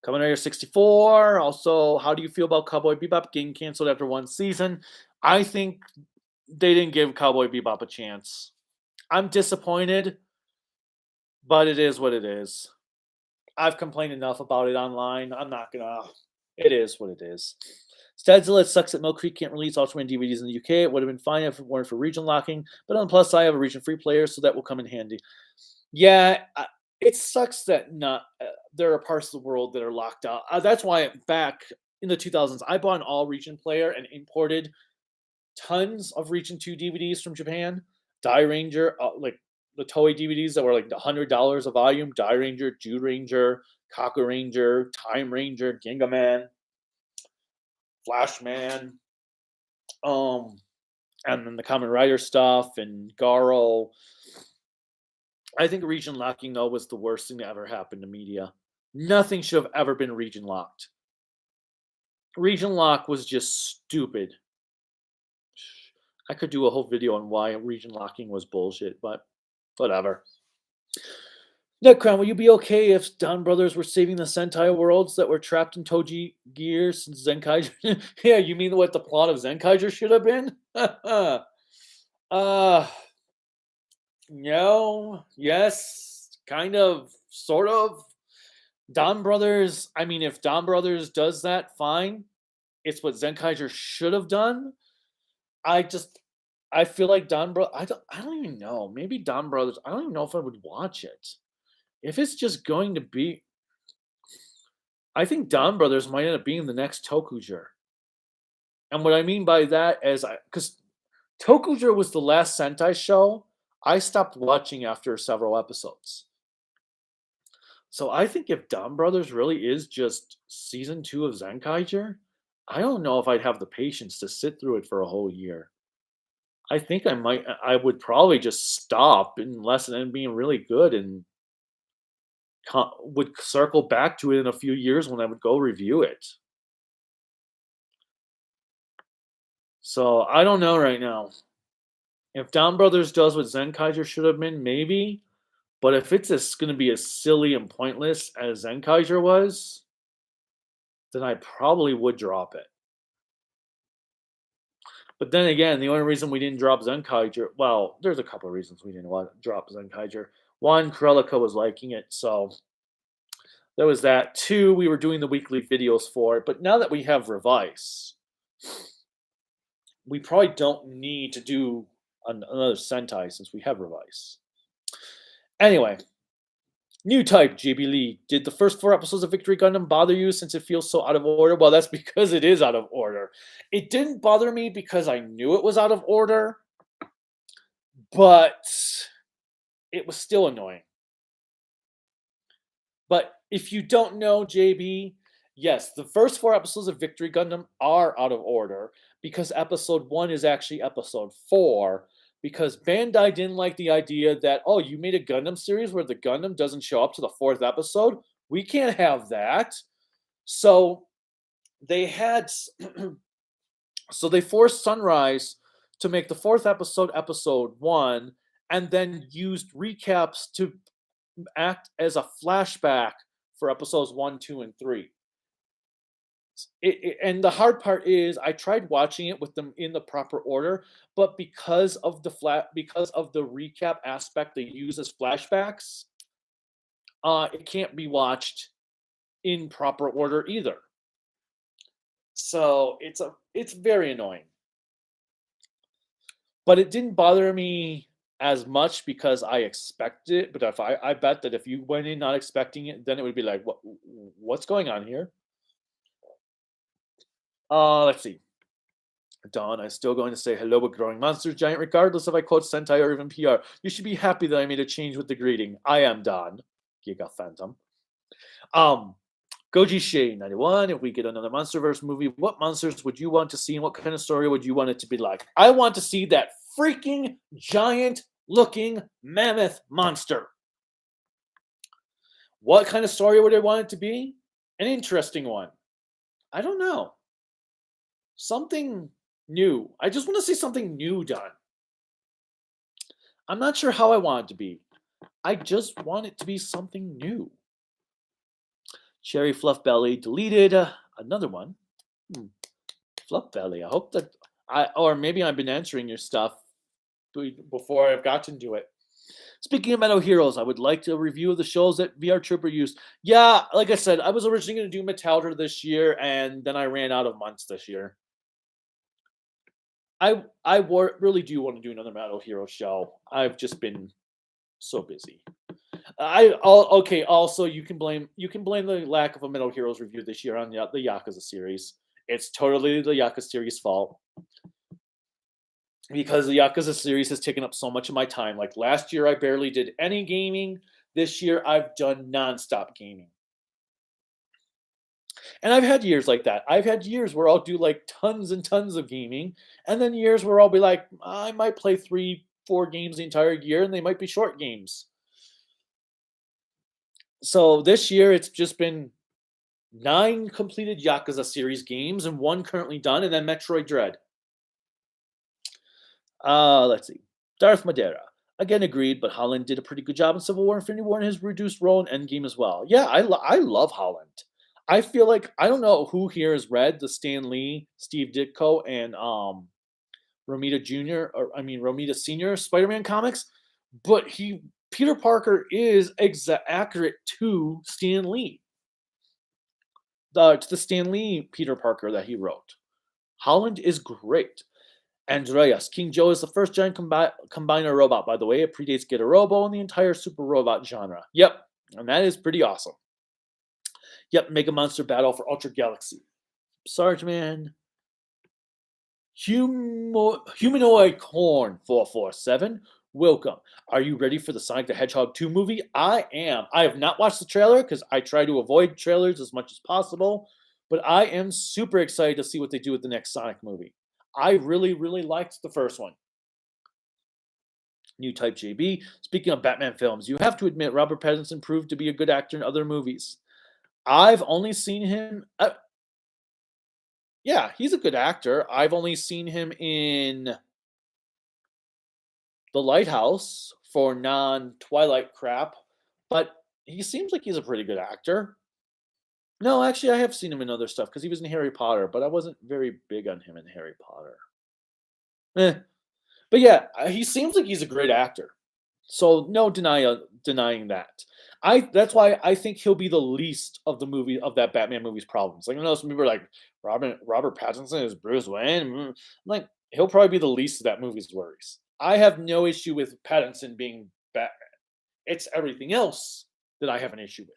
Kamen Rider 64. Also, how do you feel about Cowboy Bebop getting canceled after one season? I think they didn't give Cowboy Bebop a chance. I'm disappointed, but it is what it is. I've complained enough about it online. I'm not gonna. It is what it is. Stadzilla, it sucks that Mill Creek can't release Ultraman DVDs in the UK. It would have been fine if it weren't for region locking, but on the plus side, I have a region free player, so that will come in handy. Yeah, it sucks that not there are parts of the world that are locked out. That's why back in the 2000s, I bought an all region player and imported tons of Region 2 DVDs from Japan. Die Ranger, like the Toei DVDs that were like $100 a volume. Die Ranger, Jude Ranger, Kaku Ranger, Time Ranger, Gingaman, Flashman, and then the Kamen Rider stuff and Garo. I think region locking though was the worst thing that ever happened to media. Nothing should have ever been region locked. Region lock was just stupid. I could do a whole video on why region locking was bullshit, but whatever. Netcrown, will you be okay if Don Brothers were saving the Sentai worlds that were trapped in Toji gear since Zenkaiger? Yeah, you mean what the plot of Zenkaiger should have been? No, yes, kind of, sort of. Don Brothers, I mean, if Don Brothers does that, fine. It's what Zenkaiger should have done. I feel like I don't even know. Maybe Don Brothers, I don't even know if I would watch it. If it's just going to be, I think Don Brothers might end up being the next Tokuger. And what I mean by that is, because Tokuger was the last Sentai show I stopped watching after several episodes. So I think if Don Brothers really is just season 2 of Zenkaiger, I don't know if I'd have the patience to sit through it for a whole year. I think I would probably just stop unless it ended up being really good and would circle back to it in a few years when I would go review it. So I don't know right now. If Don Brothers does what Zenkaiger should have been, maybe. But if it's going to be as silly and pointless as Zenkaiger was, then I probably would drop it. But then again, the only reason we didn't drop Zenkaiger, well, there's a couple of reasons we didn't want to drop Zenkaiger. One, Krelika was liking it, so there was that. Two, we were doing the weekly videos for it. But now that we have Revice, we probably don't need to do another Sentai since we have Revice. Anyway, new type, JB Lee. Did the first 4 episodes of Victory Gundam bother you since it feels so out of order? Well, that's because it is out of order. It didn't bother me because I knew it was out of order, but it was still annoying. But if you don't know, JB, yes, the first 4 episodes of Victory Gundam are out of order because episode 1 is actually episode 4. Because Bandai didn't like the idea that, oh, you made a Gundam series where the Gundam doesn't show up to the 4th episode? We can't have that. So they had, so they forced Sunrise to make the 4th episode episode 1, and then used recaps to act as a flashback for episodes 1, 2, and 3. And the hard part is I tried watching it with them in the proper order, but because of the recap aspect they use as flashbacks, it can't be watched in proper order either. So it's very annoying. But it didn't bother me as much because I expected it. But if I bet that if you went in not expecting it, then it would be like, what's going on here? Let's see. Don, I'm still going to say hello, but growing monsters giant, regardless if I quote Sentai or even PR. You should be happy that I made a change with the greeting. I am Don, Giga Phantom. Goji Shay 91. If we get another MonsterVerse movie, what monsters would you want to see, and what kind of story would you want it to be like? I want to see that freaking giant-looking mammoth monster. What kind of story would I want it to be? An interesting one. I don't know. Something new. I just want to see something new done. I'm not sure how I want it to be. I just want it to be something new. Cherry Fluff Belly deleted another one. Fluff Belly. I hope that or maybe I've been answering your stuff before I've gotten to it. Speaking of Metal Heroes, I would like to review the shows that VR Trooper used. Yeah, like I said, I was originally going to do Metalder this year, and then I ran out of months this year. I really do want to do another Metal Hero show. I've just been so busy. Okay. Also, you can blame the lack of a Metal Heroes review this year on the Yakuza series. It's totally the Yakuza series' fault because the Yakuza series has taken up so much of my time. Like last year, I barely did any gaming. This year, I've done nonstop gaming. And I've had years like that. I've had years where I'll do like tons and tons of gaming, and then years where I'll be like, I might play 3-4 games the entire year, and they might be short games. So this year, it's just been 9 completed Yakuza series games and 1 currently done, and then Metroid Dread. Let's see. Darth Madeira. Again, agreed, but Holland did a pretty good job in Civil War, Infinity War, and his reduced role in Endgame as well. Yeah, I love Holland. I feel like, I don't know who here has read the Stan Lee, Steve Ditko, and Romita Romita Sr. Spider-Man comics, but Peter Parker is accurate to Stan Lee. To the Stan Lee Peter Parker that he wrote. Holland is great. Andreas, King Joe is the first giant combiner robot, by the way. It predates Get a Robo and the entire super robot genre. Yep, and that is pretty awesome. Yep, Mega Monster Battle for Ultra Galaxy. Sarge Man. Humanoid Corn 447. Welcome. Are you ready for the Sonic the Hedgehog 2 movie? I am. I have not watched the trailer because I try to avoid trailers as much as possible, but I am super excited to see what they do with the next Sonic movie. I really, really liked the first one. New Type JB. Speaking of Batman films, you have to admit Robert Pattinson proved to be a good actor in other movies. I've only seen him... yeah, he's a good actor. I've only seen him in The Lighthouse for non-Twilight crap, but he seems like he's a pretty good actor. No, actually, I have seen him in other stuff because he was in Harry Potter, but I wasn't very big on him in Harry Potter. Eh. But yeah, he seems like he's a great actor. So no denying that. That's why I think he'll be the least of the movie of that Batman movie's problems. Like I know some people are like Robert Pattinson is Bruce Wayne. I'm like he'll probably be the least of that movie's worries. I have no issue with Pattinson being Batman. It's everything else that I have an issue with.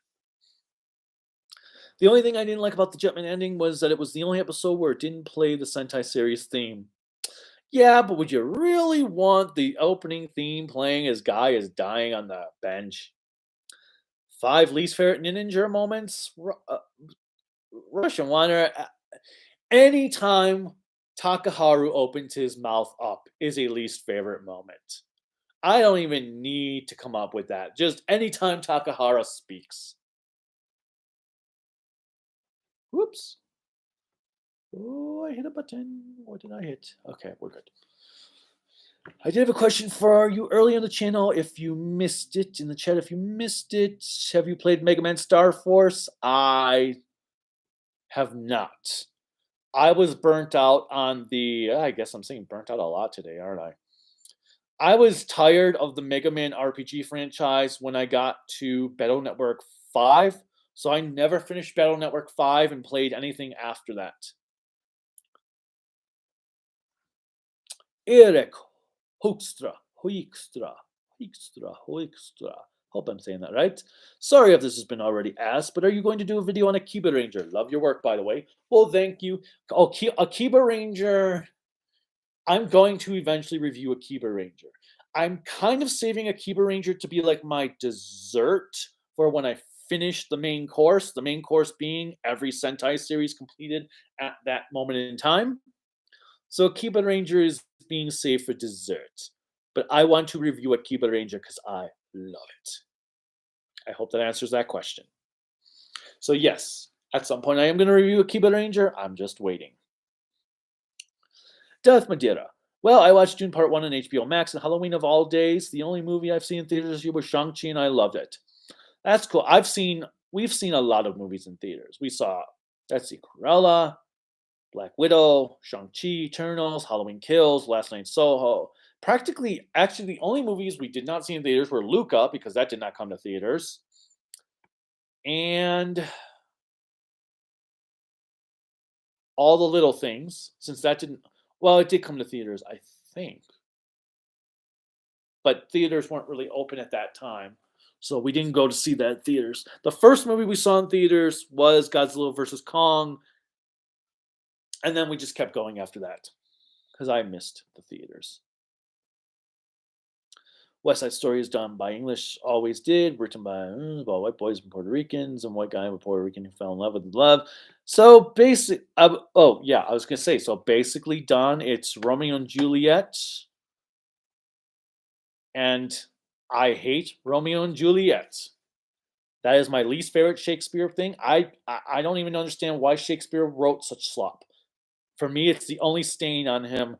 The only thing I didn't like about the Jetman ending was that it was the only episode where it didn't play the Sentai series theme. Yeah, but would you really want the opening theme playing as Guy is dying on the bench? 5 least favorite ninja moments. Russian Wanderer. Anytime Takaharu opens his mouth up is a least favorite moment. I don't even need to come up with that. Just anytime Takahara speaks. Whoops. Oh, I hit a button. What did I hit? Okay, we're good. I did have a question for you early on the channel. If you missed it in the chat, if you missed it, have you played Mega Man Star Force? I have not. I was burnt out on the. I guess I'm saying burnt out a lot today, aren't I? I was tired of the Mega Man RPG franchise when I got to Battle Network 5, so I never finished Battle Network 5 and played anything after that. Eric Hoekstra. Hope I'm saying that right. Sorry if this has been already asked, but are you going to do a video on Akiba Ranger? Love your work, by the way. Well, thank you. Akiba Ranger. I'm going to eventually review Akiba Ranger. I'm kind of saving Akiba Ranger to be like my dessert for when I finish the main course. The main course being every Sentai series completed at that moment in time. So Akiba Ranger is being saved for dessert. But I want to review Akiba Ranger because I love it. I hope that answers that question. So yes, at some point I am going to review Akiba Ranger. I'm just waiting. Death Madeira. Well, I watched Dune Part 1 on HBO Max and Halloween of all days. The only movie I've seen in theaters this year was Shang-Chi and I loved it. That's cool. We've seen a lot of movies in theaters. We saw, let's see, Cruella, Black Widow, Shang-Chi, Eternals, Halloween Kills, Last Night in Soho. Practically, actually, the only movies we did not see in theaters were Luca, because that did not come to theaters. And All the Little Things, since that didn't, well, it did come to theaters, I think. But theaters weren't really open at that time. So we didn't go to see that in theaters. The first movie we saw in theaters was Godzilla vs. Kong. And then we just kept going after that. Because I missed the theaters. West Side Story is done by English, always did, written by about white boys and Puerto Ricans, and white guy with Puerto Rican who fell in love with love. So basically, I was gonna say, so basically done. It's Romeo and Juliet, and I hate Romeo and Juliet. That is my least favorite Shakespeare thing. I don't even understand why Shakespeare wrote such slop. For me, it's the only stain on him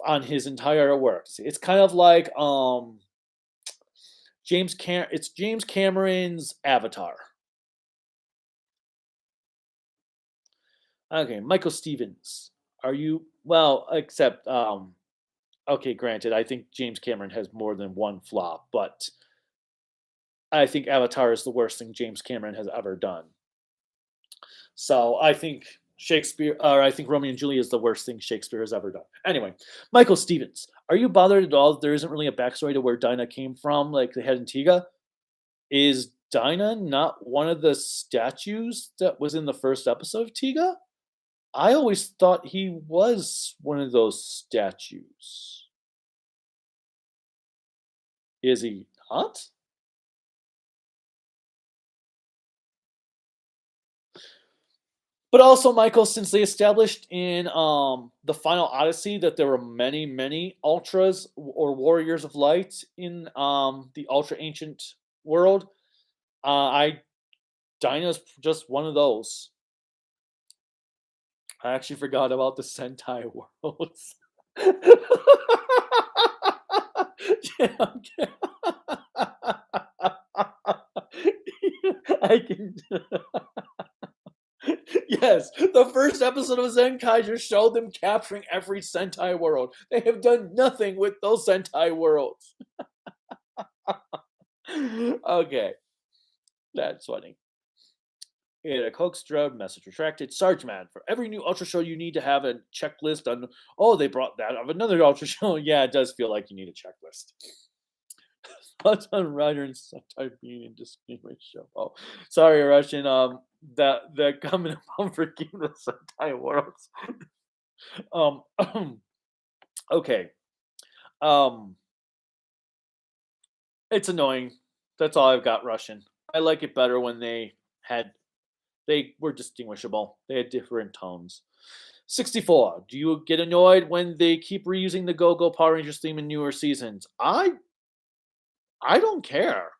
on his entire works. It's kind of like it's James Cameron's Avatar. Okay, Michael Stevens. Are you well, except okay, granted, I think James Cameron has more than one flop, but I think Avatar is the worst thing James Cameron has ever done. So I think I think Romeo and Juliet is the worst thing Shakespeare has ever done. Anyway, Michael Stevens, are you bothered at all that there isn't really a backstory to where Dinah came from, like they had in Tiga? Is Dinah not one of the statues that was in the first episode of Tiga? I always thought he was one of those statues. Is he not? But also, Michael, since they established in the Final Odyssey that there were many, many Ultras or Warriors of Light in the Ultra Ancient world, Dinah's just one of those. I actually forgot about the Sentai worlds. Okay. I can. Yes, the first episode of Zen Kaiser showed them capturing every Sentai world. They have done nothing with those Sentai worlds. Okay, that's funny. In a Coke Strub message retracted. Sarge man, for every new Ultra Show, you need to have a checklist on. Oh, they brought that of another Ultra Show. Yeah, it does feel like you need a checklist. Thoughts on Rider and Sentai being in distinguished show. Oh, sorry, Russian. That coming up for keeping the Sentai worlds. Um, okay. Um, it's annoying. That's all I've got. Russian. I like it better when they were distinguishable. They had different tones. 64. Do you get annoyed when they keep reusing the Go Go Power Rangers theme in newer seasons? I don't care.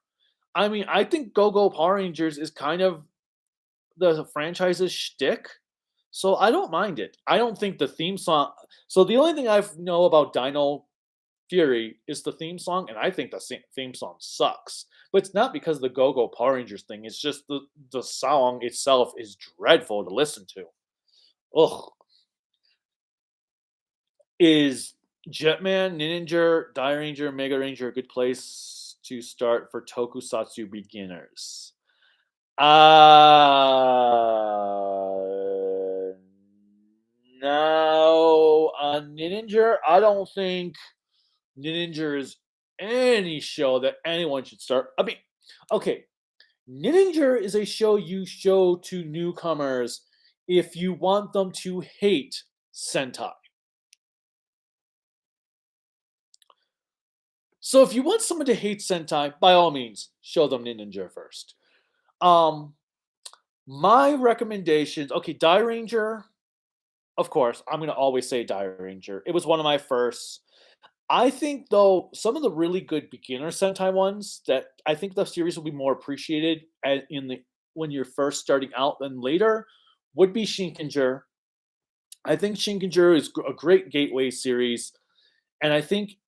I mean, I think Go Go Power Rangers is kind of the franchise's shtick, so I don't mind it. I don't think the theme song. So the only thing I know about Dino Fury is the theme song, and I think the theme song sucks. But it's not because of the Go Go Power Rangers thing. It's just the song itself is dreadful to listen to. Ugh. Is Jetman, Ninja, Die Ranger, Mega Ranger a good place to start for tokusatsu beginners? Uh, now on Ninja, I don't think Ninja is any show that anyone should start. I mean, okay, Ninja is a show you show to newcomers if you want them to hate Sentai. So if you want someone to hate Sentai, by all means, show them Ninja first. Um, my recommendations, okay, Die Ranger, of course, I'm gonna always say Die Ranger. It was one of my firsts. I think though some of the really good beginner Sentai ones that I think the series will be more appreciated in the when you're first starting out than later would be Shinkenger. I think Shinkenger is a great gateway series, and I think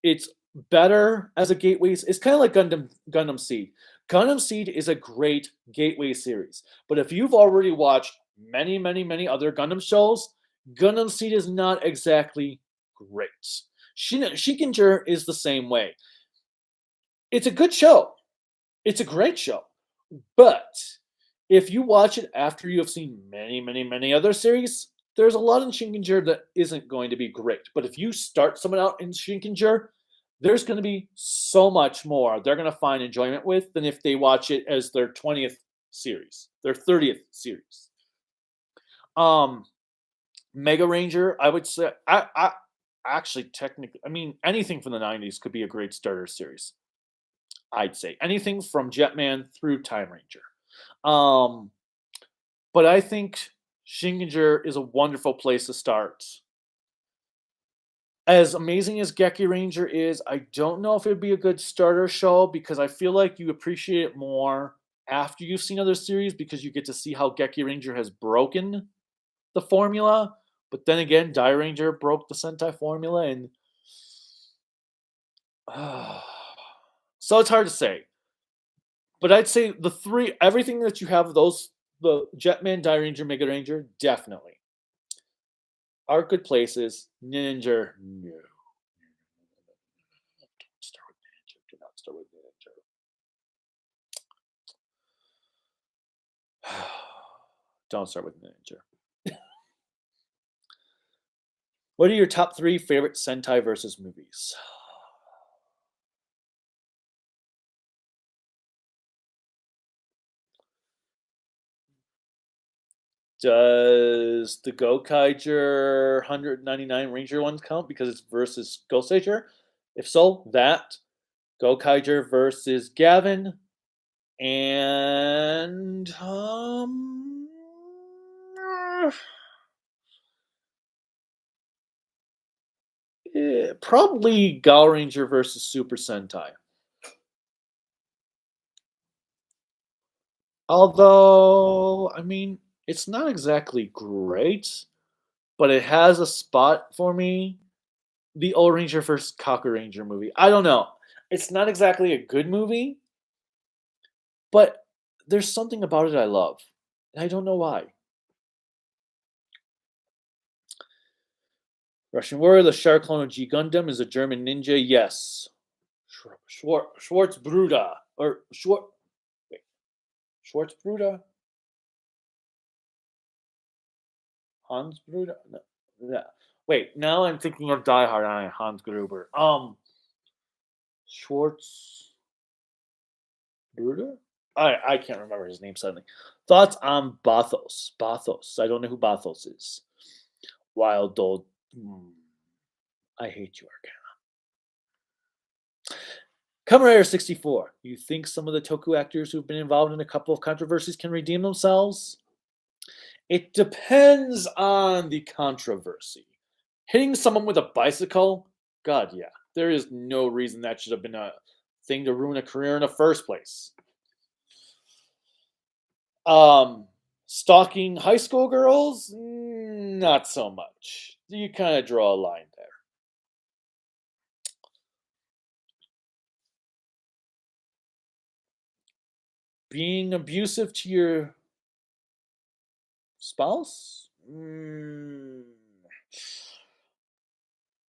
it's better as a gateway. It's kind of like Gundam Seed. Gundam Seed is a great gateway series, but if you've already watched many other Gundam shows, Gundam Seed is not exactly great. Shikinger is the same way. It's a good show. It's a great show, but if you watch it after you have seen many other series, there's a lot in Shinkenger that isn't going to be great. But if you start someone out in Shinkenger, there's going to be so much more they're going to find enjoyment with than if they watch it as their 20th series, their 30th series. Um, Mega Ranger, I would say, I actually technically, I mean, anything from the 90s could be a great starter series. I'd say anything from Jetman through Time Ranger. Um, but I think Shinkenger is a wonderful place to start. As amazing as Geki Ranger is, I don't know if it'd be a good starter show because I feel like you appreciate it more after you've seen other series because you get to see how Geki Ranger has broken the formula. But then again, Die Ranger broke the Sentai formula, and so it's hard to say. But I'd say the three, everything that you have, those the Jetman, Die Ranger, Mega Ranger, definitely are good places. Ninja, no. Don't start with Ninja. Do not start with Ninja. Don't start with Ninja. What are your top three favorite Sentai versus movies? Does the Gokaiger 199 Ranger ones count because it's versus Ghost Ranger? If so, that Gokaiger versus Gavin and probably Gal Ranger versus Super Sentai. Although, I mean, it's not exactly great, but it has a spot for me. the Old Ranger vs. Kaku Ranger movie. I don't know. It's not exactly a good movie, but there's something about it I love. I don't know why. Russian word, the shark clone of G Gundam is a German ninja. Yes. Schwarzbruder. Or wait, Schwarzbruder? Hans Bruder? No. Yeah. Wait, now I'm thinking of Die Hard on Hans Gruber. Schwartz Bruder? I can't remember his name suddenly. Thoughts on Bathos? Bathos. I don't know who Bathos is. Wild Old. I hate you, Arcana. Kamen Rider 64. You think some of the Toku actors who've been involved in a couple of controversies can redeem themselves? It depends on the controversy. Hitting someone with a bicycle? God, yeah. There is no reason that should have been a thing to ruin a career in the first place. Stalking high school girls? Not so much. You kind of draw a line there. Being abusive to your spouse?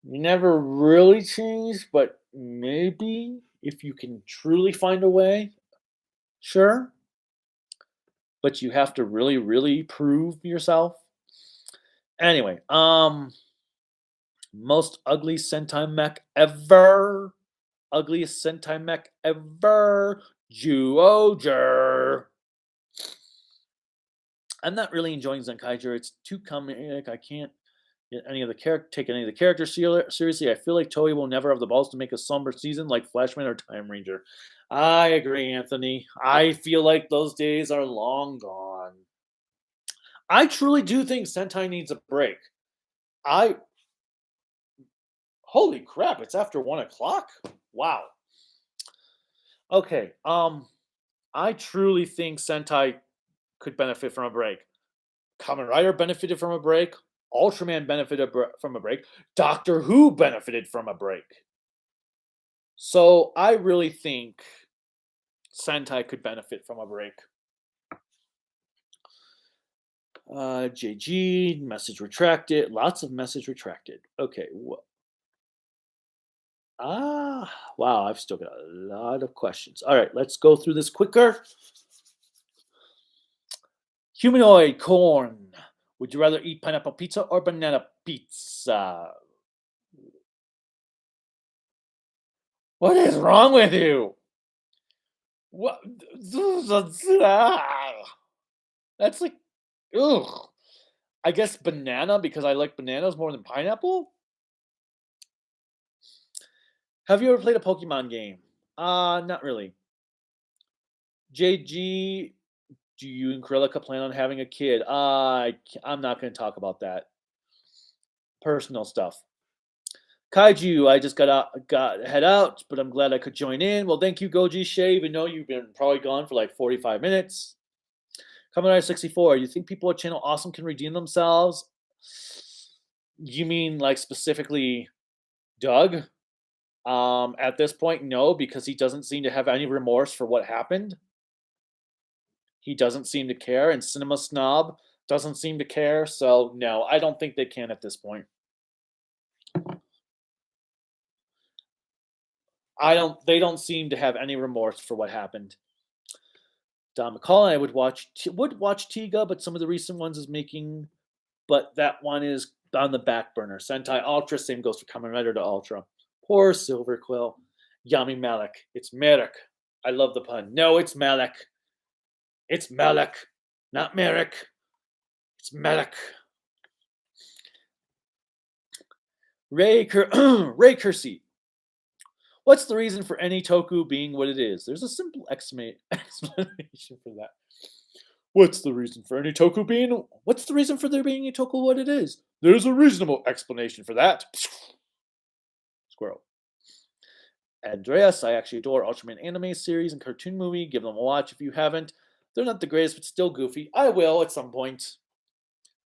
Never really changed, but maybe if you can truly find a way, sure. But you have to really, really prove yourself. Anyway, most ugly Sentai mech ever. Ugliest Sentai mech ever. Juoger. I'm not really enjoying Zenkaiger. It's too comedic. I can't get any of the take any of the characters seriously. I feel like Toei will never have the balls to make a somber season like Flashman or Time Ranger. I agree, Anthony. I feel like those days are long gone. I truly do think Sentai needs a break. I Holy crap! It's after 1 o'clock. Wow. Okay. I truly think Sentai could benefit from a break. Kamen Rider benefited from a break. Ultraman benefited from a break. Doctor Who benefited from a break. So I really think Sentai could benefit from a break. JG, message retracted. Lots of message retracted. Okay. Wow. I've still got a lot of questions. All right. Let's go through this quicker. Humanoid corn. Would you rather eat pineapple pizza or banana pizza? What is wrong with you? What? That's like, ugh. I guess banana because I like bananas more than pineapple. Have you ever played a Pokemon game? Not really. JG, do you and Krillika plan on having a kid? I'm not going to talk about that. Personal stuff. Kaiju, I just got head out, but I'm glad I could join in. Well, thank you, Goji Shay, even though you've been probably gone for like 45 minutes. Kamen Rider 64, you think people at Channel Awesome can redeem themselves? You mean like specifically Doug? At this point, no, because he doesn't seem to have any remorse for what happened. He doesn't seem to care, and Cinema Snob doesn't seem to care. So no, I don't think they can at this point. They don't seem to have any remorse for what happened. Don McCall, I would watch Tiga, but some of the recent ones is making, but that one is on the back burner. Sentai Ultra, same goes for Kamen Rider to Ultra. Poor Silver Quill. Yami Malik. It's Merrick. I love the pun. No, it's Malik. It's Malik, not Merrick. It's Malik. Ray Kersey. What's the reason for any Toku being what it is? There's a simple explanation for that. What's the reason for any Toku being? What's the reason for there being a Toku what it is? There's a reasonable explanation for that. Squirrel. Andreas, I actually adore Ultraman anime series and cartoon movie. Give them a watch if you haven't. They're not the greatest, but still goofy. I will at some point.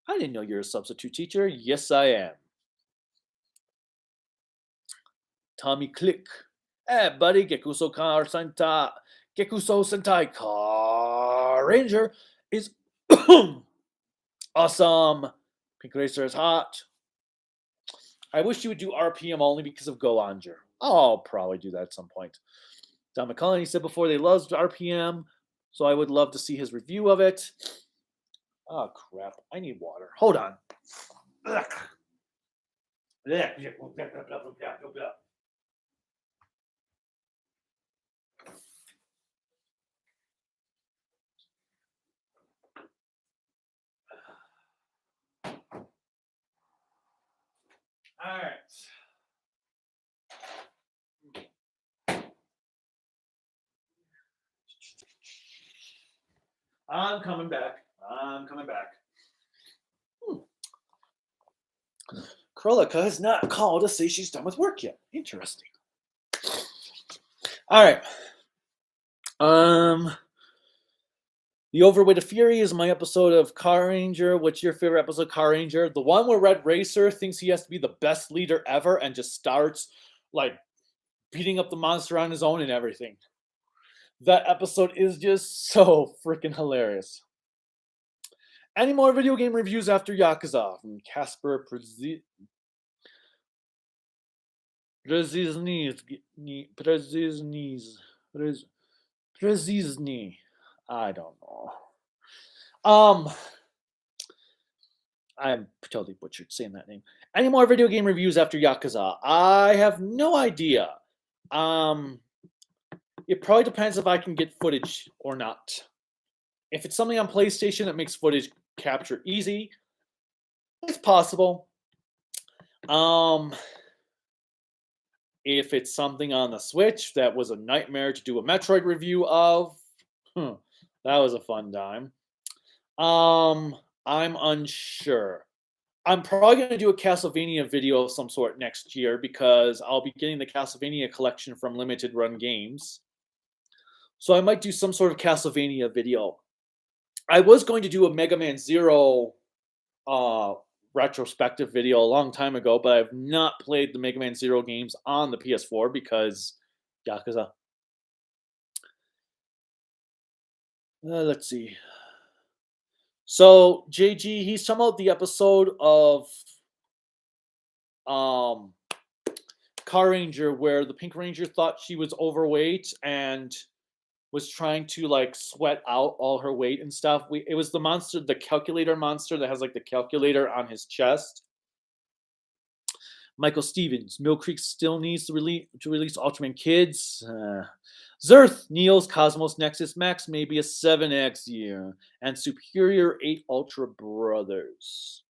I didn't know you're a substitute teacher. Yes, I am. Tommy Click. Hey, buddy, Gekuso Sentai Car Ranger is awesome. Pink Racer is hot. I wish you would do RPM only because of Go Anger. I'll probably do that at some point. Don McCullen, he said before they loved RPM, so I would love to see his review of it. Oh, crap. I need water. Hold on. Ugh. All right. I'm coming back. Krolika has not called to say she's done with work yet. Interesting. All right. The Overweight of Fury is my episode of Car Ranger. What's your favorite episode of Car Ranger? The one where Red Racer thinks he has to be the best leader ever and just starts like beating up the monster on his own and everything. That episode is just so freaking hilarious. Any more video game reviews after Yakuza? From Casper Przizny. I don't know. I'm totally butchered saying that name. Any more video game reviews after Yakuza? I have no idea. It probably depends if I can get footage or not. If it's something on PlayStation that makes footage capture easy, it's possible. If it's something on the Switch that was a nightmare to do a Metroid review of, that was a fun time. I'm unsure. I'm probably going to do a Castlevania video of some sort next year because I'll be getting the Castlevania collection from Limited Run Games. So I might do some sort of Castlevania video. I was going to do a Mega Man Zero retrospective video a long time ago, but I've not played the Mega Man Zero games on the PS4 because Yakuza. Let's see. So JG, he's talking about the episode of Car Ranger where the Pink Ranger thought she was overweight and was trying to like sweat out all her weight and stuff. It was the monster, the calculator monster that has like the calculator on his chest. Michael Stevens, Mill Creek still needs to release Ultraman Kids. Zerth, Neil's Cosmos Nexus Max, maybe a 7X year. And Superior 8 Ultra Brothers.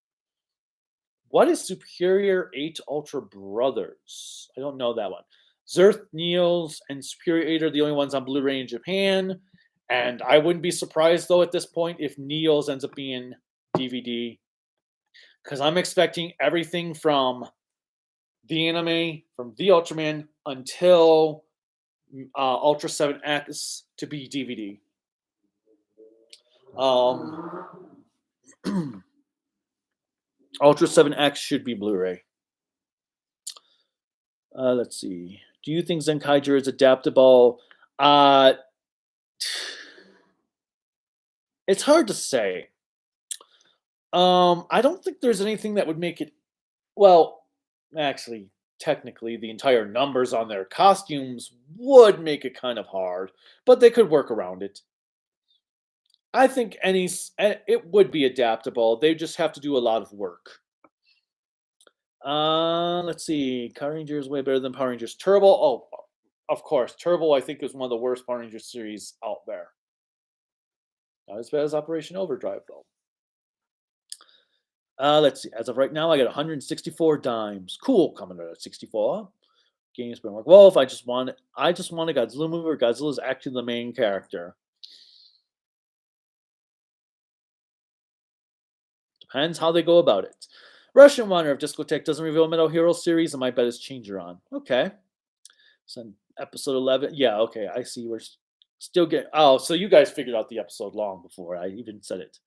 What is Superior 8 Ultra Brothers? I don't know that one. Zerth, Neil's, and Superior 8 are the only ones on Blu-ray in Japan. And I wouldn't be surprised, though, at this point, if Neil's ends up being DVD. Because I'm expecting everything from the anime, from the Ultraman, until Ultra 7X to be DVD. Ultra 7X should be Blu-ray. Let's see. Do you think Zenkaiger is adaptable? It's hard to say. I don't think there's anything that would make it. Well, actually, technically, the entire numbers on their costumes would make it kind of hard, but they could work around it. I think it would be adaptable. They just have to do a lot of work. Let's see. Power Rangers way better than Power Rangers Turbo. Oh, of course, Turbo I think is one of the worst Power Rangers series out there. Not as bad as Operation Overdrive though. Let's see. As of right now, I got 164 dimes. Cool, coming out at 64. Game's been like, well, if I just want a Godzilla movie where Godzilla is actually the main character. Depends how they go about it. Russian Wanderer of Discotheque doesn't reveal Metal Hero series, and my bet is Changer on. Okay. So episode 11. Yeah, okay. I see. We're still getting. Oh, so you guys figured out the episode long before I even said it.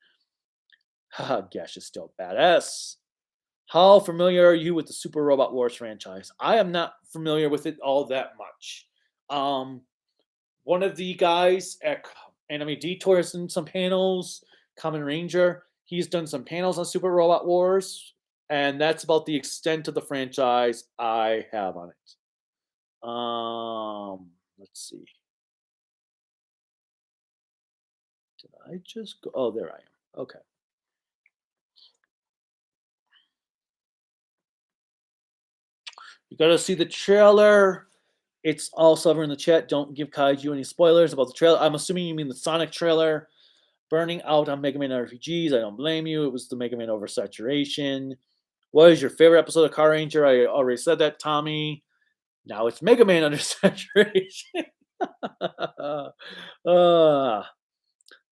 Haha, Gash is still badass. How familiar are you with the Super Robot Wars franchise? I am not familiar with it all that much. Um, One of the guys at Anime Detour has done some panels. Kamen Ranger, he's done some panels on Super Robot Wars, and that's about the extent of the franchise I have on it. Let's see. Did I just go? Oh, there I am. Okay. You gotta see the trailer. It's also over in the chat. Don't give Kaiju any spoilers about the trailer. I'm assuming you mean the Sonic trailer. Burning out on Mega Man RPGs. I don't blame you. It was the Mega Man oversaturation. What is your favorite episode of Car Ranger? I already said that, Tommy. Now it's Mega Man under saturation. La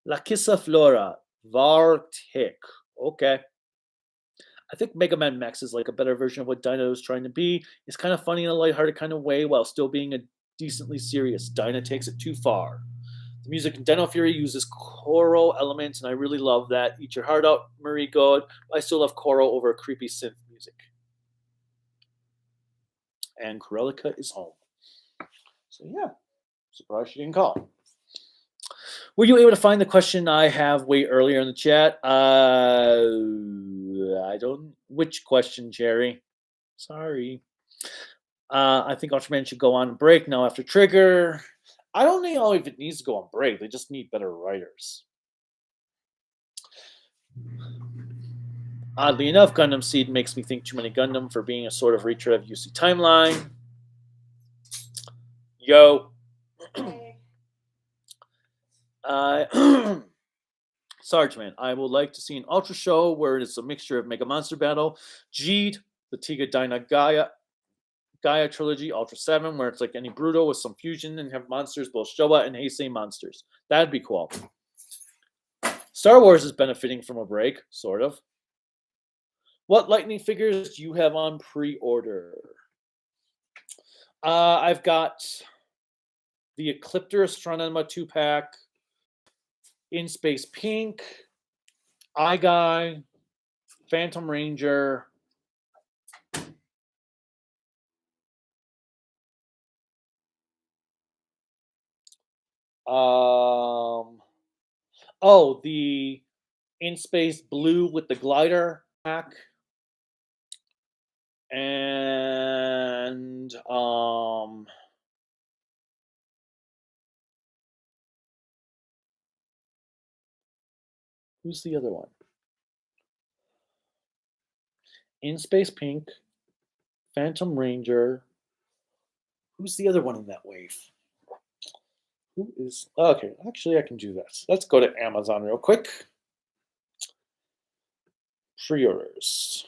Kissa Flora. Vartic. Okay. I think Mega Man Max is like a better version of what Dyna was trying to be. It's kind of funny in a lighthearted kind of way while still being a decently serious. Dyna takes it too far. The music in Dino Fury uses choral elements, and I really love that. Eat your heart out, Marie God. I still love choral over creepy synth music. And Corellica is home. So yeah, surprised she didn't call. Were you able to find the question I have way earlier in the chat? I don't. Which question, Jerry? Sorry. I think Ultraman should go on break now after Trigger. I don't know if it needs to go on break. They just need better writers. Oddly enough, Gundam Seed makes me think too many Gundam for being a sort of retread of UC Timeline. Yo. Sargeman, I would like to see an Ultra show where it is a mixture of Mega Monster Battle, Jeed, the Tiga Dyna Gaia trilogy, Ultra 7, where it's like any Bruto with some fusion and have monsters, both Showa and Heisei monsters. That'd be cool. Star Wars is benefiting from a break, sort of. What Lightning figures do you have on pre-order? I've got the Ecliptor Astronema 2-pack, In Space Pink, Eye Guy, Phantom Ranger, the In Space Blue with the glider pack, and who's the other one? In Space Pink, Phantom Ranger. Who's the other one in that wave? Who is... Okay, actually, I can do this. Let's go to Amazon real quick. Pre-orders.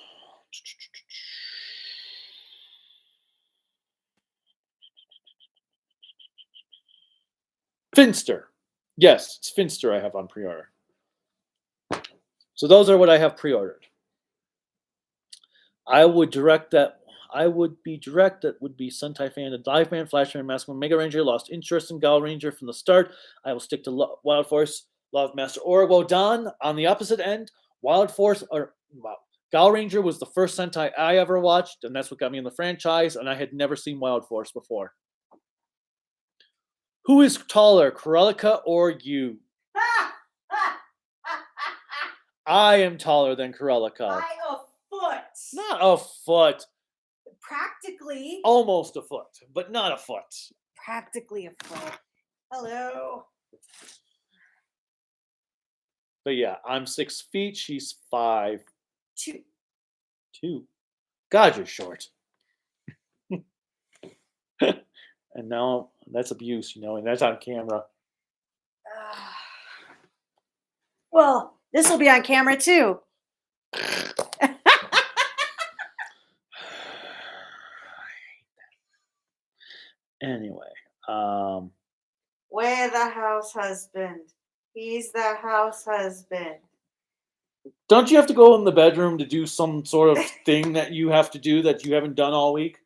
Finster. Yes, it's Finster I have on pre-order. So those are what I have pre-ordered. I would be direct. That would be Sentai fan, the Dive Man, Flash Man, Mask Man, Mega Ranger. Lost interest in Gal Ranger from the start. I will stick to Wild Force, Love Master Orobo Don. On the opposite end, Wild Force Gal Ranger was the first Sentai I ever watched, and that's what got me in the franchise. And I had never seen Wild Force before. Who is taller, Corellica or you? I am taller than Corellica. By a foot. Not a foot. Practically. Almost a foot, but not a foot. Practically a foot. Hello. But yeah, I'm 6 feet. She's 5'2". God, you're short. And now that's abuse, and that's on camera. Well, this will be on camera too. Anyway, We're the house husband. He's the house husband. Don't you have to go in the bedroom to do some sort of thing that you have to do that you haven't done all week?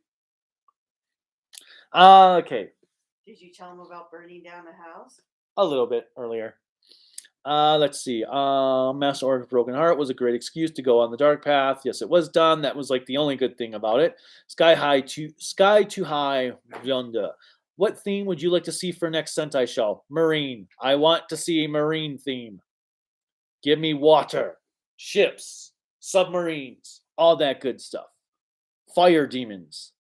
Okay. Did you tell him about burning down the house? A little bit earlier. Let's see. Master Order of Broken Heart was a great excuse to go on the dark path. Yes, it was done. That was like the only good thing about it. Sky Too High, Yonda. What theme would you like to see for next Sentai show? Marine. I want to see a marine theme. Give me water, ships, submarines, all that good stuff. Fire demons.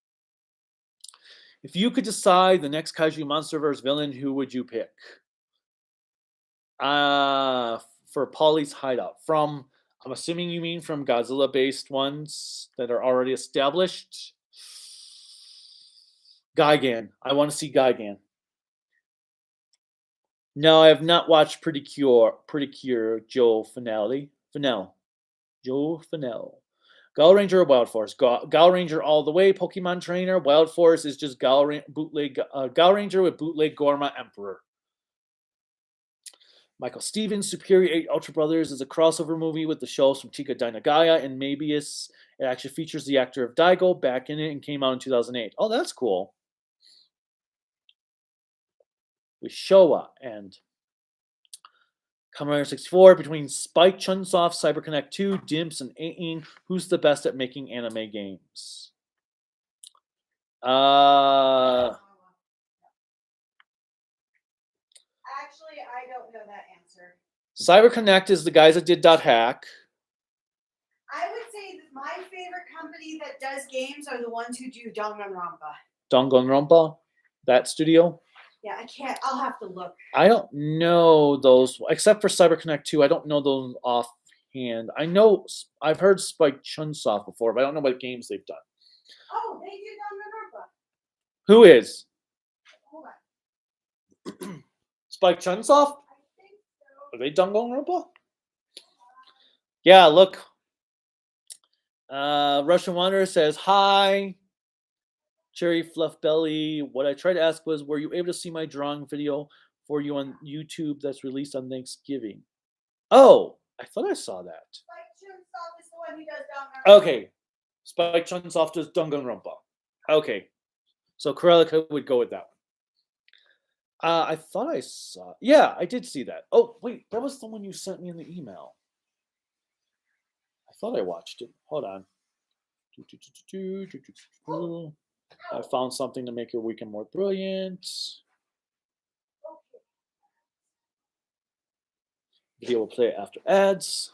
If you could decide the next Kaiju Monsterverse villain, who would you pick? For Polly's Hideout. I'm assuming you mean from Godzilla-based ones that are already established. Gigan. I want to see Gigan. No, I have not watched Pretty Cure Joe Fennell. Joe Fennell. Gal Ranger or Wild Force? Gal Ranger all the way, Pokemon Trainer. Wild Force is just Gal Ranger with bootleg Gorma Emperor. Michael Stevens' Superior 8 Ultra Brothers is a crossover movie with the shows from Tika Dainagaya and Mabius. It actually features the actor of Daigo back in it and came out in 2008. Oh, that's cool. With Showa and Kamen Rider 64, between Spike Chunsoft, CyberConnect 2, Dimps, and 18, who's the best at making anime games? Actually, I don't know that answer. CyberConnect is the guys that did .hack. I would say that my favorite company that does games are the ones who do Danganronpa. Danganronpa? That studio? Yeah, I can't. I'll have to look. I don't know those, except for CyberConnect 2. I don't know those offhand. I know I've heard Spike Chunsoft before, but I don't know what games they've done. Oh, they did Danganronpa. Who is? Hold on. Spike Chunsoft? I think so. Are they Danganronpa? Yeah, look. Russian Wanderer says, hi. Cherry Fluff Belly. What I tried to ask was, were you able to see my drawing video for you on YouTube that's released on Thanksgiving? Oh, I thought I saw that. Spike Chunsoft is the one who does Danganronpa. Okay. Spike Chunsoft does Danganronpa. Okay. So Corellica would go with that one. I thought I saw. Yeah, I did see that. Oh, wait. That was the one you sent me in the email. I thought I watched it. Hold on. I found something to make your weekend more brilliant. Video will play after ads.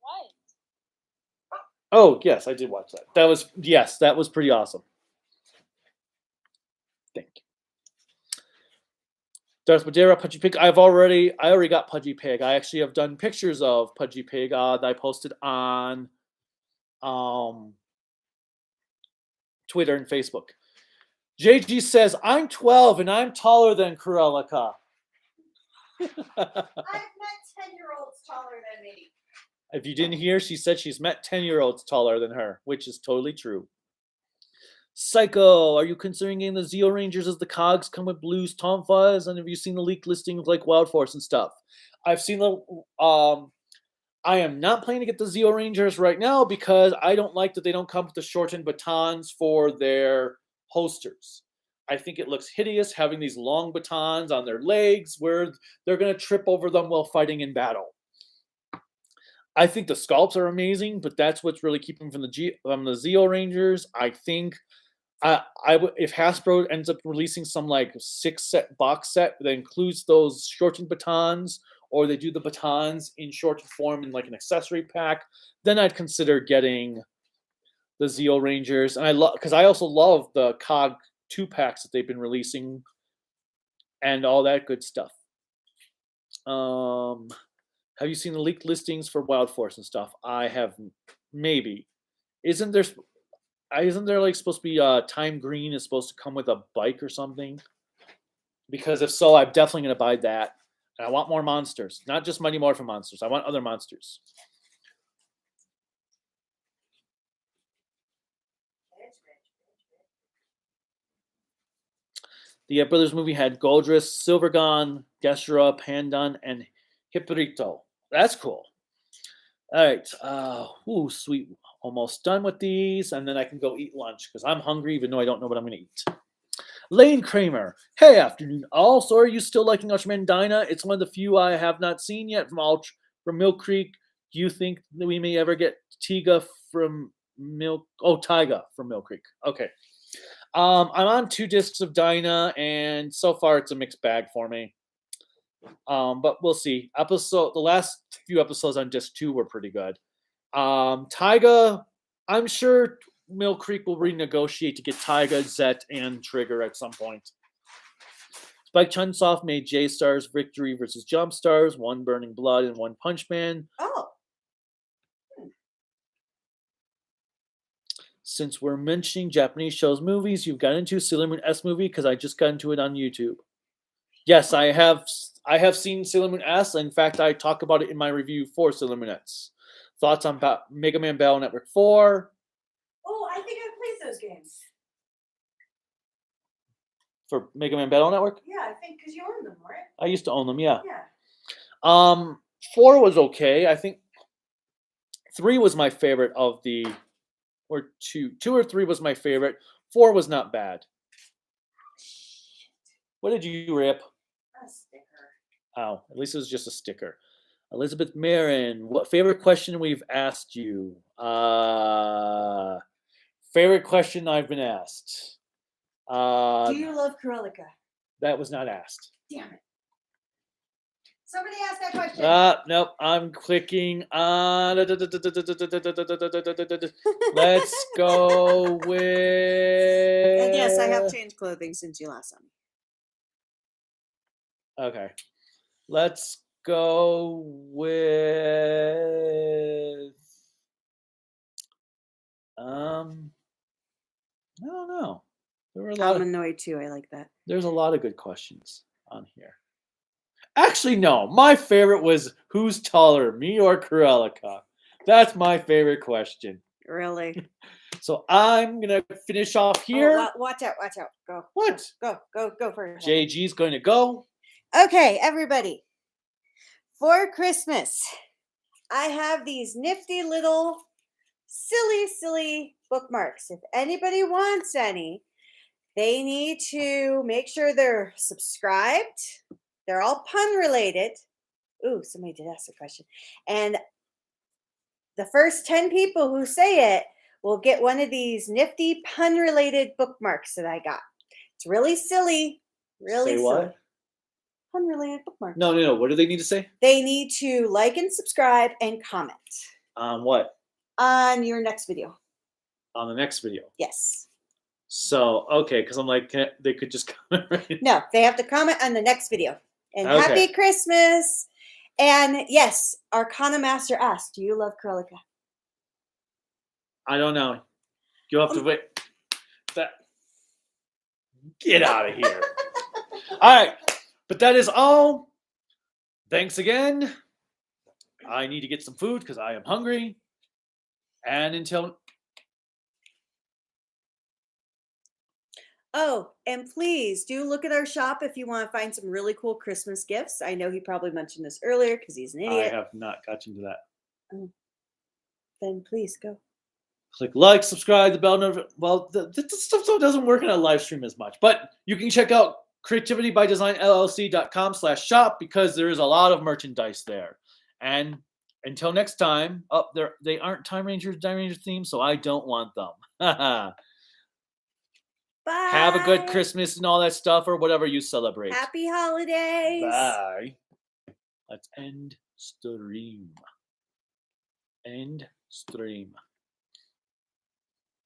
What? Oh, yes, I did watch that. That was pretty awesome. Thank you. Darth Madeira, Pudgy Pig. I already got Pudgy Pig. I actually have done pictures of Pudgy Pig that I posted on Twitter and Facebook. JG says, I'm 12 and I'm taller than Corellica. I've met 10-year-olds taller than me. If you didn't hear, she said she's met 10-year-olds taller than her, which is totally true. Psycho, are you considering getting the Zeo Rangers as the cogs come with Blues Tom Fuzz? And have you seen the leaked listings like Wild Force and stuff? I've seen the. I am not planning to get the Zeo Rangers right now because I don't like that they don't come with the shortened batons for their posters. I think it looks hideous having these long batons on their legs where they're going to trip over them while fighting in battle. I think the sculpts are amazing, but that's what's really keeping from the Zeo Rangers. I think if Hasbro ends up releasing some like 6-set box set that includes those shortened batons, or they do the batons in shortened form in like an accessory pack, then I'd consider getting the Zeo Rangers. And because I also love the COG 2-packs that they've been releasing and all that good stuff. Have you seen the leaked listings for Wild Force and stuff? I have, maybe. Isn't there like supposed to be Time Green is supposed to come with a bike or something? Because if so, I'm definitely going to buy that. And I want more monsters, not just Mighty Morphin monsters. I want other monsters. The Brothers movie had Goldress, Silvergon, Geshira, Pandan, and Hippolyto. That's cool. All right. Ooh, sweet. Almost done with these, and then I can go eat lunch because I'm hungry, even though I don't know what I'm gonna eat. Lane Kramer. Hey, afternoon all. So are you still liking Ultraman Dyna? It's one of the few I have not seen yet from Mill Creek. Do you think that we may ever get Taiga from Taiga from Mill Creek? Okay. I'm on 2 discs of Dyna, and so far it's a mixed bag for me. But we'll see. The last few episodes on disc 2 were pretty good. Taiga, I'm sure Mill Creek will renegotiate to get Taiga, Zet, and Trigger at some point. Spike Chunsoft made J-Stars Victory versus Jump Stars, 1 Burning Blood and 1 Punch Man. Oh. Since we're mentioning Japanese shows, movies, you've got into Sailor Moon S movie because I just got into it on YouTube. Yes, I have seen Sailor Moon S. In fact, I talk about it in my review for Sailor Moon S. Thoughts on Mega Man Battle Network 4? Oh, I think I've played those games. For Mega Man Battle Network? Yeah, I think because you own them, right? I used to own them, yeah. Yeah. 4 was okay. I think 3 was my favorite of the, or 2 or 3 was my favorite. 4 was not bad. What did you rip? A sticker. Oh, at least it was just a sticker. Elizabeth Marin, what favorite question we've asked you? Favorite question I've been asked. Do you love Kurelika? That was not asked. Damn it. Somebody asked that question. Nope. I'm clicking on. Let's go with. And yes, I have changed clothing since you last saw me. Okay. Let's go with. I don't know. There were a lot. I'm annoyed too. I like that. There's a lot of good questions on here. Actually, no. My favorite was who's taller, me or Kurelika? That's my favorite question. Really? So I'm gonna finish off here. Oh, watch out! Watch out! Go. What? Go first. JG's going to go. Okay, everybody. For Christmas, I have these nifty little silly bookmarks. If anybody wants any, they need to make sure they're subscribed. They're all pun related. Ooh, somebody did ask a question. And the first 10 people who say it will get one of these nifty pun related bookmarks that I got. It's really silly. Really Say silly. what? Pun related bookmarks. No. What do they need to say? They need to like and subscribe and comment. On what? On your next video. On the next video. Yes. So, okay, because I'm like, they could just comment right. No, they have to comment on the next video. And Okay. Happy Christmas. And yes, Arcana Master asked, do you love Kurelika? I don't know. You'll have to wait. Get out of here. All right. But that is all. Thanks again. I need to get some food because I am hungry. And until. Oh, and please do look at our shop if you want to find some really cool Christmas gifts. I know he probably mentioned this earlier because he's an idiot. I have not gotten to that. Then please go. Click like, subscribe, the bell notification. Well, this stuff doesn't work in a live stream as much. But you can check out creativitybydesignllc.com/shop because there is a lot of merchandise there. And until next time, they aren't Time Ranger themed, so I don't want them. Bye. Have a good Christmas and all that stuff, or whatever you celebrate. Happy holidays. Bye. Let's end stream. End stream.